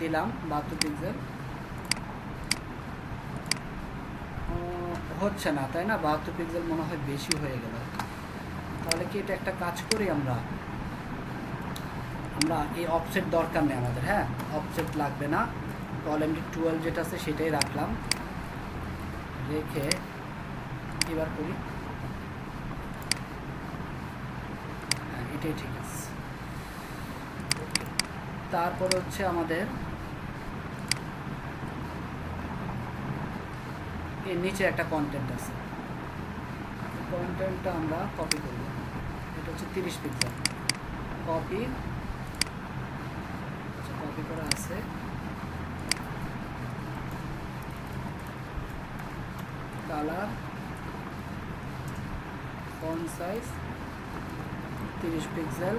দিলাম 72 পিক্সেল। হচ্ছে না, তাই না? 72 পিক্সেল মনে হয় বেশি হয়ে গেল। তাহলে কি এটা একটা কাজ করি আমরা এই অফসেট দরকার নেই আমাদের, হ্যাঁ অফসেট লাগবে না। কলামটি 12 যেটা আছে সেটাই রাখলাম, রেখে এবার করি। হ্যাঁ এটাই ঠিক আছে। তারপর হচ্ছে আমাদের এর নিচে একটা কন্টেন্ট আছে, কন্টেন্টটা আমরা কপি করব। এটা হচ্ছে 30 পিক্সেল। কপি, আচ্ছা কপি করা আছে। কালার, ফন্ট সাইজ 30 পিক্সেল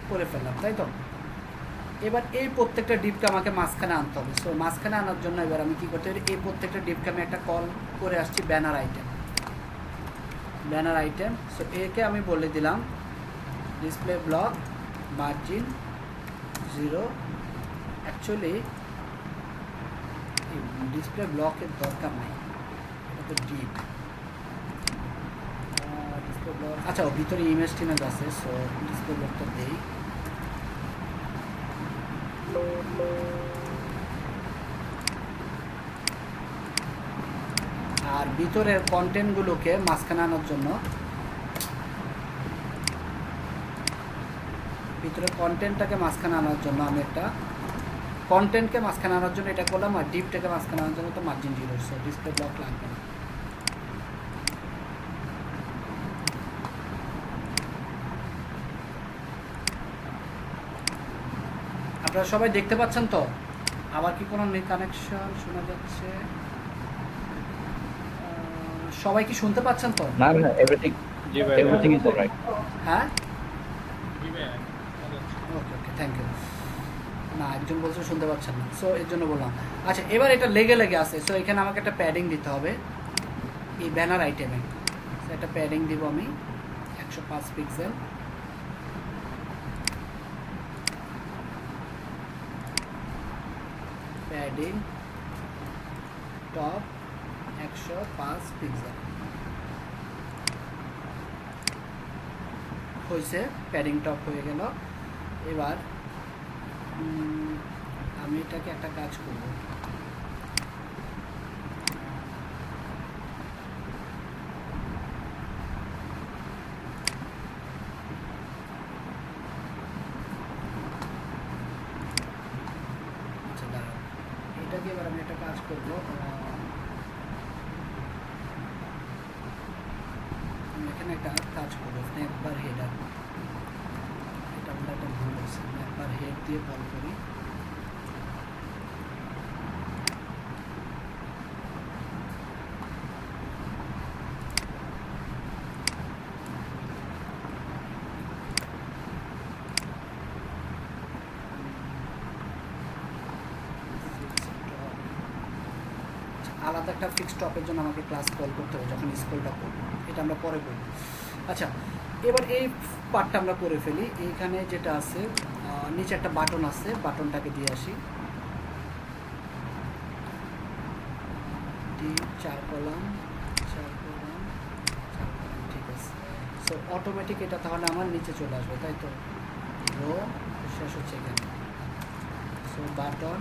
করে ফেললাম, তাই তো? এবার এই প্রত্যেকটা ডিপকে আমাকে মাঝখানে আনতে হবে। সো মাঝখানে আনার জন্য এবার আমি কী করতে পারি, এই প্রত্যেকটা ডিপকে আমি একটা কল করে আসছি banner item. Banner item, so একে আমি বলে দিলাম display block margin 0। Actually display ব্লকের দরকার নেই, এটা তো ডিপ ডিসপ্লে ব্লক। আচ্ছা, ওর ভিতরে ইমেজ টিমেজ আছে, সো ডিসপ্লে ব্লকটা দেই। আর ভিতরের কন্টেন্টগুলোকে মাঝখানে আনার জন্য, ভিতরের কন্টেন্টটাকে মাঝখানে আনার জন্য আমি একটা কন্টেন্টকে মাঝখানে আনার জন্য এটা করলাম, আর ডিপটাকে মাঝখানে আনার জন্য তো মার্জিন 0। সো ডিসপ্লে ব্লক লাগবে না। আপনারা সবাই দেখতে পাচ্ছেন তো? আবার কি কোনো কানেকশন শোনা যাচ্ছে? সবাই কি শুনতে পাচ্ছেন তো? না না, এভরিথিং জি ভাই এভরিথিং ইজ অলরাইট। হ্যাঁ, জি ভাই ওকে ওকে, থ্যাংক ইউ। না, একজন বলছে শুনতে পাচ্ছেন না, সো এর জন্য বললাম। আচ্ছা, এবার এটা লেগে লেগে আছে, সো এখানে আমাকে একটা প্যাডিং দিতে হবে এই ব্যানার আইটেমে। সো একটা প্যাডিং দিব আমি 105 পিক্সেল। প্যাডিং টপ 105 পিক্সেল হয়েছে, প্যাডিং টপ হয়ে গেল। এবার আমি এটাকে একটা কাজ করব, আচ্ছা দাঁড়াও, এটাকে এবার আমি একটা কাজ করব। আমি এখানে একটা কাজ করবো, স্ন্যাপবার হেডার। এটা আমরা একটা ভুল হচ্ছে, স্ন্যাপবার হেড দিয়ে কল করি। আলাদা একটা ফিক্সড টপের জন্য আমাকে ক্লাস কল করতে হবে যখন স্কুলটা করব, এটা আমরা পরে করব। আচ্ছা, এবার এই পার্টটা আমরা করে ফেলি। এইখানে যেটা আছে নিচে একটা বাটন আছে, বাটনটাকে দিয়ে আসি। 4 কলাম, ঠিক আছে। সো অটোমেটিক এটা তাহলে আমার নিচে চলে আসবে, তাই তো? রো শেষ হচ্ছে এখানে। So button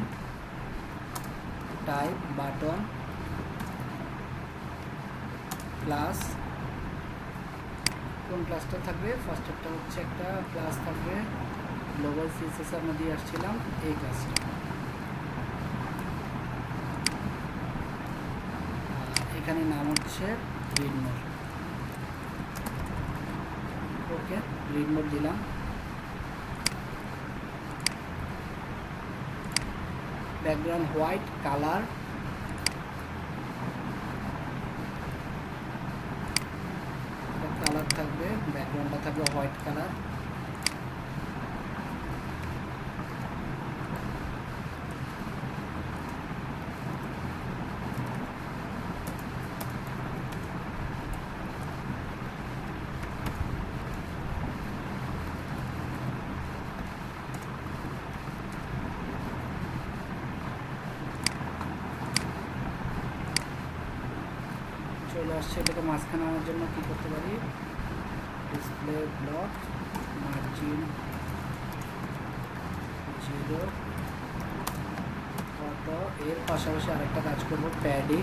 type, button class, কোন ক্লাসটা থাকবে? ফার্স্টেরটা হচ্ছে একটা ক্লাস থাকবে গ্লোবাল সিএসএস আমরা দিয়ে আসছিলাম, এই ক্লাসটা। এখানে নাম হচ্ছে রিড মোড। ওকে, রিড মোড দিলাম। ব্যাকগ্রাউন্ড হোয়াইট, কালার কালার থাকবে, ব্যাকগ্রাউন্ডটা থাকবে হোয়াইট কালার। চলে আসছে, এটাকে মাঝখানে আনার জন্য কি করতে পারি? Display block margin 0 auto. এর পাশাপাশি আরেকটা কাজ করব, প্যাডিং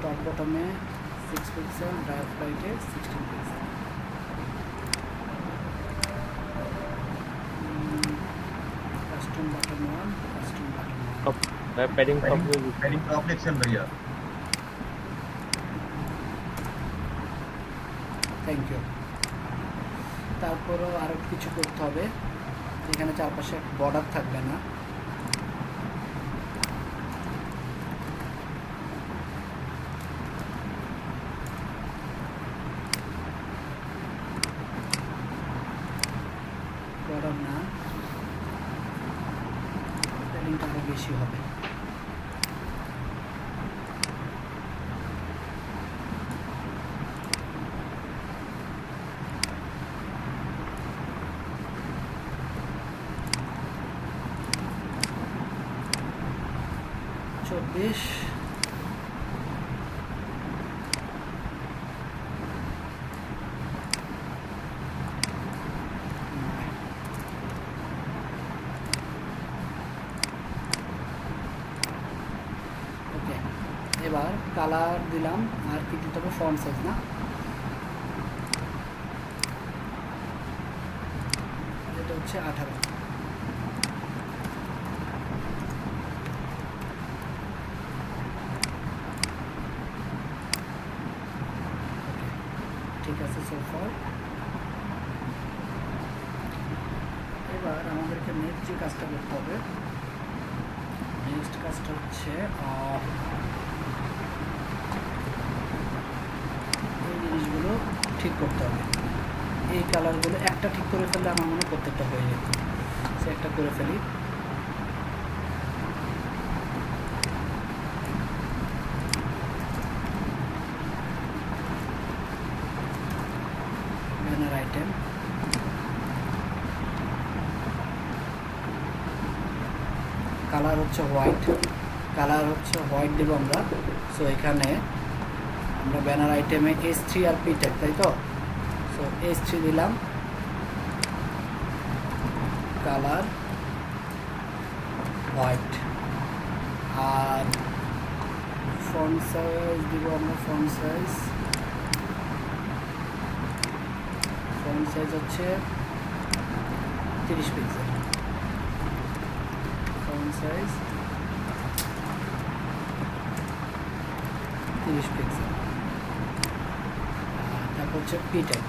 টপ বটমে 6 পিক্সেল, ড্রাইভ রাইটে 16 pixel. Custom button 1, custom button 1। Padding padding top লিখছেন ভাইয়া। Thank you. তারপরেও আরও কিছু করতে হবে, এখানে চারপাশে বর্ডার থাকবে না। বর্ডার না, বেশি হবে। চব্বিশ, এবার কালার দিলাম, আর কি দিতে হবে, ফন্ট সাইজ না, এটা হচ্ছে 18। ঠিক আছে সোফার। এবার আমাদেরকে নেক্সট যে কাজটা করতে হবে, নেক্সট কাজটা হচ্ছে এই জিনিসগুলো ঠিক করতে হবে। এই কালারগুলো একটা ঠিক করে ফেললে আমার মনে হয় প্রত্যেকটা হয়ে যেত। সে একটা করে ফেলি। ব্যানার আইটেম, কালার হচ্ছে হোয়াইট, কালার হচ্ছে হোয়াইট দেবো আমরা। সো এখানে আমরা ব্যানার আইটেমে S3 আর P ট্যাগ, তাই তো? সো S3 দিলাম, কালার হোয়াইট, আর ফন্ট সাইজ দিব আমরা, ফন্ট সাইজ হচ্ছে 30 পিক্সেল, ফন্ট সাইজ 30 পিক্সেল। তারপর হচ্ছে পি ট্যাগ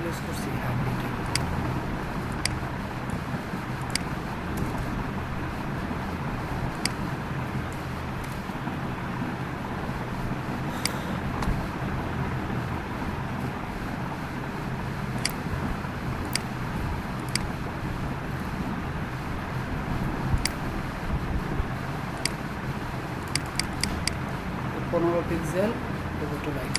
ইউজ করছি, হ্যাঁ P tag. Pixel to right.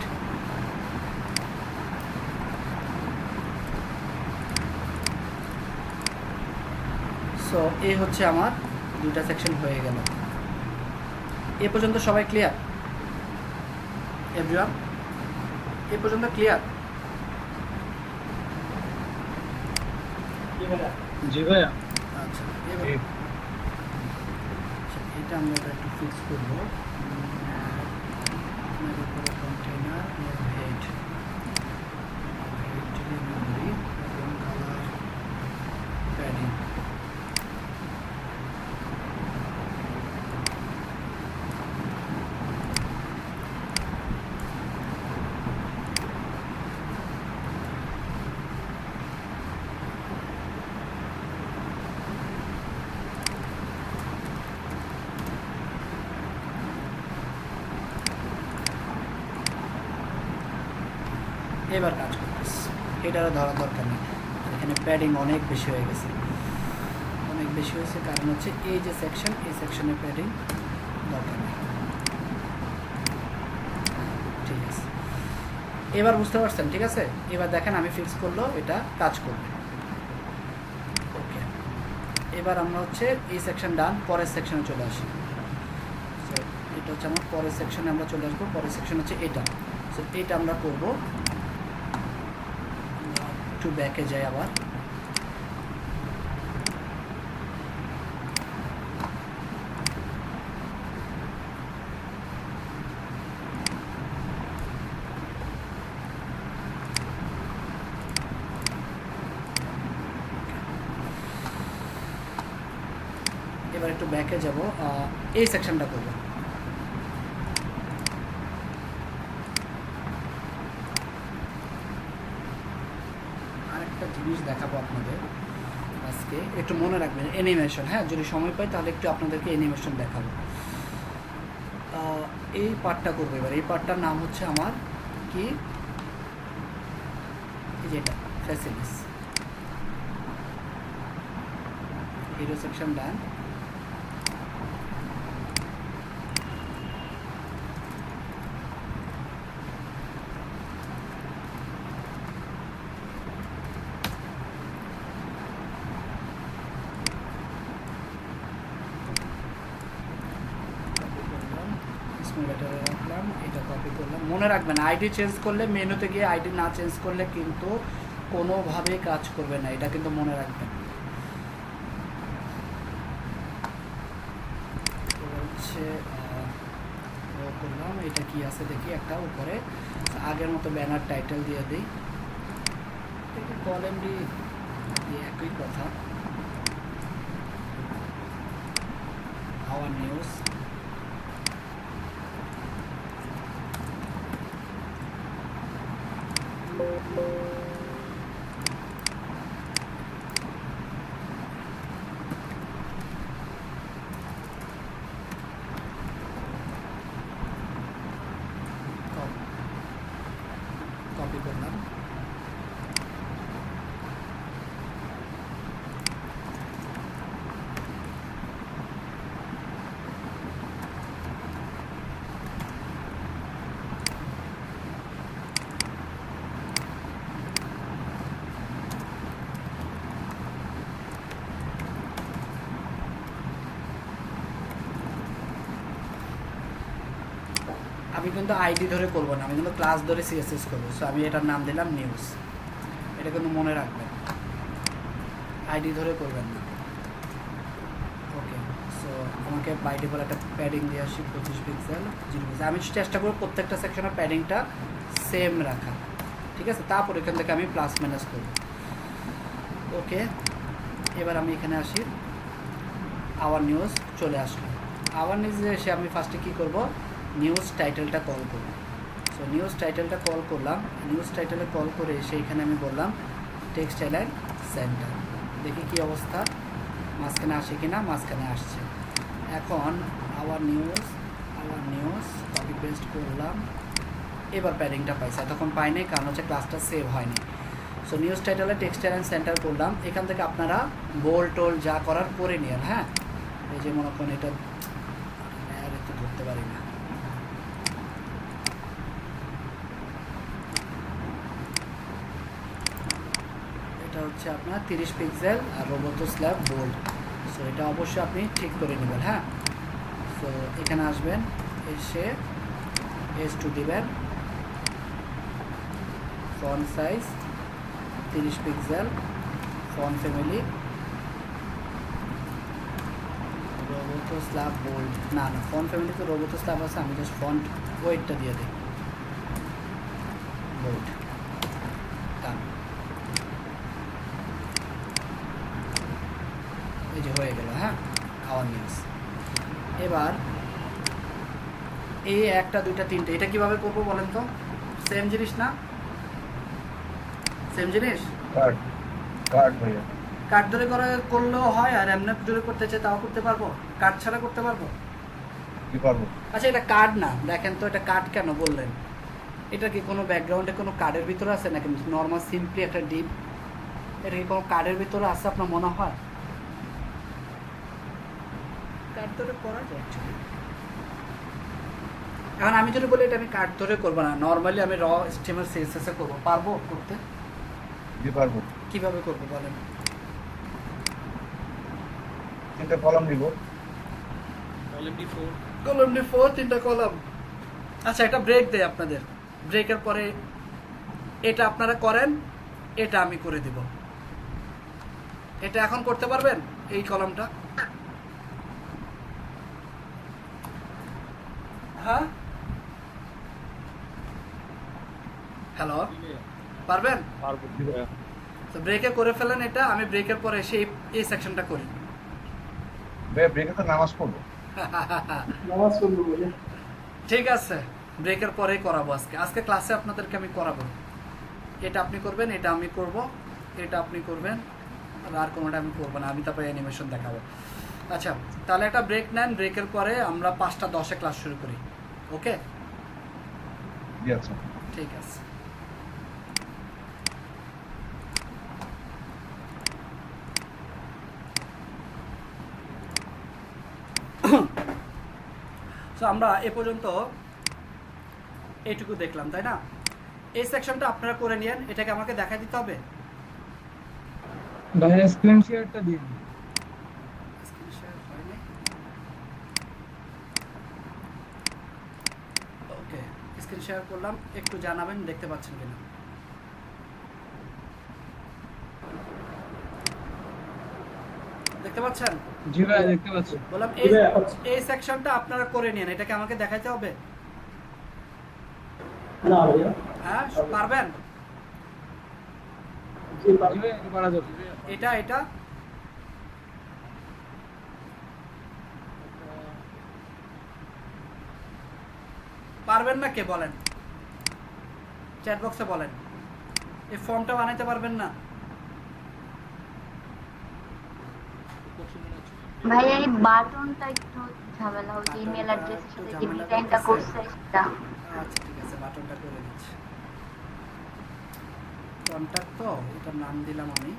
So এই হচ্ছে আমার দুটা সেকশন হয়ে গেল। এ পর্যন্ত সবাই ক্লিয়ার? এভরিওয়ান এ পর্যন্ত ক্লিয়ার? জি ভাইয়া। আচ্ছা, এবার এটা আমরা একটু ফিক্স করবো। কন্টেইনার হেড, মেমোরি এবং কালার প্যাডিং। এবার কাজ করতেছি, এটারও ধরার দরকার নেই। এখানে প্যাডিং অনেক বেশি হয়ে গেছে, অনেক বেশি হয়েছে, কারণ হচ্ছে এই যে সেকশন, এই সেকশনে প্যাডিং দরকার নেই। ঠিক আছে, এবার বুঝতে পারছেন? ঠিক আছে, এবার দেখেন আমি ফিক্স করলো এটা কাজ করবে। ওকে, এবার আমরা হচ্ছে এই সেকশন ডান, পরের সেকশনে চলে আসি। এটা হচ্ছে আমার পরের সেকশনে আমরা চলে আসবো। পরের সেকশন হচ্ছে এটা। সো এটা আমরা করবো। একটু ব্যাকে যাই আবার। এবার একটু ব্যাকে যাব, এই সেকশনটা করব। জিনিস দেখাবো আপনাদের আজকে, একটু মনে রাখবেন অ্যানিমেশন। হ্যাঁ, যদি সময় পাই তাহলে একটু আপনাদেরকে অ্যানিমেশন দেখাবো। এই পার্টটা করবো এবার। এই পার্টটার নাম হচ্ছে আমার কি, যেটা ফ্যাসিলিটিস, হিরো সেকশন ডান, মনে রাখবেন আইডি চেঞ্জ করলে মেনুতে গিয়ে আইডি না চেঞ্জ করলে কিন্তু কোনোভাবেই কাজ করবে না, এটা কিন্তু মনে রাখবেন। এবার হচ্ছে করলাম, এটা কি আছে দেখি একটা উপরে আগের মতো ব্যানার টাইটেল দিয়ে দিই, কলম দিয়ে একই কথা, আওয়ার নিউজ। কপি করলাম, আমি কিন্তু আইডি ধরে করবো না, আমি কিন্তু ক্লাস ধরে সিএসএস করবো। সো আমি এটার নাম দিলাম নিউজ, এটা কিন্তু মনে রাখবেন, আইডি ধরে করবেন না। ওকে, সো আমাকে বাই ডিফল্ট একটা প্যাডিং দিয়ে আসি 25 পিক্সেল 0 পিক্সেল। আমি চেষ্টা করবো প্রত্যেকটা সেকশনের প্যাডিংটা সেম রাখা, ঠিক আছে? তারপর এখান থেকে আমি প্লাস মাইনাস করব। ওকে, এবার আমি এখানে আসি, আওয়ার নিউজ চলে আসলো। আওয়ার নিউজে এসে আমি ফার্স্টে কী করব, নিউজ টাইটেলটা কল করব। সো নিউজ টাইটেলটা কল করলাম, নিউজ টাইটেলে কল করে এসে এখানে আমি বললাম টেক্সট অ্যালাইন সেন্টার, দেখি কি অবস্থা, মাঝখানে আসে কি না, মাঝখানে আসছে। এখন আওয়ার নিউজ কপি পেস্ট করলাম, এবার প্যাডিংটা পাইছে, তখন পাইনি কারণ হচ্ছে ক্লাসটা সেভ হয়নি। সো নিউজ টাইটেলে টেক্সট অ্যালাইন সেন্টার করলাম। এখান থেকে আপনারা বোল টোল যা করার করে নিন। হ্যাঁ, এই যে মনে করেন এটা আর একটু ধরতে পারি না, এটা হচ্ছে আপনার 30 পিক্সেল আর রোবোটো স্ল্যাব বোল্ড। সো এটা অবশ্যই আপনি ঠিক করে নেবেন। হ্যাঁ, সো এখানে আসবেন, এসে S2 দিবেন, font size 30 pixel, font family Roboto Slab bold, না ফন্ট ফ্যামিলি তো রোবোটো স্ল্যাব আছে, আমি জাস্ট ফন্ট ওয়েটটা দিয়ে দিই বোল্ড। এই যে হয়ে গেল। হ্যাঁ, আওয়ার নিউজ। এবার এই 1 2 3 এটা কিভাবে করবো বলেন তো? সেম জিনিস না? সেম জিনিস, কার্ড ভাইয়া, কার্ড ধরে করলেও হয়, আর এমনি ধরে করতে চাই তাও করতে পারবো, কার্ড ছাড়া করতে পারবো। কি পারবো? আচ্ছা, এটা কার্ড না, দেখেন তো এটা কার্ড কেন বললেন? এটা কি কোনো ব্যাকগ্রাউন্ডে কোনো কার্ডের ভিতরে আছে নাকি নর্মাল সিম্পলি একটা ডিপ? এটা কি কোনো কার্ডের ভিতরে আছে আপনার মনে হয়? কার্ড ধরে করা যায় অ্যাকচুয়ালি। এখন আমি যদি বলি এটা আমি কার্ড ধরে করবো না, নর্মালি আমি র স্টিমার সিএসএসে করবো, পারবো করতে? কি পারবো? কিভাবে করবো বলেন? 3টা কলাম নিব, কলাম D4 3টা কলাম। আচ্ছা, এটা ব্রেক দেয় আপনাদের, ব্রেকের পরে এটা আপনারা করেন, এটা আমি করে দিব। এটা এখন করতে পারবেন এই কলামটা? হ্যাঁ, হ্যালো, পারবেন? পারবো। তো ব্রেকে করে ফেলেন এটা, আমি ব্রেকের পরে এসে এই সেকশনটা করি। ব্রেকে তো নামাজ পড়বো। নামাজ পড়বো বলে ঠিক আছে, ব্রেকের পরেই করাবো। আজকে ক্লাসে আপনাদেরকে আমি করাবো। এটা আপনি করবেন, এটা আমি করব, এটা আপনি করবেন, আর কোনোটা আমি করবো না, আমি তারপরে অ্যানিমেশন দেখাবো। আচ্ছা, তাহলে একটা ব্রেক নেন, ব্রেকের পরে আমরা 5টা 10-এ ক্লাস শুরু করি। ওকে, আচ্ছা, ঠিক আছে। সো আমরা এ পর্যন্ত এইটুকু দেখলাম, তাই না? এই সেকশনটা আপনারা করে নিয়েন, এটাকে আমাকে দেখাই দিতে হবে। ভাইয়া স্ক্রিন শেয়ারটা দিন। স্ক্রিন শেয়ার হয়নি। ওকে, স্ক্রিন শেয়ার শেয়ার করলাম, একটু জানাবেন দেখতে পাচ্ছেন কিনা। দেখতে পাচ্ছেন? জি ভাই দেখতে পাচ্ছি। বললাম এই সেকশনটা আপনারা করে নিন, এটাকে আমাকে দেখাইতে হবে? না ভাইয়া, হ্যাঁ পারবেন? জি জি ভাই এটা করা যাবে। এটা পারবেন না কে বলেন? চ্যাট বক্সে বলেন। এই ফর্মটা বানাইতে পারবেন না? ভাইয়া এই বাটনটা একটু ঝামেলা হচ্ছে, ইমেল অ্যাড্রেসের সাথে যে ডিজাইনটা করছে সেটা। আচ্ছা ঠিক আছে, বাটনটা করে দিচ্ছি। কন্ট্যাক্ট তো এটার নাম দিলাম আমি।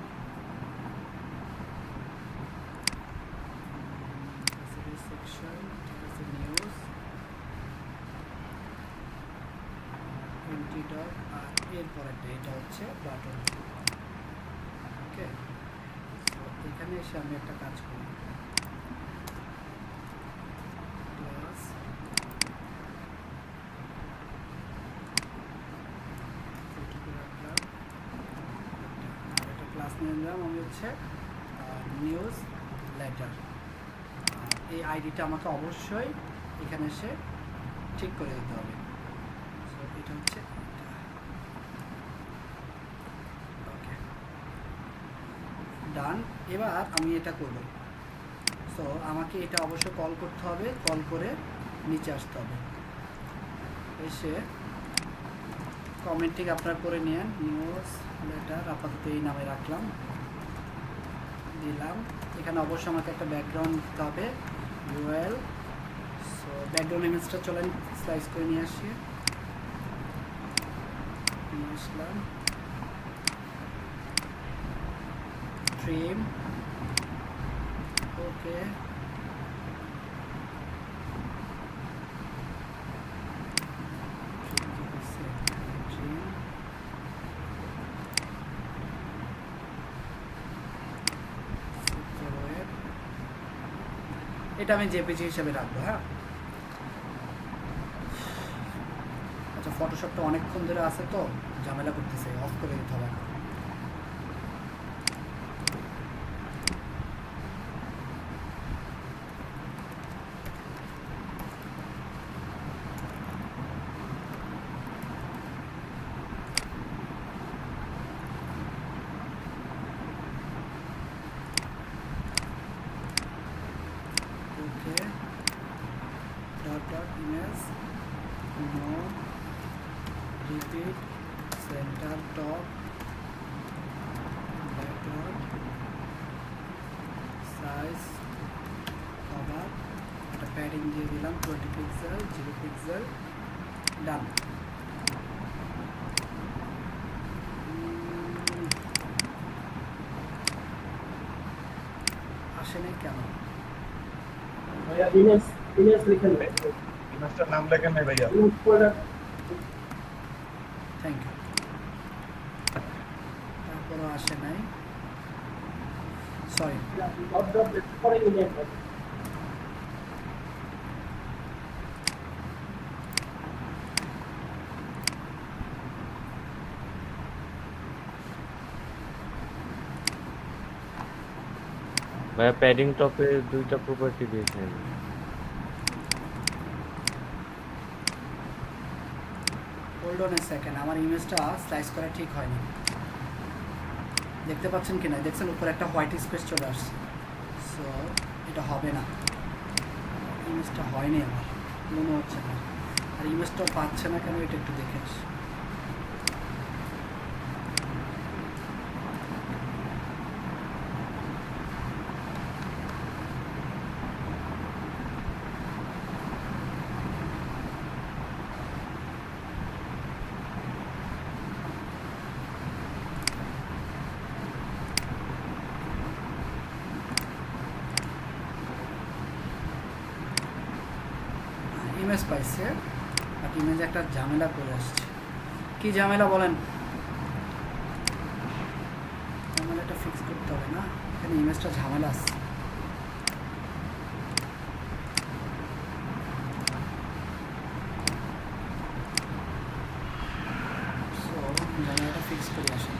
সেকশন, ঠিক আছে, নিউজ, এন্টিডক, আর এরপরেরটা এটা হচ্ছে বাটন। ওকে, এখানে এসে আমি একটা কাজ করি, ক্লাস ক্লাস নিয়ে নিলাম আমি হচ্ছে নিউজ লেটার। এই আইডিটা আমাকে অবশ্যই এখানে এসে ঠিক করে দিতে হবে। সো এটা হচ্ছে ওকে, ডান। এবার আমি এটা করব। সো আমাকে এটা অবশ্যই কল করতে হবে, কল করে নিচে আসতে হবে, এসে কমেন্টিং আপনার করে নিন, নিউজ লেটার আপাতত এই নামে রাখলাম, দিলাম। এখানে অবশ্যই আমাকে একটা ব্যাকগ্রাউন্ড দিতে হবে, ইউএল। সো ব্যাকগ্রাউন্ড ইমেজটা চলেন স্লাইস করে নিয়ে আসি, নিয়ে আসলাম, ট্রিম, ওকে, এটা আমি জেপিজি হিসেবে রাখবো। হ্যাঁ আচ্ছা, ফটোশপটা অনেকক্ষণ ধরে আছে তো ঝামেলা করতেছে, অফ করে দিতে হবে। Okay, dot dot image, no, repeat, centre, top, background, size, cover, একটা প্যাডিং দিয়ে দিলাম 20 পিক্সেল, 0 পিক্সেল, ডান। আসেনি কেন? ভাইয়া ইমেজ লিখেন ভাই, ইমেজটার নাম লেখেন নাই ভাইয়া। Image product thank you. তারপরও আসে নাই, সরি। ডট ডট পরে ইমেজ ভাইয়া প্যাডিং টপে দুইটা প্রপার্টি দিয়েছেন। হোল্ড অন এ সেকেন্ড, আমার ইমেজটা স্লাইস করা ঠিক হয়নি, দেখতে পাচ্ছেন কি না? দেখছেন উপরে একটা হোয়াইট স্পেস চলে আসছে। সো এটা হবে না, ইমেজটা হয়নি আমার, মনে হচ্ছে না। আর ইমেজটাও পাচ্ছে না কেন, এটা একটু দেখে আসি। ইমেজ পাইছে, বাট ইমেজে একটা ঝামেলা করে আসছে। কি ঝামেলা বলেন? ঝামেলাটা ফিক্স করতে হবে না, এখানে ইমেজটা ঝামেলা আছে। ফিক্স করে আসি।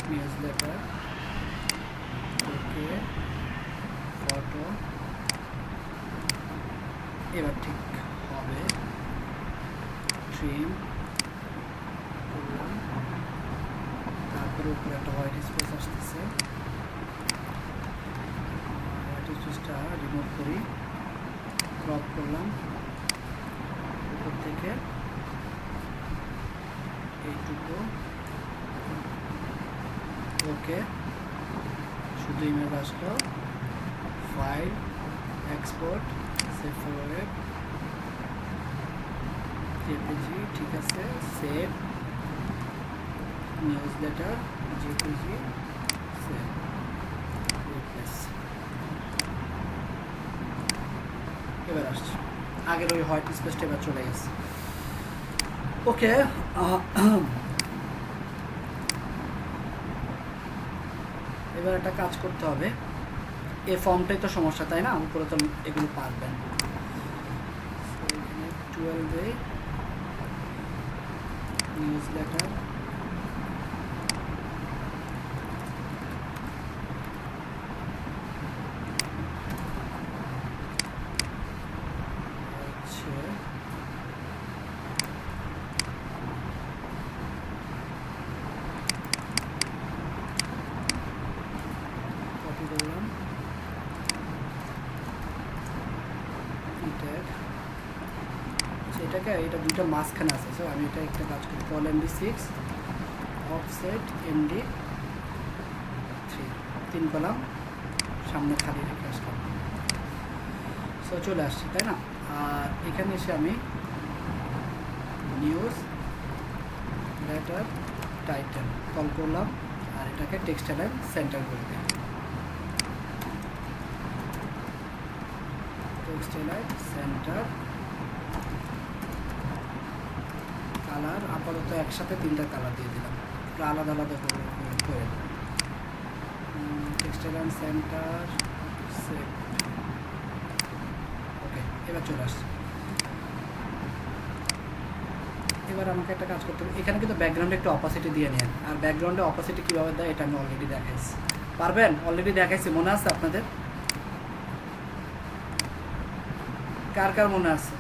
নিউজ লেটার, ওকে, ফটো, এবার ঠিক হবে। ট্রিম করলাম, তারপরে উপরে একটা হোয়াইট স্পেস আসতেছে, হোয়াইট স্পেসটা রিমুভ করি, ক্রপ করলাম উপর থেকে এইটুকু, ওকে, শুধু ইমেজ আসলো, file, export, save for web, JPG, ঠিক আছে, save, news letter, JPG, save, replace. এবার আসছে আগের ওই হোয়াইট স্পেসটা এবার চলে গেছে। ওকে, এবার একটা কাজ করতে হবে, এই ফর্মটাই তো সমস্যা, তাই না? উপরে তো এগুলো পারবেন। এখানে 12 নিউজ লেটার, কপি করলাম, এটাকে, এটা দুটো মাঝখানে আছে, সো আমি এটা একটা কাজ করি, call MD6 offset MD3, 3 column সামনে খালি রেখে আসলাম। সো চলে আসছে, তাই না? আর এখানে এসে আমি নিউজ লেটার টাইটেল কল করলাম, আর এটাকে টেক্সট লাইন সেন্টার করে দিই, টেক্সট লাইন সেন্টার, কালার আপাতত একসাথে 3টা কালার দিয়ে দিলাম, আলাদা আলাদা করে টেক্সট লাইন সেন্টার, সেভ, ওকে। এবার চলে আসছে। এবার আমাকে একটা কাজ করতে হবে, এখানে কিন্তু ব্যাকগ্রাউন্ডে একটু অপাসিটি দিয়ে নেন, আর ব্যাকগ্রাউন্ডে অপাসিটি কীভাবে দেয় এটা আমি অলরেডি দেখাইছি, পারবেন? অলরেডি দেখাইছি, মনে আছে আপনাদের? কার কার মনে আছে?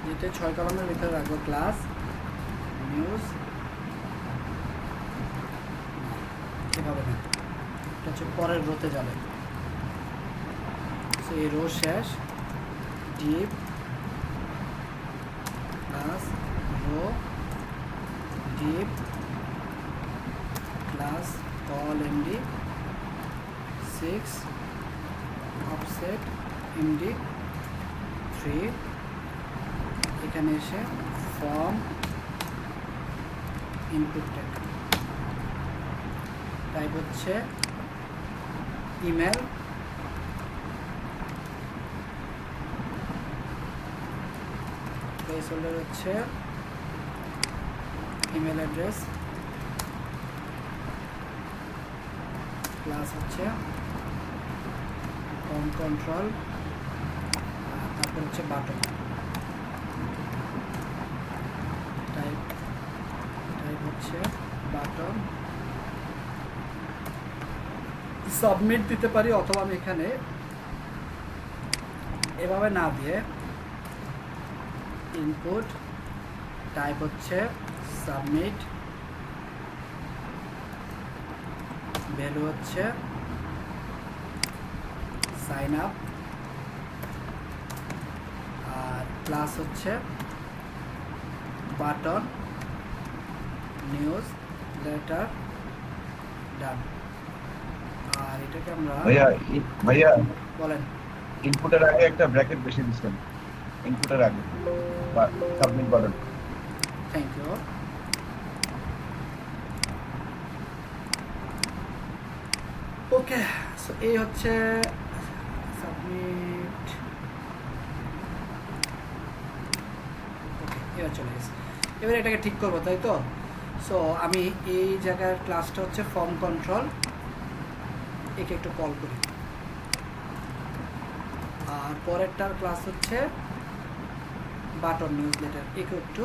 যেটা 6 কলামের ভিতরে রাখবো, ক্লাস, নিউজ, এভাবে না, এটা হচ্ছে পরের রোতে যাবে। সো এই রো শেষ, div, class, row, div, class, col MD6 offset MD3, এখানে এসে ফর্ম ইনপুট ট্যাগ, টাইপ হচ্ছে ইমেল, প্লেস হোল্ডার হচ্ছে ইমেল অ্যাড্রেস, ক্লাস হচ্ছে ফর্ম কন্ট্রোল, তারপর হচ্ছে বাটন, টাইপ হচ্ছে বাটন, সাবমিট দিতে পারি, অথবা আমি এখানে এভাবে না দিয়ে ইনপুট, টাইপ হচ্ছে সাবমিট, ভ্যালু হচ্ছে সাইন আপ, আর ক্লাস হচ্ছে বাটন, নিউজ লেটার, ডান। আর এটাকে আমরা ভাইয়া বলেন, ইনপুটের আগে একটা ব্র্যাকেট বেশি দিচ্ছেন, ইনপুটের আগে submit button. Thank you. Okay, so এই হচ্ছে সাবমিট, ওকে, এবার চলে গেছে। এবার এটাকে ঠিক করবো, তাই তো? সো আমি এই জায়গার ক্লাসটা হচ্ছে ফর্ম কন্ট্রোল, একে একটু কল করি। আর পরেরটার ক্লাস হচ্ছে বাটন নিউজলেটার, একে একটু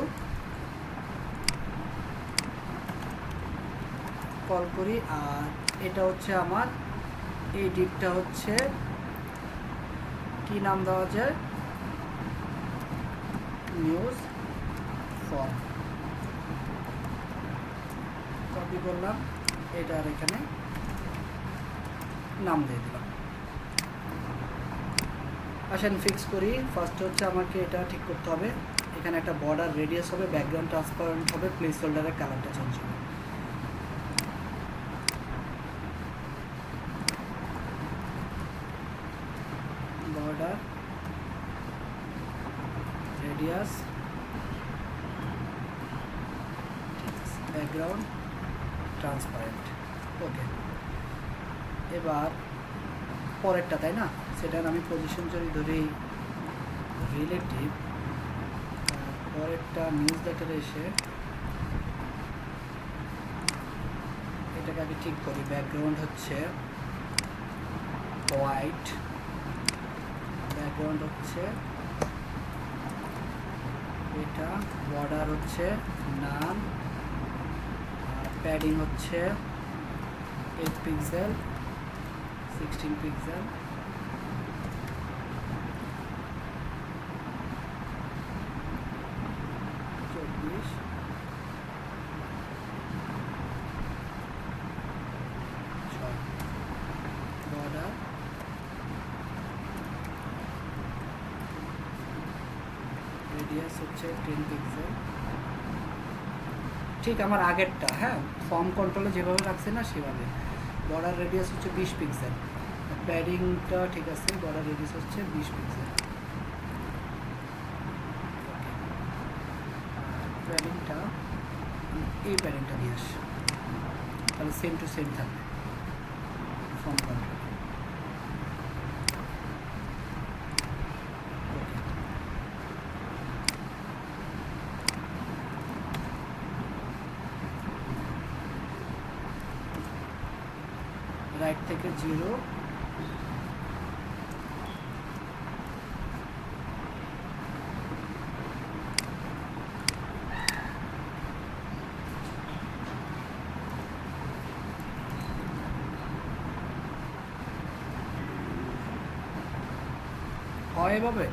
কল করি। আর এটা হচ্ছে আমার এই ডিপটা হচ্ছে কি নাম দেওয়া যায়, নিউজ ফর্ম। কপি করলাম, এটার এখানে নাম দিয়ে দিলাম। আসেন ফিক্স করি। ফার্স্ট হচ্ছে আমাকে এটা ঠিক করতে হবে, এখানে একটা বর্ডার রেডিয়াস হবে, ব্যাকগ্রাউন্ড ট্রান্সপারেন্ট হবে, প্লেস হোল্ডারের কালারটা চেঞ্জ হবে। বর্ডার রেডিয়াস, ব্যাকগ্রাউন্ড ট্রান্সপারেন্ট, ওকে। এবার পরেরটা, তাই না, সেটার আমি পজিশন যদি ধরি রিলেটিভ, পরেরটা নিউজ লেটারে এসে এটাকে আগে ঠিক করি। ব্যাকগ্রাউন্ড হচ্ছে হোয়াইট, ব্যাকগ্রাউন্ড হচ্ছে এটা, বর্ডার হচ্ছে নাম, প্যাডিং হচ্ছে 8 পিক্সেল, 16 পিক্সেল, বর্ডার রেডিয়াস হচ্ছে 10 পিক্সেল, ঠিক আমার আগেরটা। হ্যাঁ, ফর্ম কন্ট্রোলে যেভাবে রাখছে না সেভাবে। বর্ডার রেডিয়াস হচ্ছে 20 পিক্সেল, প্যাডিংটা ঠিক আছে, বর্ডার রেডিয়াস হচ্ছে 20 পিক্সেল। প্যাডিংটা এই প্যাডিংটা নিয়ে আসে, তাহলে সেম টু সেম থাকবে ফর্ম কন্ট্রোল। রাইট থেকে 0, হয় এভাবে।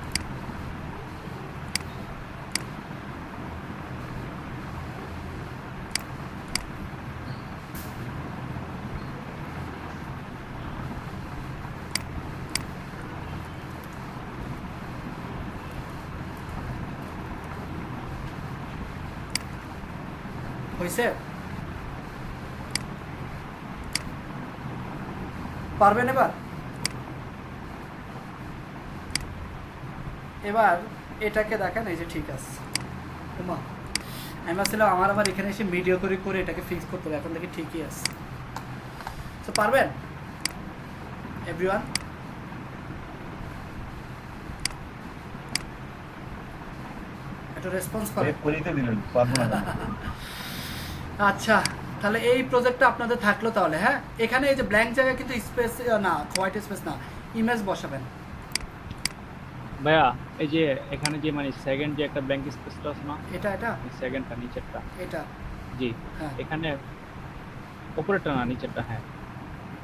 হয়েছে? পারবেন এবার? এবার এটাকে দেখেন, এই যে ঠিক আছে। ওমা, আমি ভাবছিলাম আমার আবার এখানে এসে ভিডিও করে এটাকে ফিক্স করতে হবে, এখন দেখি ঠিকই আছে। তো পারবেন এভরিওয়ান? একটা রেসপন্স করেন। করিতে দিলেন, পারবো না। আচ্ছা, তাহলে এই প্রজেক্টটা আপনাদের থাকলো তাহলে। হ্যাঁ, এখানে এই যে ব্ল্যাঙ্ক জায়গায় কিন্তু স্পেস না, হোয়াইট স্পেস না, ইমেজ বসাবেন। ভাইয়া এই যে এখানে যে মানে সেকেন্ড যে একটা ব্ল্যাঙ্ক স্পেসটা আছে না, এটা সেকেন্ডটা নিচেরটা, এটা জি হ্যাঁ, এখানে উপরেরটা না নিচেরটা, হ্যাঁ।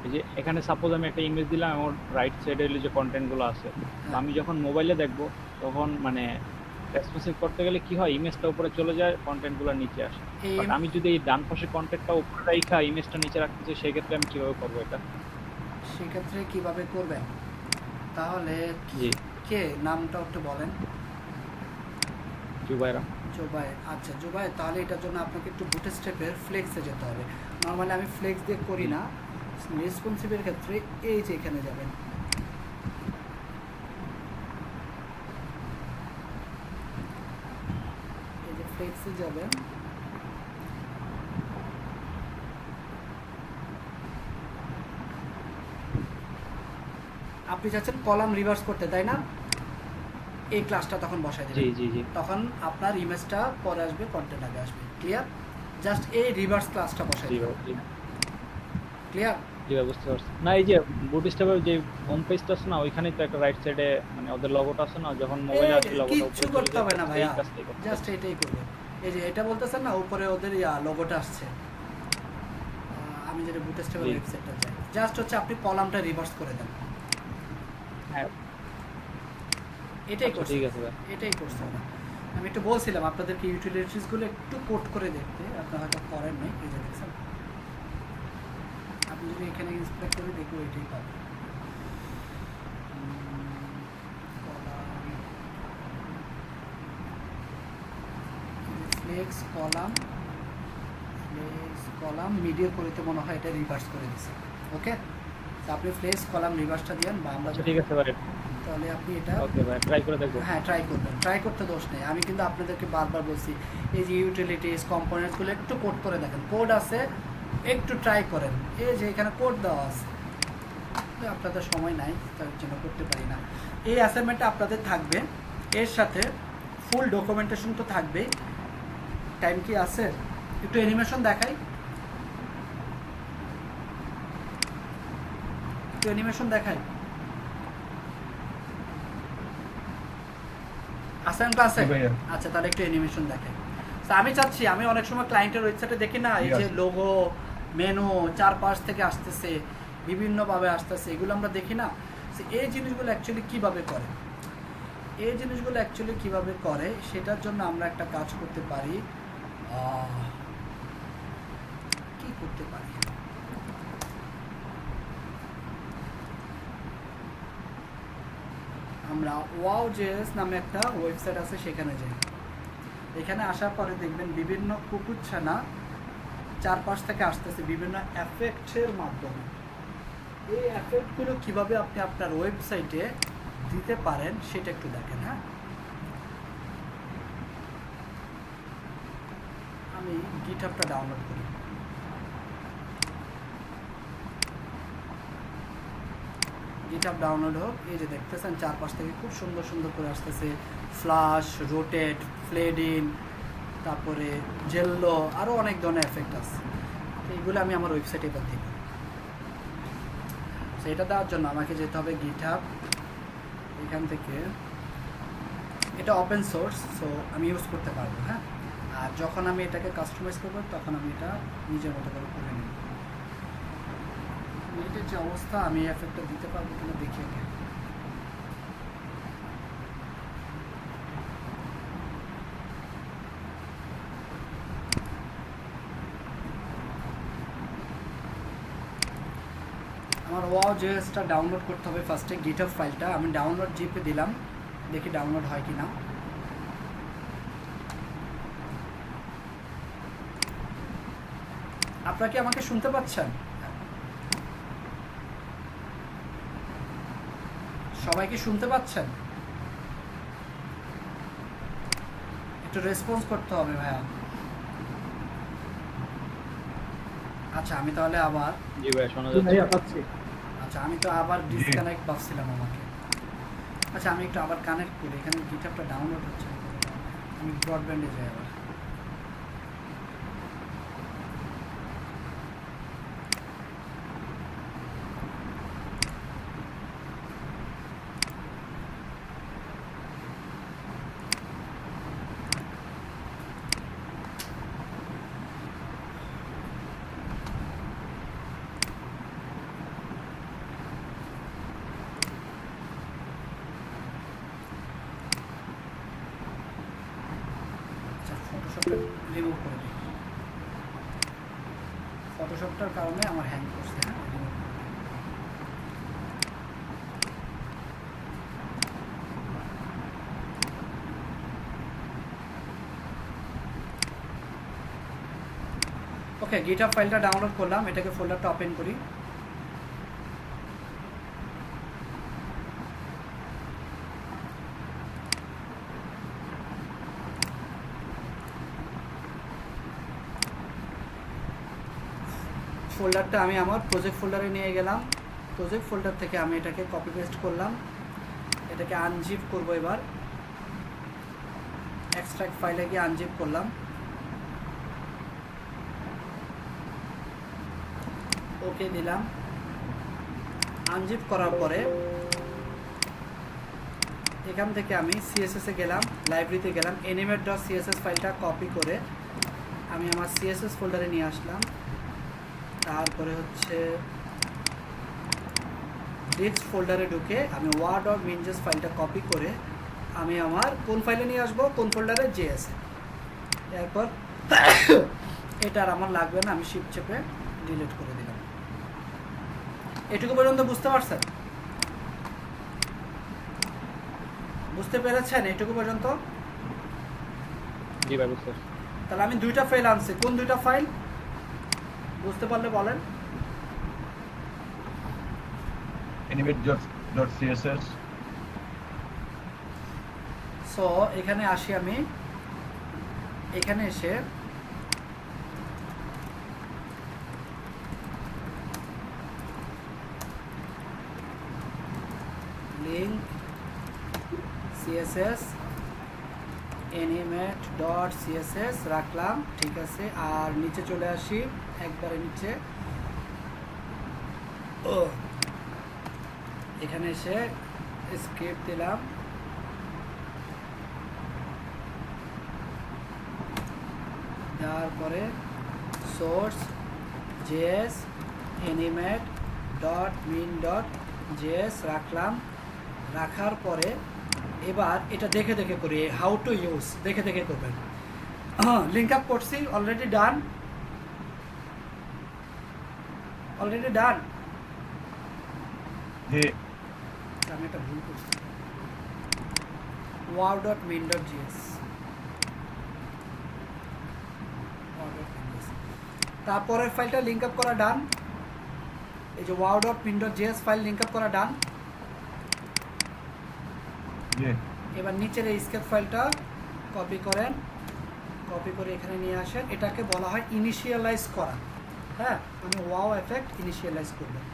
এই যে এখানে সাপোজ আমি একটা ইমেজ দিলাম, আমার রাইট সাইডে যে কন্টেন্টগুলো আছে, তো আমি যখন মোবাইলে দেখব তখন মানে রেসপন্সিভ করতে গেলে কি হয়, ইমেজটা উপরে চলে যায়, কন্টেন্টগুলো নিচে আসে। বাট আমি যদি এই ডান পাশে কন্টেন্টটা উপরে রাখা ইমেজটা নিচে রাখতে চাই, সেক্ষেত্রে আমি কিভাবে করবো এটা? সেক্ষেত্রে কিভাবে করবেন তাহলে? জি, কে নামটা একটু বলেন। জুবাইরা। জুবাই, আচ্ছা জুবাই, তাহলে এটার জন্য আপনাকে একটু বুটস্ট্র্যাপের ফ্লেক্সে যেতে হবে। নর্মালি আমি ফ্লেক্স দিয়ে করি না, রেসপন্সিভের ক্ষেত্রে এই যে এখানে যাবেন, এই যে ফ্লেক্সে যাবেন, আপনি চাচ্ছেন কলাম রিভার্স করতে, তাই না? এই ক্লাসটা তখন বসাই জি দেবেন, জি জি তখন আপনার ইমেজটা পরে আসবে, কন্টেন্ট আগে আসবে। ক্লিয়ার? জাস্ট এই রিভার্স ক্লাসটা বসাই জি দিবেন। ভাই, জি। ক্লিয়ার? জি ভাই, বুঝতে পারছি। না এই যে বুটস্ট্র্যাপের যে হোম পেজটা আছে না, ওইখানেই তো একটা রাইট সাইডে মানে ওদের লগোটা আছে না, যখন মোবাইলে আসে লগোটা কিচ্ছু উপরে চলে করতে যায়, হবে না এই ভাইয়া, কাজটাই করতে জাস্ট হবে। এটাই করবেন। এই যে এটা বলতেছেন না উপরে ওদের লোগোটা আসছে, আমি যেটা বুটস্ট্র্যাপের জি। ওয়েবসাইটটা যাই, জাস্ট হচ্ছে আপনি কলামটা রিভার্স করে দেন, হ্যাঁ, এটাই আচ্ছা, করতে ঠিক আছে ভাই। এটাই করতে হবে। আমি একটু বলছিলাম আপনাদেরকে ইউটিলিটিসগুলো একটু কোড করে দেখতে, আপনারা হয়তো করেন নাই। এই যে দেখছেন, আপনি যদি এখানে ইন্সপেক্ট করে দেখবো এটাই পাবেন। ফ্লেক্স কলাম মিডিয়া করিতে মনে হয় এটা রিভার্স করে দিছে। ওকে, তো আপনি ফ্লেক্স কলাম রিভার্সটা দিবেন বা আমরা আচ্ছা, ঠিক আছে ভাই। তাহলে আপনি এটা ওকে ভাই, ট্রাই করে দেখবো। হ্যাঁ ট্রাই করবেন, ট্রাই করতে দোষ নেই। আমি কিন্তু আপনাদেরকে বারবার বলছি এই যে ইউটিলিটিস কম্পোনেন্টসগুলো একটু কোড করে দেখেন, কোড আছে একটু ট্রাই করেন। এই যে এখানে কোড দেওয়া আছে, আপনাদের সময় নাই তার জন্য করতে পারি না। এই অ্যাসাইনমেন্টটা আপনাদের থাকবে, এর সাথে ফুল ডকুমেন্টেশন তো থাকবেই। টাইম কি আছে? একটু অ্যানিমেশন দেখাই, একটু অ্যানিমেশন দেখাই। অ্যাসাইনমেন্ট আছে? জি ভাইয়া। আচ্ছা তাহলে একটু অ্যানিমেশন দেখাই। তো আমি চাচ্ছি, আমি অনেক সময় ক্লায়েন্টের ওয়েবসাইটে দেখি না এই ঠিক যে আছে। লোগো মেনু চারপাশ থেকে আসতেছে, বিভিন্নভাবে আসতেছে, এগুলো আমরা দেখি না। তো এই জিনিসগুলো অ্যাকচুয়ালি কিভাবে করে, এই জিনিসগুলো অ্যাকচুয়ালি কিভাবে করে সেটার জন্য আমরা একটা কাজ করতে পারি। কি করতে পারি, আমরা ওয়াও.js নামে একটা ওয়েবসাইট আছে, সেখানে যাই। এখানে আসার পরে দেখবেন বিভিন্ন কুকুরছানা চারপাশ থেকে আসতেছে বিভিন্ন এফেক্টের মাধ্যমে। এই এফেক্টগুলো কিভাবে আপনি আপনার ওয়েবসাইটে দিতে পারেন সেটা একটু দেখেন। হ্যাঁ, আমি গিটহাবটা ডাউনলোড করি। গিটহাব ডাউনলোড হোক। এই যে দেখতেছেন চারপাশ থেকে খুব সুন্দর সুন্দর করে আসতেছে, ফ্লাশ, রোটেট, ফ্লেডিন, তারপরে জেল্লো, আরও অনেক ধরনের এফেক্ট আছে। তো এইগুলো আমি আমার ওয়েবসাইটে এবার দিব। তো এটা দেওয়ার জন্য আমাকে যেতে হবে গিটহাব, এখান থেকে এটা ওপেন সোর্স, সো আমি ইউজ করতে পারবো। হ্যাঁ, আর যখন আমি এটাকে কাস্টমাইজ করবো তখন আমি এটা নিজের মতো করে করে নেব। এটার যে অবস্থা, আমি এই এফেক্টটা দিতে পারবো কিনা দেখি আগে। আমার ওয়াও.js-টা ডাউনলোড করতে হবে ফার্স্টে, গিটহাব ফাইলটা আমি ডাউনলোড জিপে দিলাম, দেখি ডাউনলোড হয় কিনা। আপনারা কি আমাকে শুনতে পাচ্ছেন? সবাই কি শুনতে পাচ্ছেন? একটু রেসপন্স করতে হবে ভাইয়া। আচ্ছা আমি তাহলে আবার, জি ভাই, শোনা জি যাচ্ছে। ভাইয়া পাচ্ছি। আচ্ছা আমি তো আবার ডিসকানেক্ট ভাবছিলাম আমাকে। আচ্ছা আমি একটু আবার কানেক্ট করি, এখানে গিটহাবটা ডাউনলোড হচ্ছে না। আমি ব্রডব্যান্ডে যাই আবার। আচ্ছা ফটোশপটা রিমুভ করে দিই, ফটোশপটার কারণে আমার হ্যাং করছে। হ্যাঁ, remove করে দিই। ওকে, গিটহাব ফাইলটা ডাউনলোড করলাম, এটাকে ফোল্ডারটা ওপেন করি। ফোল্ডারটা আমি আমার প্রজেক্ট ফোল্ডারে নিয়ে গেলাম, প্রজেক্ট ফোল্ডার থেকে আমি এটাকে কপি পেস্ট করলাম, এটাকে আনজিপ করব। এবার এক্সট্রাক্ট ফাইলে গিয়ে আনজিপ করলাম, ওকে দিলাম। আনজিপ করার পরে এখান থেকে আমি সিএসএস এ গেলাম, লাইব্রেরিতে গেলাম, animate.css ফাইলটা কপি করে আমি আমার সিএসএস ফোল্ডারে নিয়ে আসলাম। তারপরে হচ্ছে ডিস্ক ফোল্ডারে ঢুকে আমি word.minjs ফাইলটা কপি করে আমি আমার কোন ফাইলে নিয়ে আসবো, কোন ফোল্ডারে, জেএস। এরপর এটা আর আমার লাগবে না, আমি শিফট চেপে ডিলিট করে দিলাম। এটুকু পর্যন্ত বুঝতে পারছেন? বুঝতে পেরেছেন এটুকু পর্যন্ত? জি ভাই বুঝতে তাহলে আমি দুইটা ফাইল আনছি, কোন দুইটা ফাইল বুঝতে পারলে বলেন। animate.css সো এখানে আসি আমি, এখানে এসে লিঙ্ক css animate.css রাখলাম, ঠিক আছে। আর নিচে চলে আসি, একবারে নিচে এখানে এসে স্ক্রিপ্ট দিলাম, তারপরে সোর্স js animate.min.js রাখলাম। রাখার পরে এবার এটা দেখে দেখে করি, হাউ টু ইউজ দেখে দেখে করবেন। লিঙ্ক আপ করছি, অলরেডি ডান, অলরেডি ডান। যে আমি একটা ভুল করছি, wow.min.js তারপরের ফাইলটা লিঙ্ক আপ করা ডান। এই যে wow.min.js ফাইল লিঙ্ক আপ করা ডান। যে এবার নিচের এই স্কেপ ফাইলটা কপি করেন, কপি করে এখানে নিয়ে আসেন। এটাকে বলা হয় ইনিশিয়ালাইজ করা। হ্যাঁ, আমি ওয়াও এফেক্ট ইনিশিয়ালাইজ করলাম,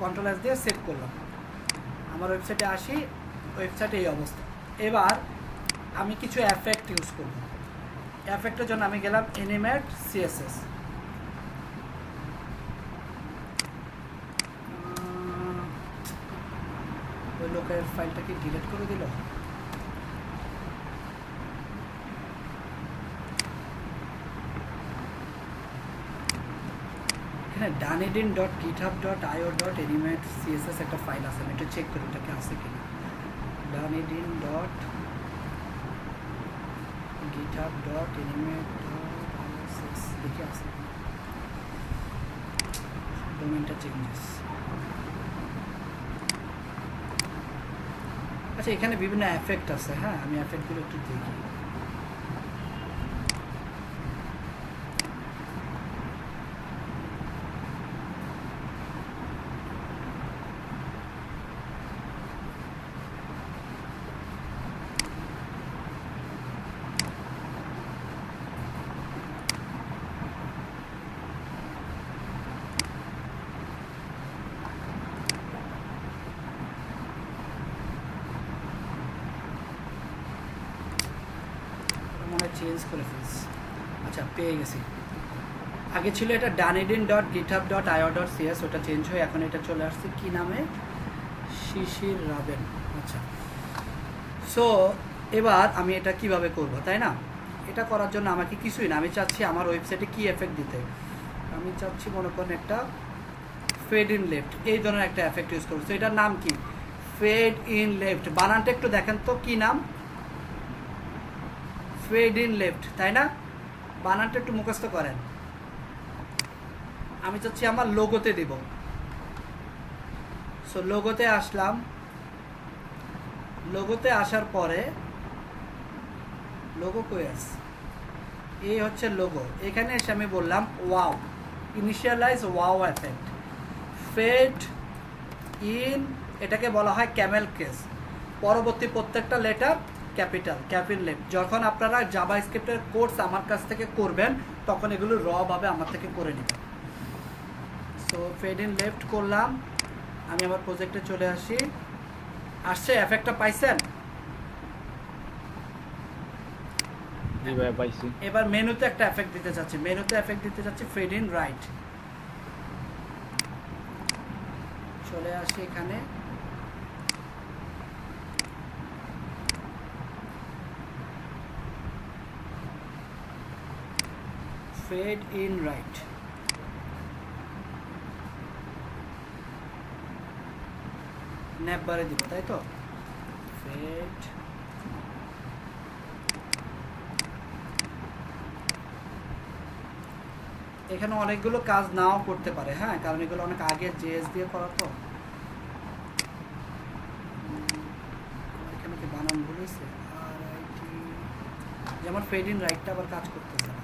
কন্ট্রোল এস দিয়ে সেভ করলাম। আমার ওয়েবসাইটে আসি, ওয়েবসাইটে এই অবস্থা। এবার আমি কিছু এফেক্ট ইউজ করব। এফেক্টের জন্য আমি গেলাম অ্যানিমেট সিএসএস। ওই লোকের ফাইলটাকে ডিলিট করে দিল। এখানে danidin.github.io.animate.css একটা ফাইল আছে, আমি একটু চেক করি ওটাকে আছে কিনা। danidin.github.animate.css দেখি আছে, ডোমেইনটা চেঞ্জেস। আচ্ছা, এখানে বিভিন্ন এফেক্ট আছে। হ্যাঁ, আমি এফেক্টগুলো একটু দেখি। চেঞ্জ করে ফেলছি। আচ্ছা, পেয়ে গেছি। আগে ছিল এটা danidin.github.io.cs, ওটা চেঞ্জ হয়ে এখন এটা চলে আসছে কি নামে, শিশির রাবেন। আচ্ছা, সো এবার আমি এটা কিভাবে করব, তাই না? এটা করার জন্য আমাকে কিছুই না, আমি চাচ্ছি আমার ওয়েবসাইটে কি এফেক্ট দিতে। আমি চাচ্ছি মনে করেন একটা ফেড ইন লেফট, এই ধরনের একটা এফেক্ট ইউজ করবো। এটার নাম কি? Fade in left. বানানটা একটু দেখেন তো, কি নাম? ফেড ইন লেফট, তাই না? বানানটা একটু মুখস্থ করেন। আমি চাচ্ছি আমার লোগোতে দিব। সো লোগোতে আসলাম, লোগোতে আসার পরে লোগো কই আছে, এই হচ্ছে লোগো। এখানে এসে আমি বললাম wow, initialize wow effect, fade in, এটাকে বলা হয় ক্যামেল কেস। পরবর্তী প্রত্যেকটা লেটার ক্যাপিটাল লেফট। যখন আপনারা জাভাস্ক্রিপ্টের কোর্স আমার কাছ থেকে করবেন তখন এগুলো র ভাবে আমার থেকে করে নেবেন। সো ফেড ইন লেফট করলাম, আমি আমার প্রজেক্টে চলে আসি। আসছে এফেক্টটা পাইছেন? জি ভাই পাইছি। এবার মেনুতে একটা এফেক্ট দিতে চাচ্ছি, মেনুতে এফেক্ট দিতে চাচ্ছি ফেড ইন রাইট। চলে আসি এখানে, ফেড ইন রাইট। ন্যাপ বারে দিব, তাই তো? ফেড এখানে অনেকগুলো কাজ নাও করতে পারে, হ্যাঁ, কারণ এগুলো অনেক আগে জেএস দিয়ে করা তো। এখানে কি বানান ভুলেছে? আর যেমন ফেড ইন রাইটটা আবার কাজ করতেছে না।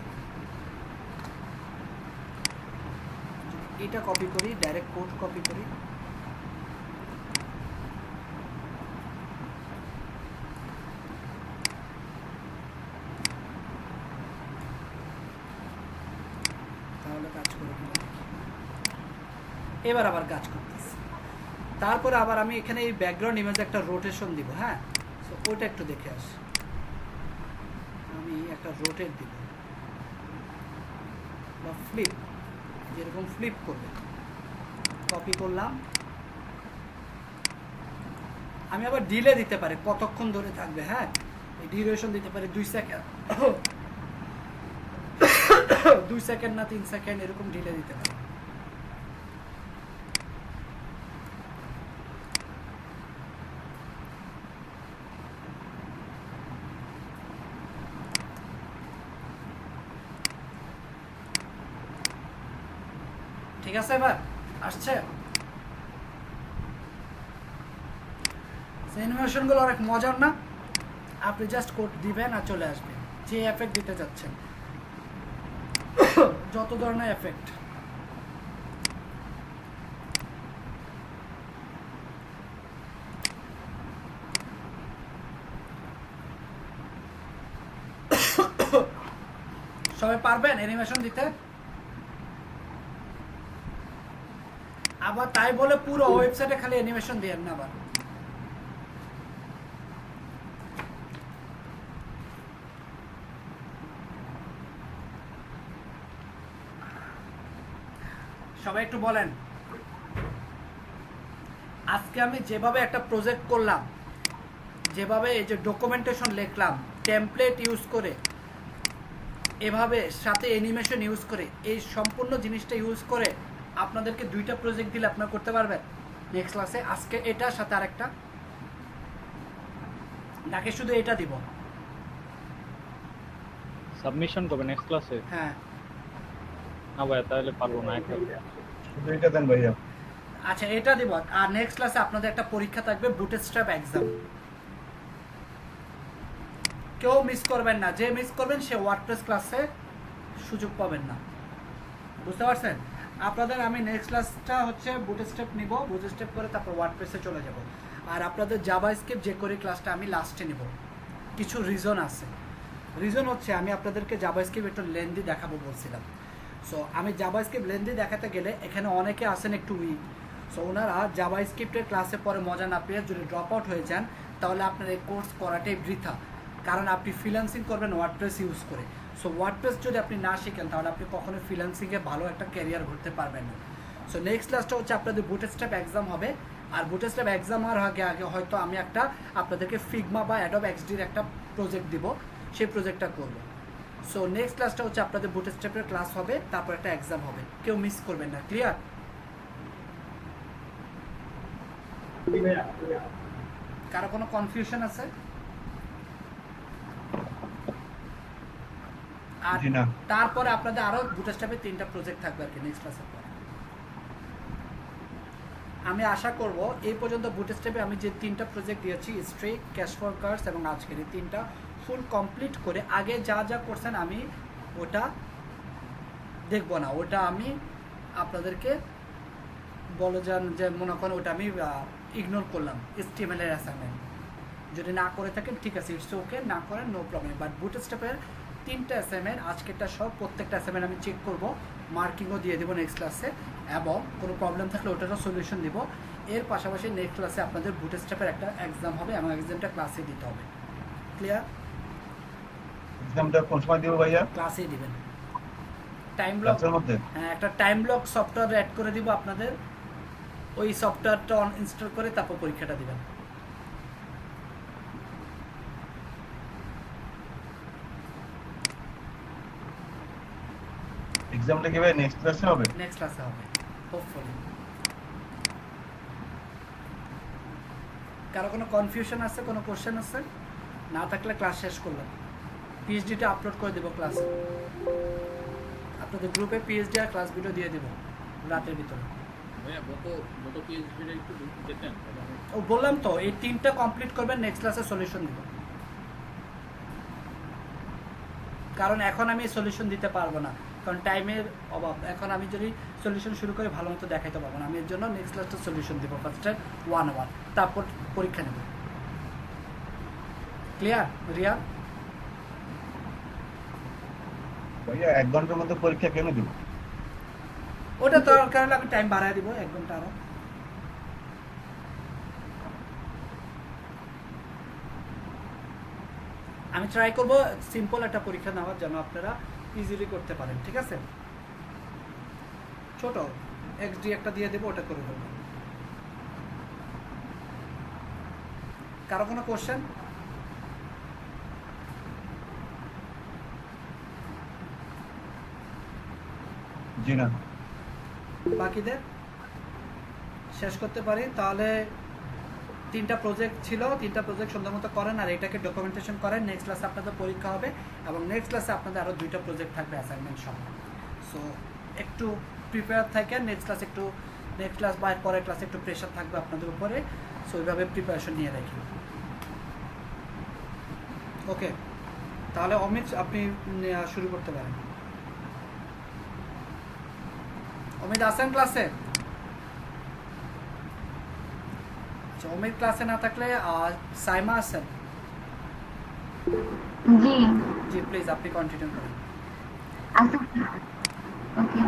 এটা কপি করি, ডাইরেক্ট কোড কপি করি, তাহলে কাজ করে কিনা দেখি। এবার আবার কাজ করতেছে। তারপরে আবার আমি এখানে এই ব্যাকগ্রাউন্ড ইমেজে একটা রোটেশন দিব, হ্যাঁ, সো ওইটা একটু দেখে আসি। আমি একটা রোটেট দিব বা ফ্লিপ, যেরকম ফ্লিপ করবে, কপি করলাম। আমি আবার ডিলে দিতে পারি, কতক্ষণ ধরে থাকবে, হ্যাঁ, এই ডিউরেশন দিতে পারি 2 সেকেন্ড 2 সেকেন্ড না 3 সেকেন্ড, এরকম ডিলে দিতে পারি। ঠিক আছে, এবার আসছে। অ্যানিমেশনগুলো অনেক মজার না? আপনি জাস্ট কোড দিবেন আর চলে আসবে। যে এফেক্ট দিতে যাচ্ছেন, যত ধরনের এফেক্ট, সবাই পারবেন অ্যানিমেশন দিতে? আবার তাই বলে পুরো ওয়েবসাইটে খালি অ্যানিমেশন দিয়েন না আবার। সবাই একটু বলেন, আজকে আমি যেভাবে একটা প্রজেক্ট করলাম, যেভাবে এই যে ডকুমেন্টেশন লিখলাম টেমপ্লেট ইউজ করে, এভাবে সাথে অ্যানিমেশন ইউজ করে, এই সম্পূর্ণ জিনিসটা ইউজ করে আপনাদেরকে 2টা প্রজেক্ট দিলে আপনারা করতে পারবেন নেক্সট ক্লাসে। আজকে এটার সাথে আরেকটা, নাকি শুধু এটা দিব? সাবমিশন করবে নেক্সট ক্লাসে? হ্যাঁ। না ভাইয়া, তাহলে পারবো না, একটা শুধু এটা দেন ভাইয়া। আচ্ছা, এটা দিব। আর নেক্সট ক্লাসে আপনাদের একটা পরীক্ষা থাকবে, বুটস্ট্র্যাপ এক্সাম। কেউ মিস করবেন না, যে মিস করবেন সে ওয়ার্ডপ্রেস ক্লাসে সুযোগ পাবেন না, বুঝতে পারছেন? আপনাদের আমি নেক্সট ক্লাসটা হচ্ছে বুটস্ট্র্যাপ নিব, বুটস্ট্র্যাপ করে তারপর ওয়ার্ডপ্রেসে চলে যাব। আর আপনাদের জাভাস্ক্রিপ্ট যে করে ক্লাসটা আমি লাস্টে নিব। কিছু রিজন আছে। রিজন হচ্ছে আমি আপনাদেরকে জাভাস্ক্রিপ্ট একটু লেন্দি দেখাবো বলছিলাম। সো আমি জাভাস্ক্রিপ্ট লেন্দি দেখাতে গেলে এখানে অনেকে আছেন একটু উইক। সো ওনারা জাভাস্ক্রিপ্টের ক্লাসে পরে মজা না পেয়ে যদি ড্রপ আউট হয়ে যান, তাহলে আপনার এই কোর্স করাটাই বৃথা। কারণ আপনি ফ্রিল্যান্সিং করবেন ওয়ার্ডপ্রেস ইউজ করে। সো ওয়ার্ডপ্রেস যদি আপনি না শিখেন, তাহলে আপনি কখনোই ফ্রিল্যান্সিংয়ে ভালো একটা ক্যারিয়ার করতে পারবেন না। সো নেক্সট ক্লাসটা হচ্ছে আপনাদের বুটস্ট্র্যাপ এক্সাম হবে। আর বুটস্ট্র্যাপ এক্সাম আর আগে হয়তো আমি একটা আপনাদেরকে ফিগমা বা অ্যাডোব এক্সডির একটা প্রজেক্ট দিব, সেই প্রজেক্টটা করব। সো নেক্সট ক্লাসটা হচ্ছে আপনাদের বুটস্ট্র্যাপের ক্লাস হবে, তারপর একটা এক্সাম হবে। কেউ মিস করবেন না, ক্লিয়ার? কারো কোনো কনফিউশন আছে? আর তারপরে আপনাদের আরো বুটস্ট্র্যাপের 3টা প্রজেক্ট থাকবে আর কি নেক্সট ক্লাসের পরে। আমি আশা করব এই পর্যন্ত বুটস্ট্র্যাপে আমি যে 3টা প্রজেক্ট দিয়েছি, স্ট্রিক, ক্যাশ ফর কার্ডস এবং আজকের এই 3টা ফুল কমপ্লিট করে, আগে যা যা করছেন আমি ওটা দেখব না, ওটা আমি আপনাদেরকে বলে যান যে মনে করেন ওটা আমি ইগনোর করলাম। HTML এর অ্যাসাইনমেন্ট যদি না করে থাকেন ঠিক আছে, ইটস ওকে, না করেন নো প্রবলেম। বাট বুটস্ট্র্যাপের 3টা অ্যাসাইনমেন্ট, আজকেরটা সব, প্রত্যেকটা অ্যাসাইনমেন্ট আমি চেক করব, মার্কিংও দিয়ে দেবো নেক্সট ক্লাসে, এবং কোনো প্রবলেম থাকলে ওটারও সলিউশন দিব। এর পাশাপাশি নেক্সট ক্লাসে আপনাদের বুটস্ট্র্যাপের একটা এক্সাম হবে এবং এক্সামটা ক্লাসে দিতে হবে। ক্লিয়ার? এক্সামটা কোন সময় দিব ভাইয়া? ক্লাসেই দিবেন। টাইম ব্লক, হ্যাঁ, একটা টাইম ব্লক সফটওয়্যার অ্যাড করে দিব আপনাদের। ওই সফটওয়্যারটা ইনস্টল করে তারপর পরীক্ষাটা দিবেন। এক্সামটা কি ভাই নেক্সট ক্লাসে হবে? নেক্সট ক্লাসে হবে হোপফুলি। কারো কোনো কনফিউশন আছে, কোনো কোশ্চেন আছে? না থাকলে ক্লাস শেষ করলাম। পিএইচডিটা আপলোড করে দেবো ক্লাসে, আপনাদের গ্রুপে পিএইচডি আর ক্লাস ভিডিও দিয়ে দেবো রাতের ভিতরে। ও বললাম তো এই 3টা কমপ্লিট করবেন, নেক্সট ক্লাসে সলিউশন দেব। কারণ এখন আমি সলিউশন দিতে পারবো না, কারণ টাইমের অভাব। এখন আমি যদি সলিউশন শুরু করে ভালো মতো দেখাইতে পারবো না। আমি এর জন্য নেক্সট ক্লাসটা সলিউশন দেবো ফার্স্টে 1 আওয়ার, তারপর পরীক্ষা নেব। ক্লিয়ার রিয়া? ভাইয়া 1 ঘন্টার মধ্যে পরীক্ষা কেন দিব? ওটা দরকার হলে আমি টাইম বাড়ায় দিব 1 ঘন্টা আরো। আমি ট্রাই করব সিম্পল একটা পরীক্ষা নেওয়ার জন্য, আপনারা ইজিলি করতে পারেন। ঠিক আছে, ছোট XD একটা দিয়ে দেবো, ওটা করে দেবো। কারো কোনো কোশ্চেন? জি না। বাকিদের শেষ করতে পারি তাহলে? 3টা প্রজেক্ট ছিল, 3টা প্রজেক্ট সুন্দর মতো করেন আর এটাকে ডকুমেন্টেশন করেন। নেক্সট ক্লাসে আপনাদের পরীক্ষা হবে এবং নেক্সট ক্লাসে আপনাদের আরও 2টা প্রজেক্ট থাকবে অ্যাসাইনমেন্ট সহ। সো একটু প্রিপেয়ার থাকেন, নেক্সট ক্লাস বা পরের ক্লাসে একটু প্রেশার থাকবে আপনাদের উপরে। সো ওইভাবে প্রিপারেশন নিয়ে রাখি। ওকে, তাহলে অমিত আপনি শুরু করতে পারেন। অমিত আছেন ক্লাসে? অমিত ক্লাসে না থাকলে সাইমা আছেন? জি জি প্লিজ আপনি কন্টিনিউ করেন। আচ্ছা ওকে